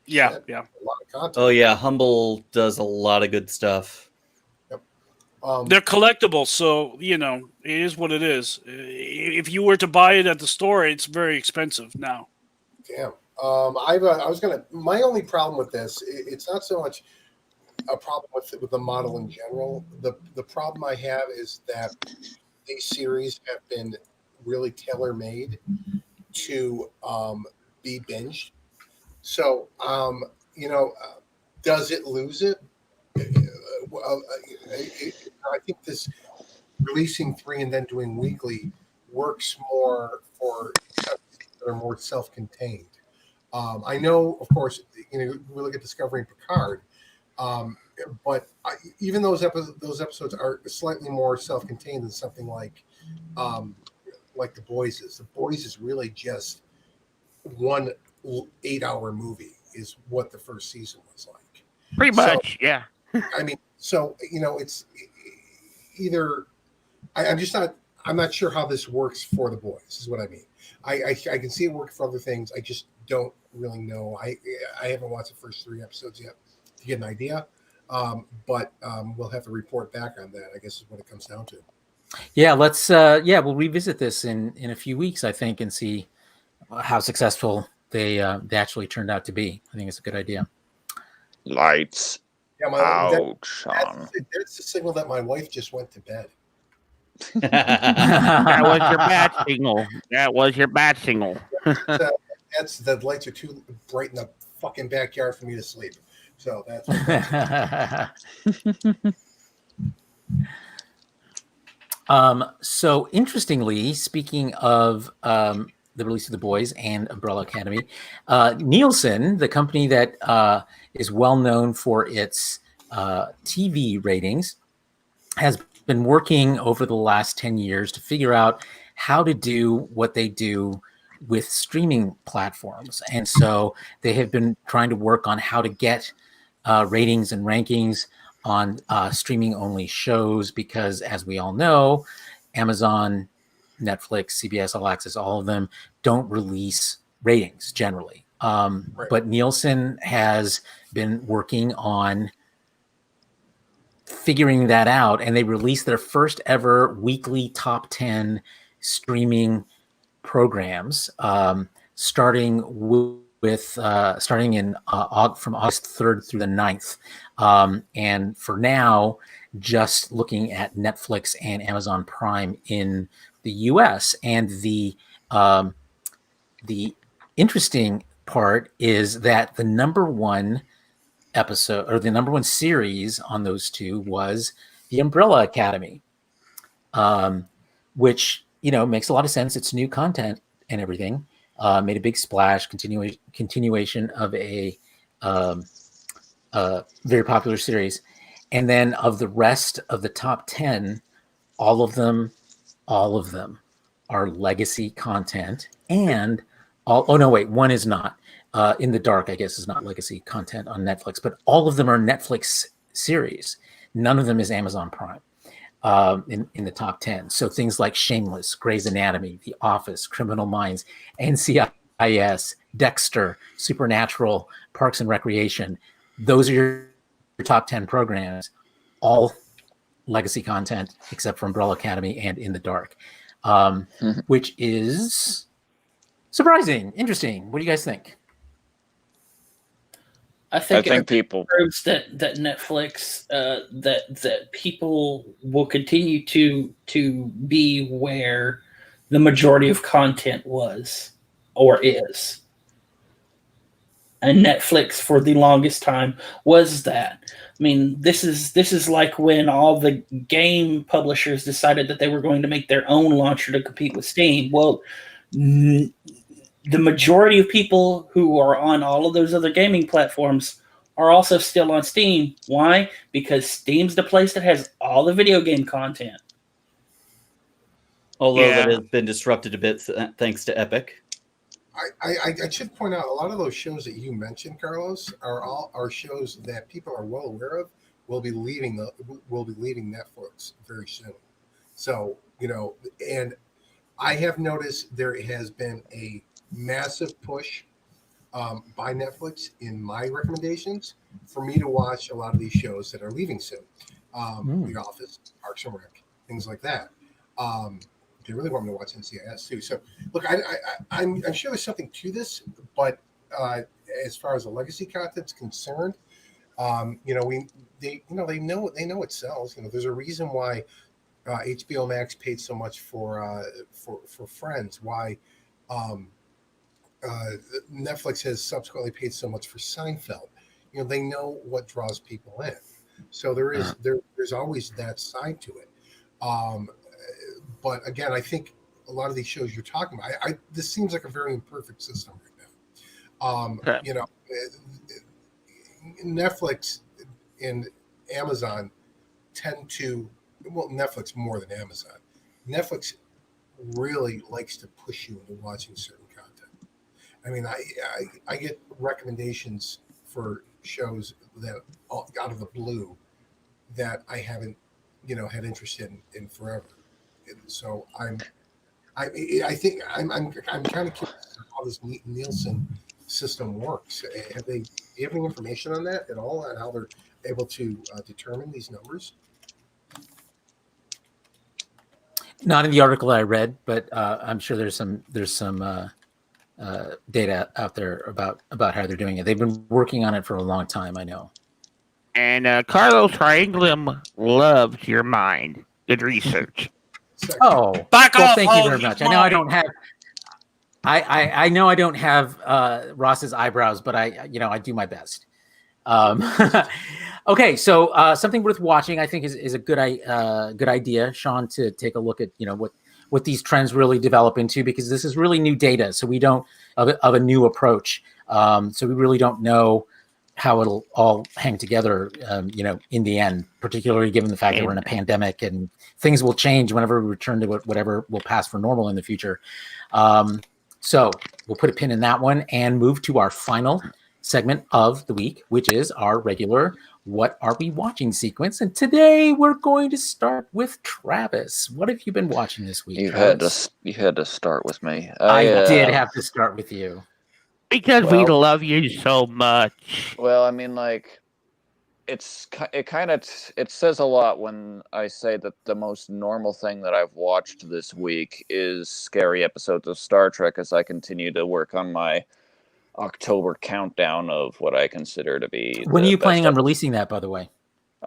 Yeah. A lot of content. Oh yeah, Humble does a lot of good stuff. Yep. They're collectibles, so you know it is what it is. If you were to buy it at the store, it's very expensive now. Damn. My only problem with this, it's not so much a problem with the model in general. The problem I have is that these series have been really tailor-made to be binged. So, you know, does it lose it? Well, I think this releasing 3 and then doing weekly works more for that are more self-contained. I know, of course, you know, we look at Discovery and Picard, but even those episodes are slightly more self-contained than something like The Boys is. The Boys is really just one 8-hour movie is what the first season was like. Pretty much, yeah. I mean, so you know, it's either I'm not sure how this works for The Boys. Is what I mean. I can see it work for other things. I just don't really know. I haven't watched the first 3 episodes yet to get an idea. But we'll have to report back on that, I guess, is what it comes down to. Yeah, let's we'll revisit this in a few weeks, I think, and see how successful they actually turned out to be. I think it's a good idea. Lights Yeah, out, Sean. that's the signal that my wife just went to bed. That was your bat signal. That was your bat signal. That's the lights are too bright in the fucking backyard for me to sleep. So that's. So interestingly, speaking of the release of The Boys and Umbrella Academy, Nielsen, the company that is well known for its TV ratings, has been working over the last 10 years to figure out how to do what they do with streaming platforms. And so they have been trying to work on how to get ratings and rankings on streaming only shows, because as we all know, Amazon, Netflix, CBS All Access, all of them don't release ratings generally. But Nielsen has been working on figuring that out, and they released their first ever weekly top 10 streaming programs, starting in from August 3rd through the 9th. And for now, just looking at Netflix and Amazon Prime in the US. And the interesting part is that the number one episode, or the number one series on those two, was The Umbrella Academy, which, makes a lot of sense. It's new content and everything. Made a big splash, continuation of a very popular series. And then of the rest of the top 10, all of them are legacy content. And one is not. In the Dark, I guess, is not legacy content on Netflix, but all of them are Netflix series. None of them is Amazon Prime in the top 10. So things like Shameless, Grey's Anatomy, The Office, Criminal Minds, NCIS, Dexter, Supernatural, Parks and Recreation. Those are your top 10 programs, all legacy content except for Umbrella Academy and In the Dark, which is surprising, interesting. What do you guys think? I think people proves that Netflix that people will continue to be where the majority of content was or is. And Netflix for the longest time was that. I mean, this is like when all the game publishers decided that they were going to make their own launcher to compete with Steam. Well, the majority of people who are on all of those other gaming platforms are also still on Steam. Why? Because Steam's the place that has all the video game content. Although that has been disrupted a bit thanks to Epic. I should point out, a lot of those shows that you mentioned, Carlos, are shows that people are well aware of. Will be leaving Netflix very soon. So, and I have noticed there has been a massive push by Netflix in my recommendations for me to watch a lot of these shows that are leaving soon. The Office, Parks and Rec, things like that. They really want me to watch NCIS too. So look, I'm sure there's something to this, but as far as the legacy content's concerned, they know it sells. There's a reason why HBO Max paid so much for Friends. Why Netflix has subsequently paid so much for Seinfeld. They know what draws people in. So there's always that side to it. But again, I think a lot of these shows you're talking about, this seems like a very imperfect system right now. Netflix and Amazon tend to, Netflix more than Amazon. Netflix really likes to push you into watching certain content. I mean, I get recommendations for shows that out of the blue that I haven't, had interest in forever. So I think I'm kind of curious how this Nielsen system works. Do you have any information on that at all, on how they're able to determine these numbers? Not in the article I read, but I'm sure there's some data out there about how they're doing it. They've been working on it for a long time, I know. And Carlos Triangulum loves your mind. Good research. Oh, Back well, off! thank you very much. I know I don't have. I know I don't have Ross's eyebrows, but I do my best. Okay, so something worth watching, I think, is a good idea, Sean, to take a look at what these trends really develop into, because this is really new data, so we don't of a new approach. So we really don't know how it'll all hang together, in the end, particularly given the fact that we're in a pandemic and things will change whenever we return to whatever will pass for normal in the future. So we'll put a pin in that one and move to our final segment of the week, which is our regular What Are We Watching sequence. And today we're going to start with Travis. What have you been watching this week, Travis? You had to start with me. I did have to start with you. Because we love you so much. Well, I mean, like, it says a lot when I say that the most normal thing that I've watched this week is scary episodes of Star Trek, as I continue to work on my October countdown of what I consider to be. When are you planning on releasing that, by the way?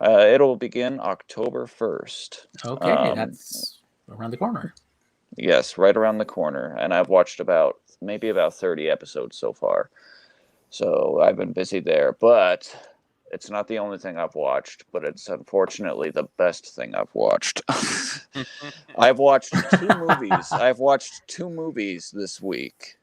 It'll begin October 1st. Okay, that's around the corner. Yes, right around the corner. And I've watched maybe about 30 episodes so far. So I've been busy there. But it's not the only thing I've watched, but it's unfortunately the best thing I've watched. I've watched 2 movies. I've watched 2 movies this week.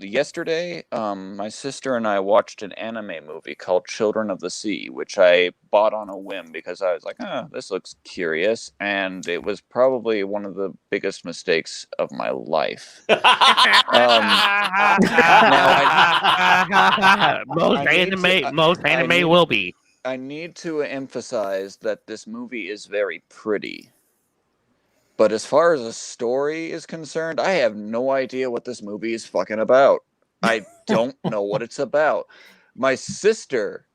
Yesterday, my sister and I watched an anime movie called Children of the Sea, which I bought on a whim because I was like, this looks curious. And it was probably one of the biggest mistakes of my life. Most anime will be. I need to emphasize that this movie is very pretty. But as far as the story is concerned, I have no idea what this movie is fucking about. I don't know what it's about. My sister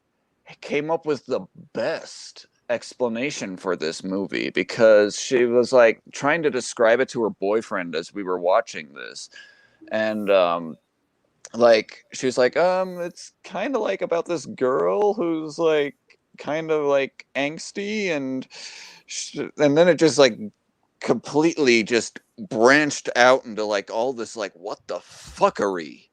came up with the best explanation for this movie because she was like trying to describe it to her boyfriend as we were watching this. And like she was like, it's kind of like about this girl who's like kind of like angsty and then it just like completely just branched out into like all this like what the fuckery.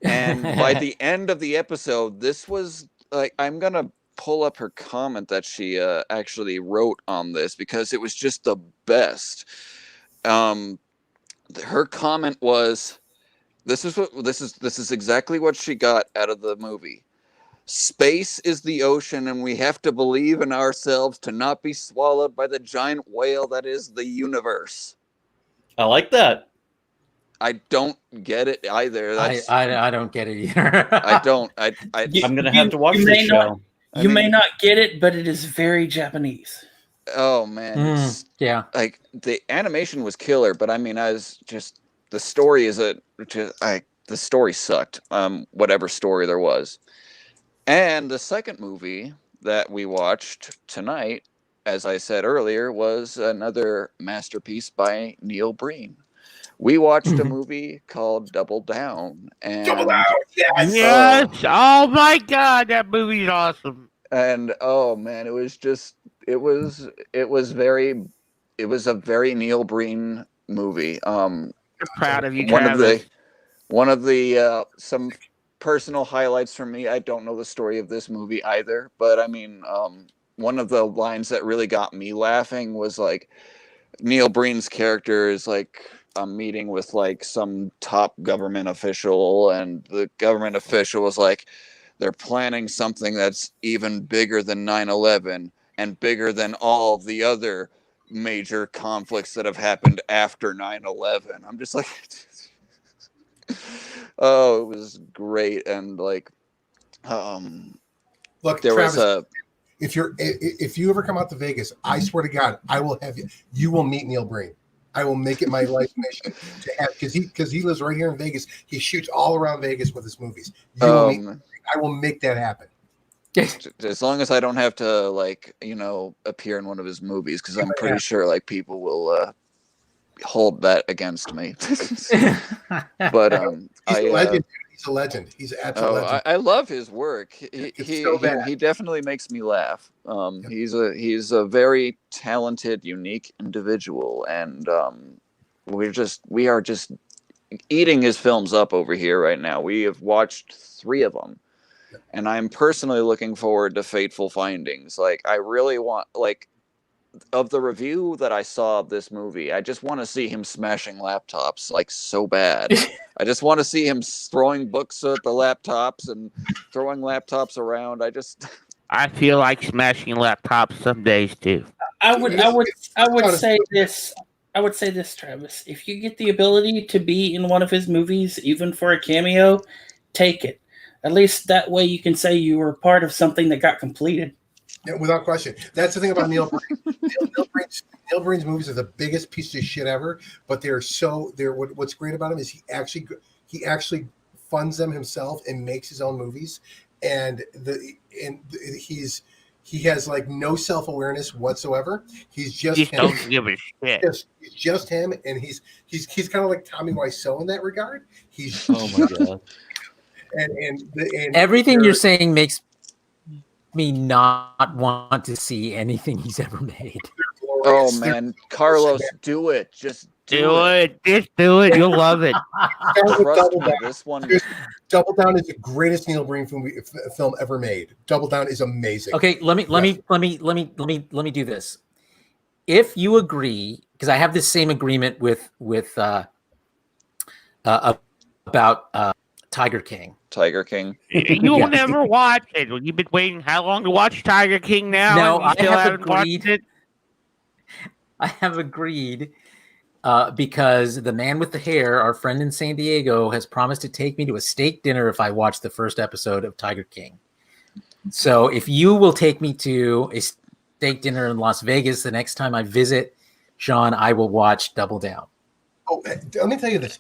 And by the end of the episode, this was like, I'm gonna pull up her comment that she actually wrote on this because it was just the best. Her comment was, this is exactly what she got out of the movie. Space is the ocean, and we have to believe in ourselves to not be swallowed by the giant whale that is the universe. I like that. I don't get it either. I don't get it either. I don't. I'm going to have to watch this show. You may not get it, but it is very Japanese. Oh, man. Yeah. Like, the animation was killer, but I mean, the story the story sucked. Whatever story there was. And the second movie that we watched tonight, as I said earlier, was another masterpiece by Neil Breen. We watched a movie called Double Down. And Double Down! Yes! Oh my god, that movie's awesome. And oh man, it was a very Neil Breen movie. I'm proud of you, Travis. One of the some personal highlights for me. I don't know the story of this movie either, but I mean, one of the lines that really got me laughing was like Neil Breen's character is like a meeting with like some top government official, and the government official was like, they're planning something that's even bigger than 9/11 and bigger than all the other major conflicts that have happened after 9/11. I'm just like, oh, it was great. And like, look, there Travis, was if you ever come out to Vegas, I swear to God, I will have you will meet Neil Breen. I will make it my life mission to have, because he lives right here in Vegas. He shoots all around Vegas with his movies. I will make that happen. As long as I don't have to, like, appear in one of his movies, because I'm pretty sure, like, people will hold that against me. But he's a legend. He's a legend. He's an absolute legend. I love his work. He definitely makes me laugh. He's a very talented, unique individual, and we are just eating his films up over here right now. We have watched 3 of them, and I'm personally looking forward to Fateful Findings. Like, I really want, like, of the review that I saw of this movie, I just want to see him smashing laptops, like, so bad. I just want to see him throwing books at the laptops and throwing laptops around. I feel like smashing laptops some days too. I would say this. I would say this, Travis. If you get the ability to be in one of his movies, even for a cameo, take it. At least that way you can say you were part of something that got completed. Yeah, without question. That's the thing about Neil Breen. Neil Breen's movies are the biggest piece of shit ever, but what's great about him is he actually funds them himself and makes his own movies, and he has like no self-awareness whatsoever. He's just him. Don't give a shit. He's just him, and he's kind of like Tommy Wiseau in that regard. He's Oh my god. and Everything you're saying makes me not want to see anything he's ever made. Oh man, Carlos, do it. Just do it. Just do it. You'll love it. Trust me, this one. Double Down is the greatest Neil Breen film ever made. Double Down is amazing. Okay, let me do this. If you agree, because I have this same agreement with about Tiger King. Tiger King. You'll never watch it. You've been waiting how long to watch Tiger King now? No, and you still I have haven't agreed. watched it? I have agreed because the man with the hair, our friend in San Diego, has promised to take me to a steak dinner if I watch the first episode of Tiger King. So if you will take me to a steak dinner in Las Vegas the next time I visit, Sean, I will watch Double Down. Oh, let me tell you this.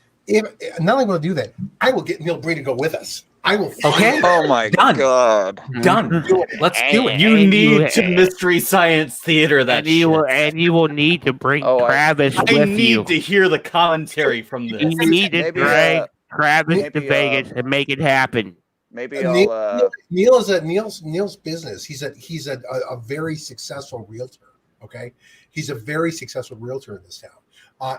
Not only will I do that, I will get Neil Breen to go with us. I will. Okay. Oh my god. Done. Let's do it. You need to Mystery Science Theater that you will need to bring Travis with you. I you. need to hear the commentary from this. You need to drag Travis to Vegas and make it happen. Maybe I'll. Neil's business. He's a very successful realtor. Okay, he's a very successful realtor in this town.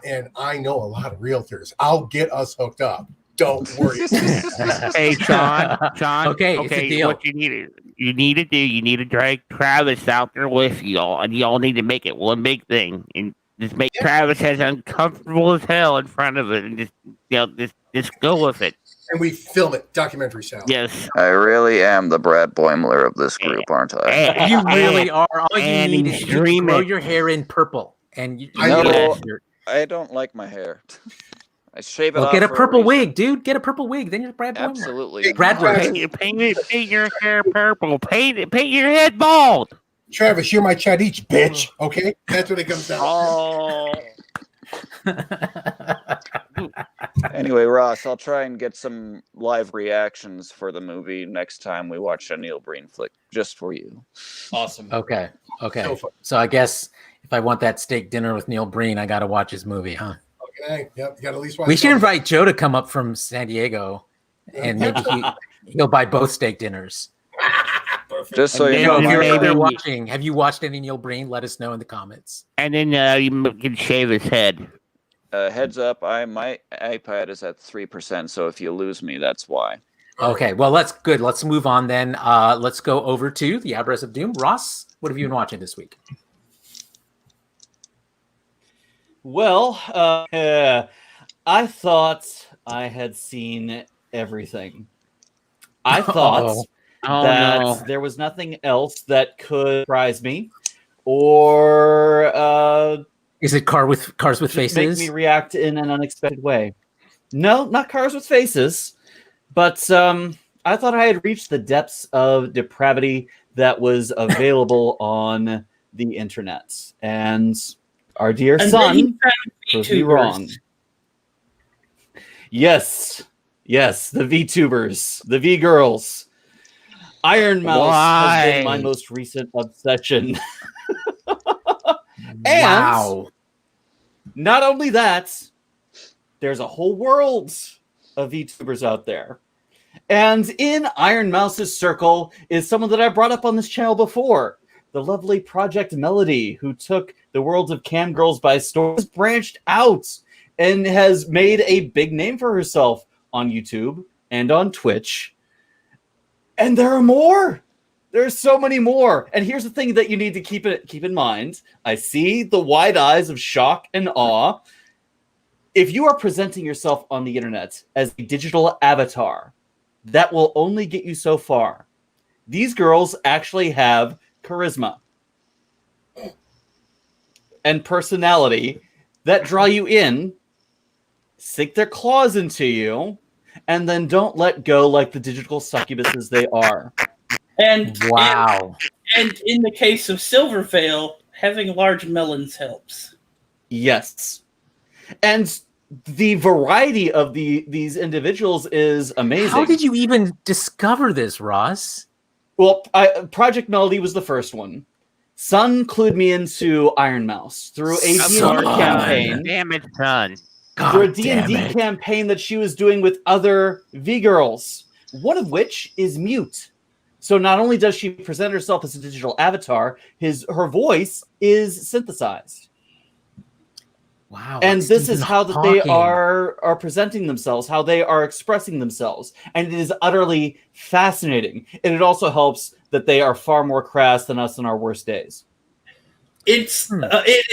And I know a lot of realtors. I'll get us hooked up. Don't worry. Hey, Sean. Okay, it's a deal. What you need to drag Travis out there with y'all, and y'all need to make it one big thing, and just make Travis as uncomfortable as hell in front of it, and just go with it. And we film it, documentary style. Yes. I really am the Brad Boimler of this group, aren't I? You really are. All you need is to stream grow it. your hair in purple, and I don't like my hair. I shave it well, off. get a for purple reason. wig, dude. Get a purple wig. Then you're Brad Boimler. Absolutely. Brad Paint your hair purple. Paint your head bald. Travis, you're my Chadich, bitch. Okay, that's what it comes down. Oh. Anyway, Ross, I'll try and get some live reactions for the movie next time we watch a Neil Breen flick, just for you. Awesome. Okay. So I guess if I want that steak dinner with Neil Breen, I got to watch his movie, huh? Okay. Yep. You got to at least watch. We should invite Joe to come up from San Diego, and maybe he'll buy both steak dinners. Just so you know, if you're out there watching, have you watched any Neil Breen? Let us know in the comments. And then you can shave his head. Heads up, my iPad is at 3%, so if you lose me, that's why. Okay, well, that's good. Let's move on then. Let's go over to the Address of Doom. Ross, what have you been watching this week? Well, I thought I had seen everything. I thought that there was nothing else that could surprise me, or is it Cars with Faces? Make me react in an unexpected way. No, not Cars with Faces, but I thought I had reached the depths of depravity that was available on the internet, and our dear son proved me wrong. Yes, the VTubers, the V girls. Iron Mouse has been my Why? most recent obsession. And Wow. not only that, there's a whole world of VTubers out there. And in Iron Mouse's circle is someone that I brought up on this channel before. The lovely Project Melody, who took the world of cam girls by storm, has branched out and has made a big name for herself on YouTube and on Twitch. And there are more. There's so many more. And here's the thing that you need to keep in mind. I see the wide eyes of shock and awe. If you are presenting yourself on the internet as a digital avatar, that will only get you so far. These girls actually have charisma and personality that draw you in, sink their claws into you, and then don't let go like the digital succubuses they are. And Wow. and in the case of Silverveil, having large melons helps. Yes. And the variety of these individuals is amazing. How did you even discover this, Ross? Well, Project Melody was the first one. Sun clued me into Iron Mouse through a Of D&D course, campaign. son. Damn it, son. Through a God damn D&D it. campaign that she was doing with other V-girls, one of which is Mute. So not only does she present herself as a digital avatar, her voice is synthesized. Wow. And that's this is Stephen how that they Hawking. are presenting themselves, how they are expressing themselves. And it is utterly fascinating. And it also helps that they are far more crass than us in our worst days. It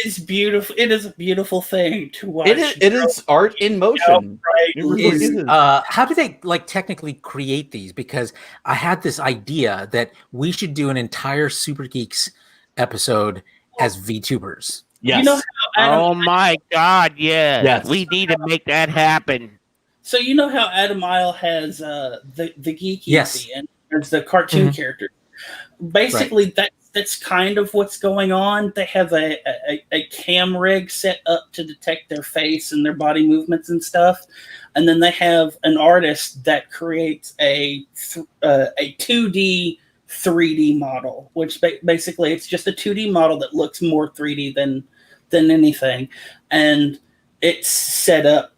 is beautiful. It is a beautiful thing to watch. It is art in motion. It really is. How do they technically create these? Because I had this idea that we should do an entire Super Geeks episode as VTubers. Yes. You know how Oh my God! Yes. Yes. We need to make that happen. So you know how Adam Isle has the geeky Yes. and there's the cartoon Mhm. character. Basically, that's kind of what's going on. They have a cam rig set up to detect their face and their body movements and stuff, and then they have an artist that creates a 2D 3D model, which basically it's just a 2D model that looks more 3D than anything, and it's set up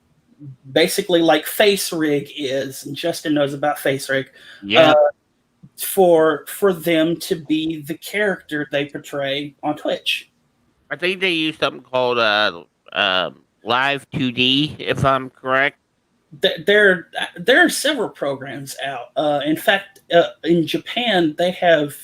basically like Face Rig is, and Justin knows about Face Rig. Yeah. For them to be the character they portray on Twitch. I think they use something called Live 2D, if I'm correct. There are several programs out. In fact, in Japan, they have.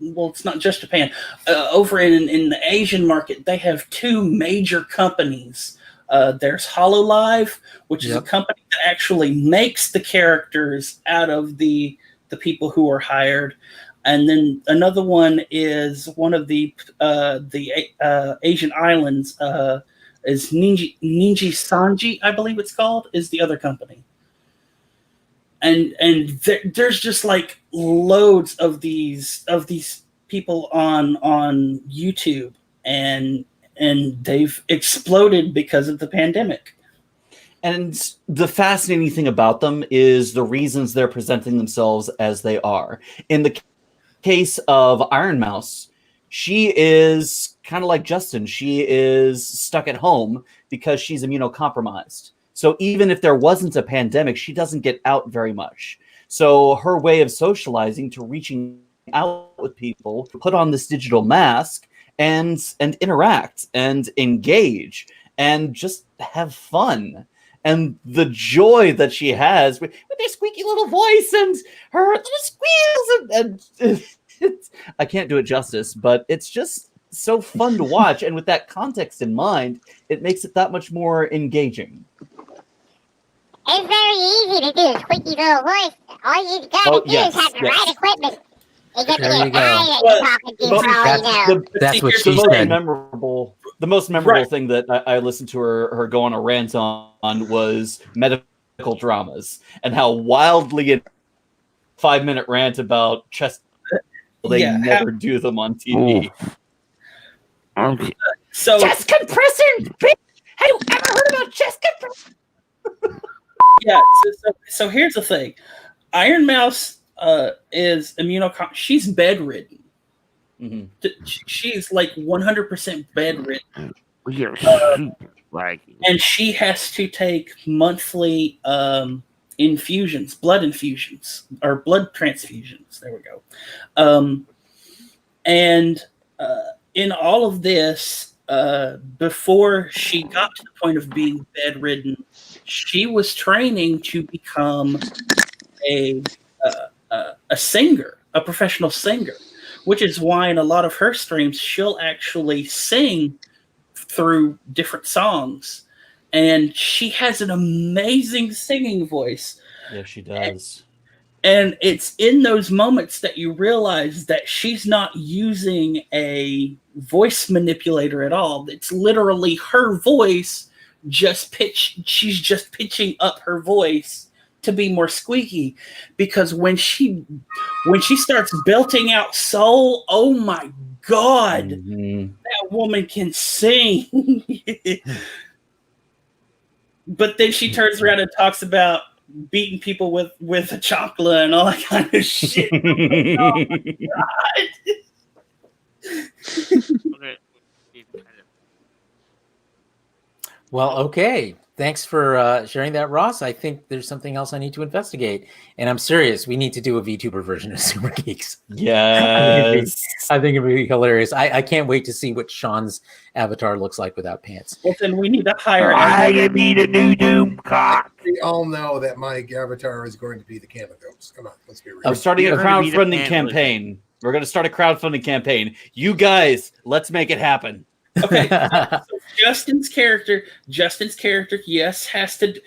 Well, it's not just Japan. Over in the Asian market, they have two major companies. There's HoloLive, which is a company that actually makes the characters out of the people who are hired, and then another one is one of the Asian islands is Ninja Sanji, I believe it's called, is the other company. And there's just like loads of these people on YouTube, and they've exploded because of the pandemic. And the fascinating thing about them is the reasons they're presenting themselves as they are. In the case of Iron Mouse, she is kind of like Justin. She is stuck at home because she's immunocompromised. So even if there wasn't a pandemic, she doesn't get out very much. So her way of socializing to reaching out with people, put on this digital mask and interact and engage and just have fun. And the joy that she has with their squeaky little voice and her little squeals, and I can't do it justice, but it's just so fun to watch. And with that context in mind, it makes it that much more engaging. It's very easy to do a squeaky little voice. All you gotta do is have the right equipment. You get There the you go. guy that you're talking to for all you know. That's what the she most said. the most memorable thing that I listened to her go on a rant on was medical dramas and how wildly a 5-minute rant about chest. They never do them on TV. Okay. So chest compressor, bitch! Have you ever heard about chest compressor? Yeah. So here's the thing. Iron Mouse is she's bedridden. Mm-hmm. She's like 100% bedridden. We are super laggy. And she has to take monthly infusions, blood infusions, or blood transfusions. There we go. And in all of this, before she got to the point of being bedridden, she was training to become a singer, a professional singer, which is why in a lot of her streams, she'll actually sing through different songs. And she has an amazing singing voice. Yeah, she does. And it's in those moments that you realize that she's not using a voice manipulator at all. It's literally her voice she's just pitching up her voice to be more squeaky, because when she starts belting out soul, oh my God, that woman can sing. But then she turns around and talks about beating people with a chocolate and all that kind of shit. Oh my God. Well, okay. Thanks for sharing that, Ross. I think there's something else I need to investigate. And I'm serious. We need to do a VTuber version of Super Geeks. Yes. I think it'd be hilarious. I can't wait to see what Sean's avatar looks like without pants. Well, then we need to hire. I need a new Doomcock. We all know that my avatar is going to be the Canagos. Come on, let's be real. I'm starting a crowdfunding campaign. We're going to start a crowdfunding campaign. You guys, let's make it happen. Okay, so Justin's character, yes, has to.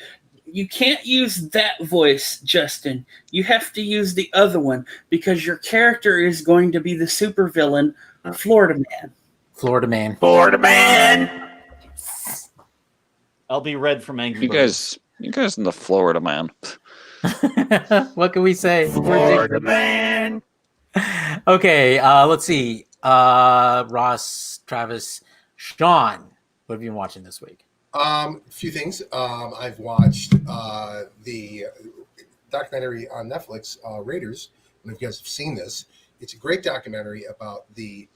You can't use that voice, Justin. You have to use the other one, because your character is going to be the supervillain, Florida Man. Florida Man. Florida Man. I'll be Red from Angry You guys in the Florida Man. What can we say? Florida Man. Okay, let's see. Ross, Travis, Sean, what have you been watching this week? A few things. I've watched the documentary on Netflix, Raiders. I don't know if you guys have seen this. It's a great documentary about the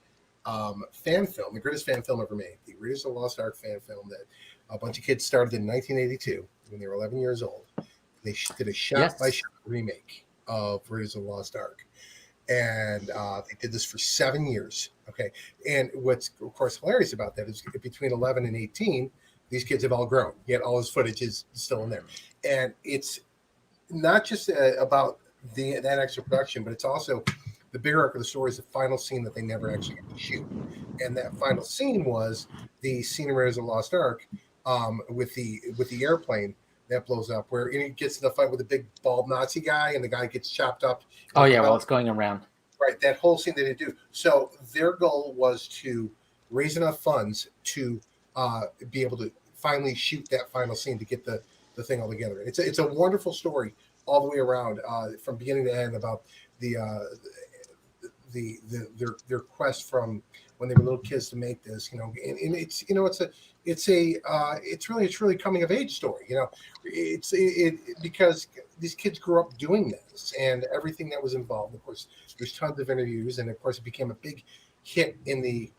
fan film, the greatest fan film ever made, the Raiders of the Lost Ark fan film that a bunch of kids started in 1982 when they were 11 years old. They did a shot-by-shot remake of Raiders of the Lost Ark. And they did this for 7 years. Okay. And what's, of course, hilarious about that is between 11 and 18, these kids have all grown, yet all this footage is still in there. And it's not just about that extra production, but it's also the bigger arc of the story is the final scene that they never actually got to shoot. And that final scene was the scene in Raiders of the Lost Ark with the airplane that blows up, where it gets in the fight with the big bald Nazi guy, and the guy gets chopped up. Oh yeah, well, it's going around. Right, that whole scene they didn't do. So their goal was to raise enough funds to be able to finally shoot that final scene to get the thing all together. It's a wonderful story all the way around, from beginning to end, about their quest from when they were little kids to make this, and it's really a truly coming of age story. Because these kids grew up doing this and everything that was involved. Of course, there's tons of interviews, and of course, it became a big hit in the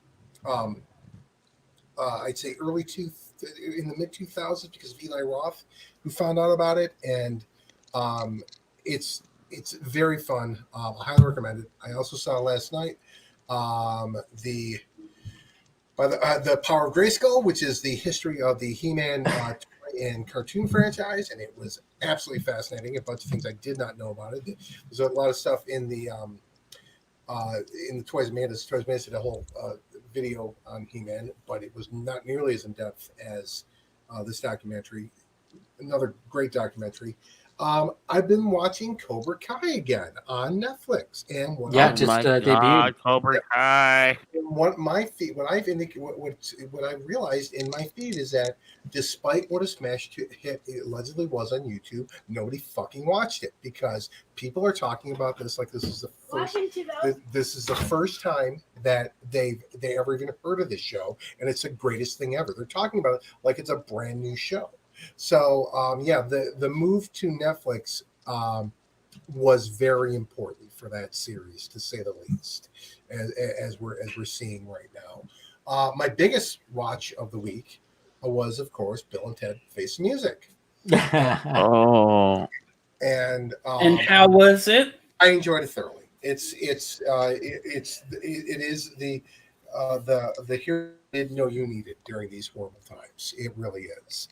I'd say in the mid 2000s because of Eli Roth, who found out about it, and it's very fun. I highly recommend it. I also saw last night the Power of Grayskull, which is the history of the He-Man and cartoon franchise, and it was absolutely fascinating. A bunch of things I did not know about it. There's a lot of stuff in the Toys Mantis. Toys Mantis did a whole video on He-Man, but it was not nearly as in depth as this documentary. Another great documentary. I've been watching Cobra Kai again on Netflix, and debuted. Cobra Kai. What I realized in my feed is that despite what a smash hit it allegedly was on YouTube, nobody fucking watched it, because people are talking about this like this is the first. This is the first time that they ever even heard of this show, and it's the greatest thing ever. They're talking about it like it's a brand new show. So the move to Netflix was very important for that series, to say the least, as we're seeing right now. My biggest watch of the week was, of course, Bill and Ted Face the Music. Oh. And how was it? I enjoyed it thoroughly. It is the hero you didn't know you needed during these horrible times. It really is.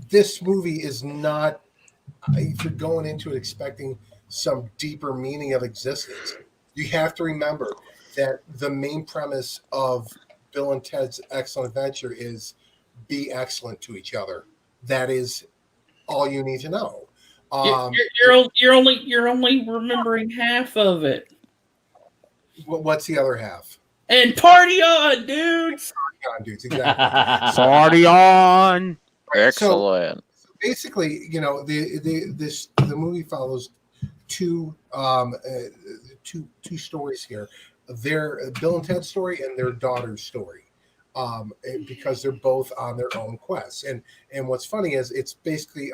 This movie is not. If you're going into it expecting some deeper meaning of existence, you have to remember that the main premise of Bill and Ted's Excellent Adventure is be excellent to each other. That is all you need to know. You're only remembering half of it. What's the other half? And party on, dudes! Party on, dudes, exactly. Party on! Excellent. So basically, the movie follows two stories here. Their Bill and Ted's story and their daughter's story. Because they're both on their own quests. And what's funny is it's basically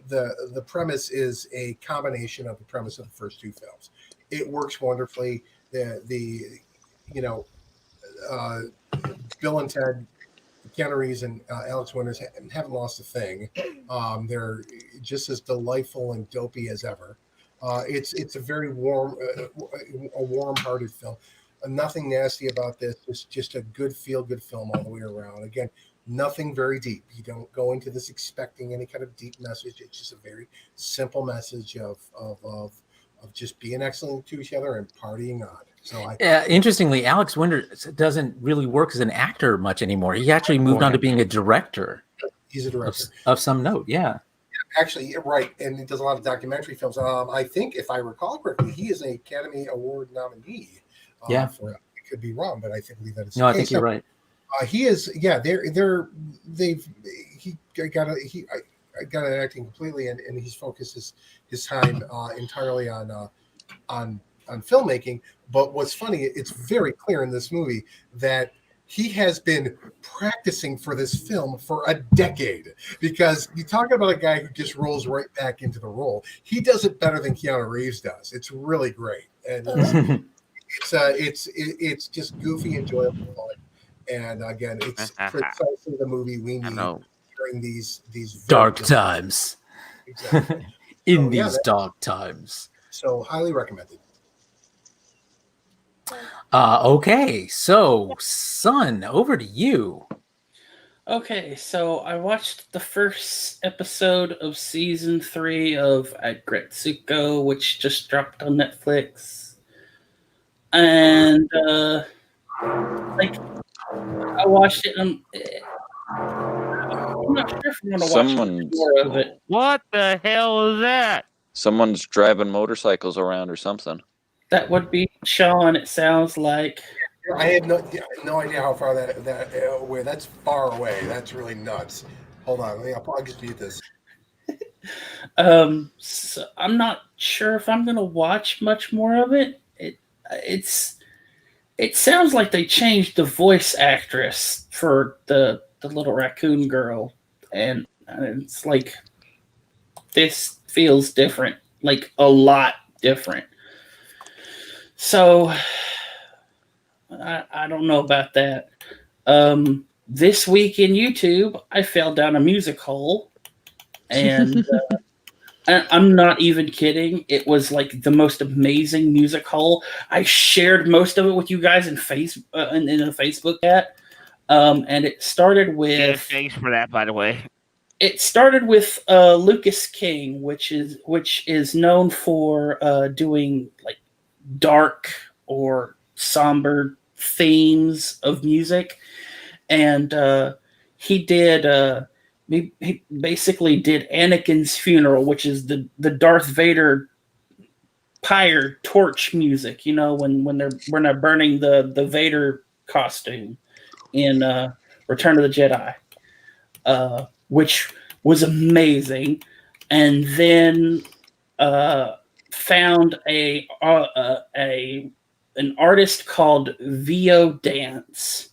the premise is a combination of the premise of the first two films. It works wonderfully. Bill and Ted, Keanu Reeves and Alex Winters haven't lost a thing. They're just as delightful and dopey as ever. It's a very warm-hearted film. Nothing nasty about this. It's just a good feel-good film all the way around. Again, nothing very deep. You don't go into this expecting any kind of deep message. It's just a very simple message of just being excellent to each other and partying on. So interestingly, Alex Winters doesn't really work as an actor much anymore. He actually moved on to being a director. He's a director of some note. Yeah. Actually, you're right, and he does a lot of documentary films. I think, if I recall correctly, he is an Academy Award nominee. I could be wrong, but I believe that is. No, I think you're right. He is. Yeah, he got an acting completely, and he's focused his time entirely on filmmaking. But what's funny, it's very clear in this movie that he has been practicing for this film for a decade, because you talk about a guy who just rolls right back into the role. He does it better than Keanu Reeves does. It's really great, and it's just goofy, enjoyable, and again, it's precisely the movie we need during these dark times. Exactly. In these dark times. So highly recommended. Okay, so Son, over to you. Okay, so I watched the first episode of season 3 of Agretsuko, which just dropped on Netflix. And I watched it, and I'm not sure if I'm gonna watch more of it. What the hell is that? Someone's driving motorcycles around or something. That would be Sean, it sounds like. I have no idea how far where that's far away. That's really nuts. Hold on, I'll just mute this. So I'm not sure if I'm gonna watch much more of it. It sounds like they changed the voice actress for the little raccoon girl, and it's like this feels different, like a lot different. So I don't know about that. This week in YouTube, I fell down a music hole, and I'm not even kidding. It was like the most amazing music hole. I shared most of it with you guys in a Facebook chat, and it started with. Yeah, thanks for that, by the way. It started with Lucas King, which is known for doing like dark or somber themes of music, and he basically did Anakin's funeral, which is the Darth Vader pyre torch music, when they're burning the Vader costume in Return of the Jedi, which was amazing. And then found an artist called VO Dance,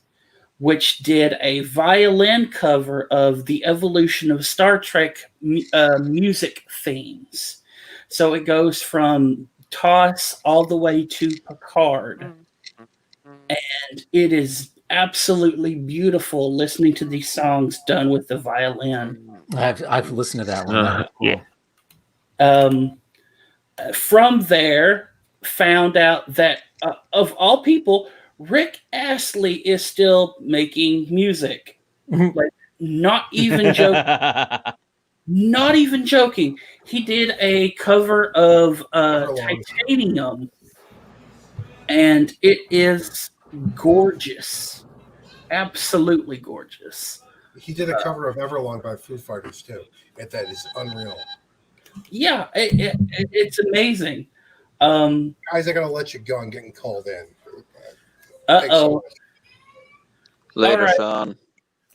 which did a violin cover of the evolution of Star Trek music themes. So it goes from TOS all the way to Picard. And it is absolutely beautiful listening to these songs done with the violin. I've listened to that one. Cool. From there, found out that of all people, Rick Astley is still making music. Like, not even joking. Not even joking. He did a cover of Titanium, and it is gorgeous. Absolutely gorgeous. He did a cover of Everlong by Foo Fighters too, and that is unreal. Yeah, it's amazing. Guys, I gotta let you go. I'm getting called in. Uh-oh. Later, Sean.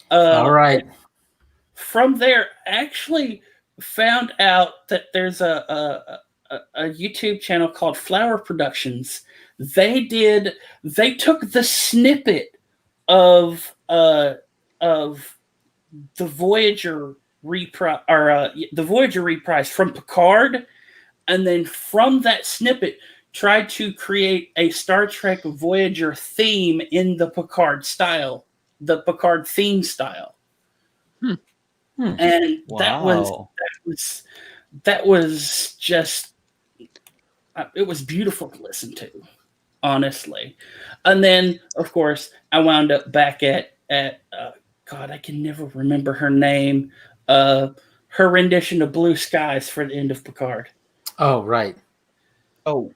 All right. From there, actually found out that there's a YouTube channel called Flower Productions. They took the snippet of the Voyager reprise the Voyager reprise from Picard, and then from that snippet tried to create a Star Trek Voyager theme in the Picard style, the Picard theme style. And that was just it was beautiful to listen to, honestly. And then, of course, I wound up back at God, I can never remember her name. Her rendition of Blue Skies for the end of Picard. Oh, right. Oh.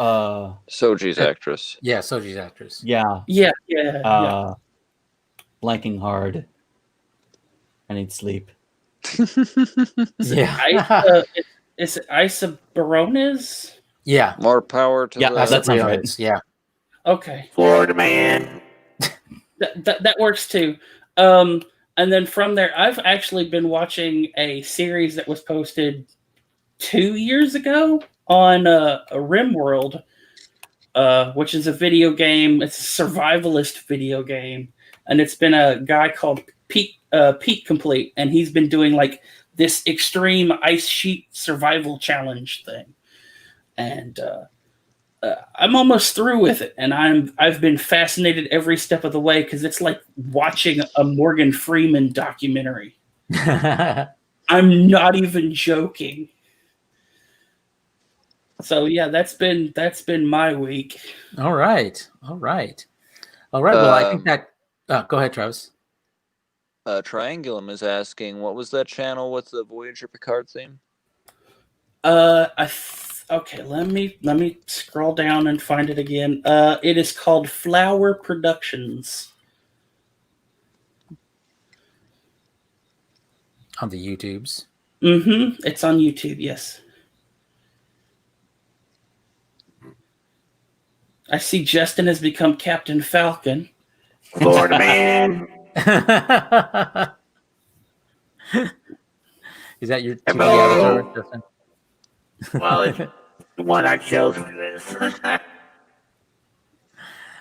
Soji's actress. Yeah, Soji's actress. Yeah. Blanking hard. I need sleep. Yeah. Is it Isa Barones? Yeah. More power to the... that sounds right. Yeah. Okay. Florida man. That works too. And then from there, I've actually been watching a series that was posted 2 years ago on RimWorld, which is a video game. It's a survivalist video game, and it's been a guy called Pete Complete, and he's been doing like this extreme ice sheet survival challenge thing, and I'm almost through with it, and I've been fascinated every step of the way because it's like watching a Morgan Freeman documentary. I'm not even joking. So yeah, that's been my week. All right. Well, I think that. Go ahead, Travis. Triangulum is asking, what was that channel with the Voyager Picard theme? Okay, let me scroll down and find it again. It is called Flower Productions. On the YouTubes. Mm-hmm. It's on YouTube, yes. I see Justin has become Captain Falcon. Florida man. Is that your TV avatar, Justin? Well, it's the one I chose for this.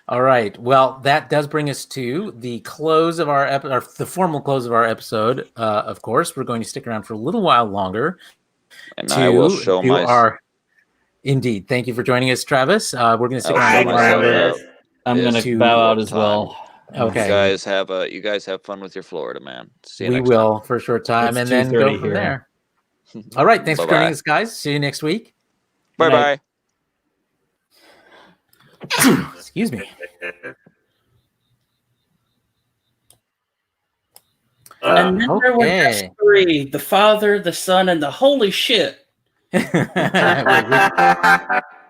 All right. Well, that does bring us to the close of our the formal close of our episode. Of course, we're going to stick around for a little while longer. And I will show my... Indeed. Thank you for joining us, Travis. We're going to stick around a little longer. I'm going to bow out as well. Okay. You guys have fun with your Florida man. See you next time. For a short time, and then go from there. All right. Thanks for joining us, guys. See you next week. Bye-bye. Excuse me. And then there were three: the Father, the Son, and the Holy Shit.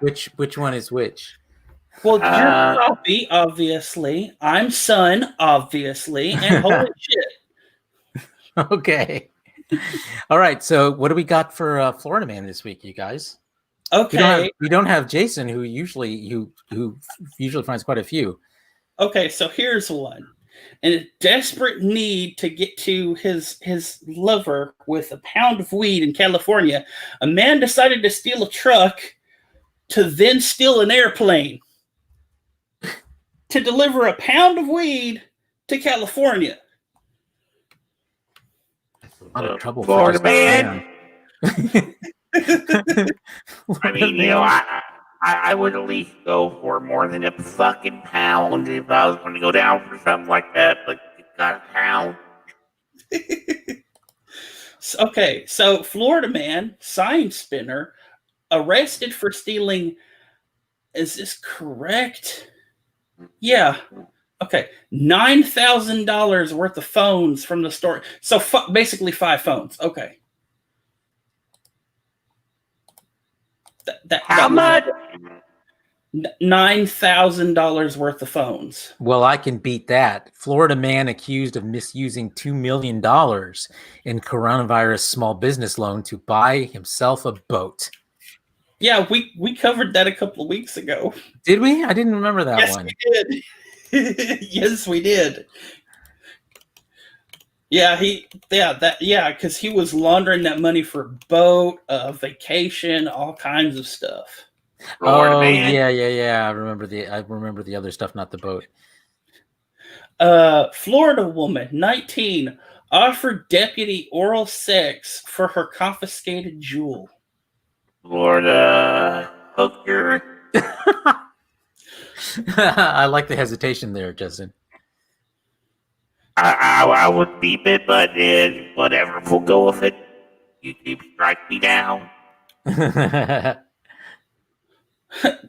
Which one is which? Well, you're Poppy, obviously. I'm Son, obviously, and Holy Shit. Okay. All right. So, what do we got for Florida Man this week, you guys? Okay. We don't have Jason, who usually finds quite a few. Okay, so here's one. In a desperate need to get to his lover with a pound of weed in California, a man decided to steal a truck to then steal an airplane to deliver a pound of weed to California. A lot of trouble Florida for man. Florida I mean, you know, I would at least go for more than a fucking pound if I was going to go down for something like that. But you got a pound. Okay, so Florida man, sign spinner, arrested for stealing. Is this correct? Yeah. Okay, $9,000 worth of phones from the store. So basically 5 phones. Okay. How much? $9,000 worth of phones. Well, I can beat that. Florida man accused of misusing $2 million in coronavirus small business loan to buy himself a boat. Yeah, we covered that a couple of weeks ago. Did we? I didn't remember that one. Yes, we did. Yes, we did. Yeah, because he was laundering that money for boat, vacation, all kinds of stuff. Oh, yeah. I remember the other stuff, not the boat. Florida woman, 19, offered deputy oral sex for her confiscated jewel. Florida hooker. I like the hesitation there, Justin. I would beep it, but whatever. We'll go with it. YouTube strike me down.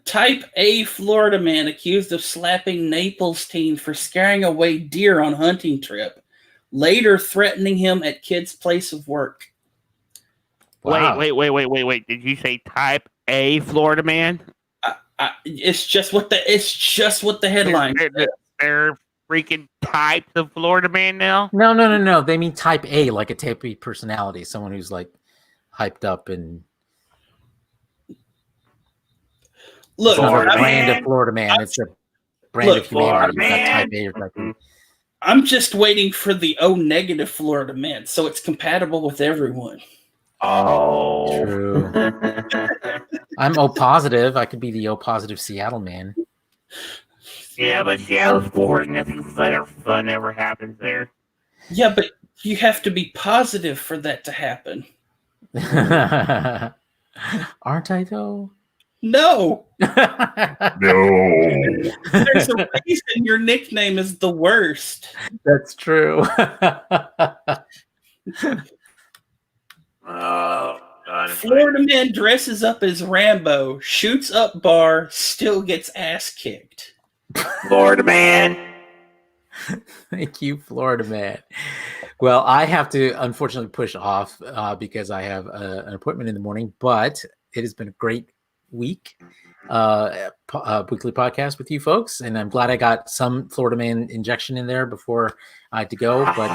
Type A Florida man accused of slapping Naples teen for scaring away deer on hunting trip, later threatening him at kid's place of work. Wow. Wait. Did you say type A Florida man? It's just what the headline says. They're freaking types of Florida man now? No. They mean type A, like a type A personality, someone who's like hyped up and look, it's not a brand of Florida man. It's a brand of humanity. It's not type A or type B. I'm just waiting for the O negative Florida man, so it's compatible with everyone. Oh, true. I'm O positive. I could be the O positive Seattle man. Yeah, but Seattle's boring. Nothing fun ever happens there. Yeah, but you have to be positive for that to happen. Aren't I though? No. No. There's a reason your nickname is the worst. That's true. Oh, God. Florida man dresses up as Rambo, shoots up bar, still gets ass kicked. Florida man. Thank you, Florida man. Well, I have to unfortunately push off because I have an appointment in the morning, but it has been a great week, weekly podcast with you folks, and I'm glad I got some Florida man injection in there before I had to go, but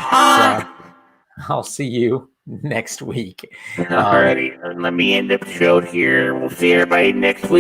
I'll see you next week. Alrighty, let me end the show here. We'll see everybody next week.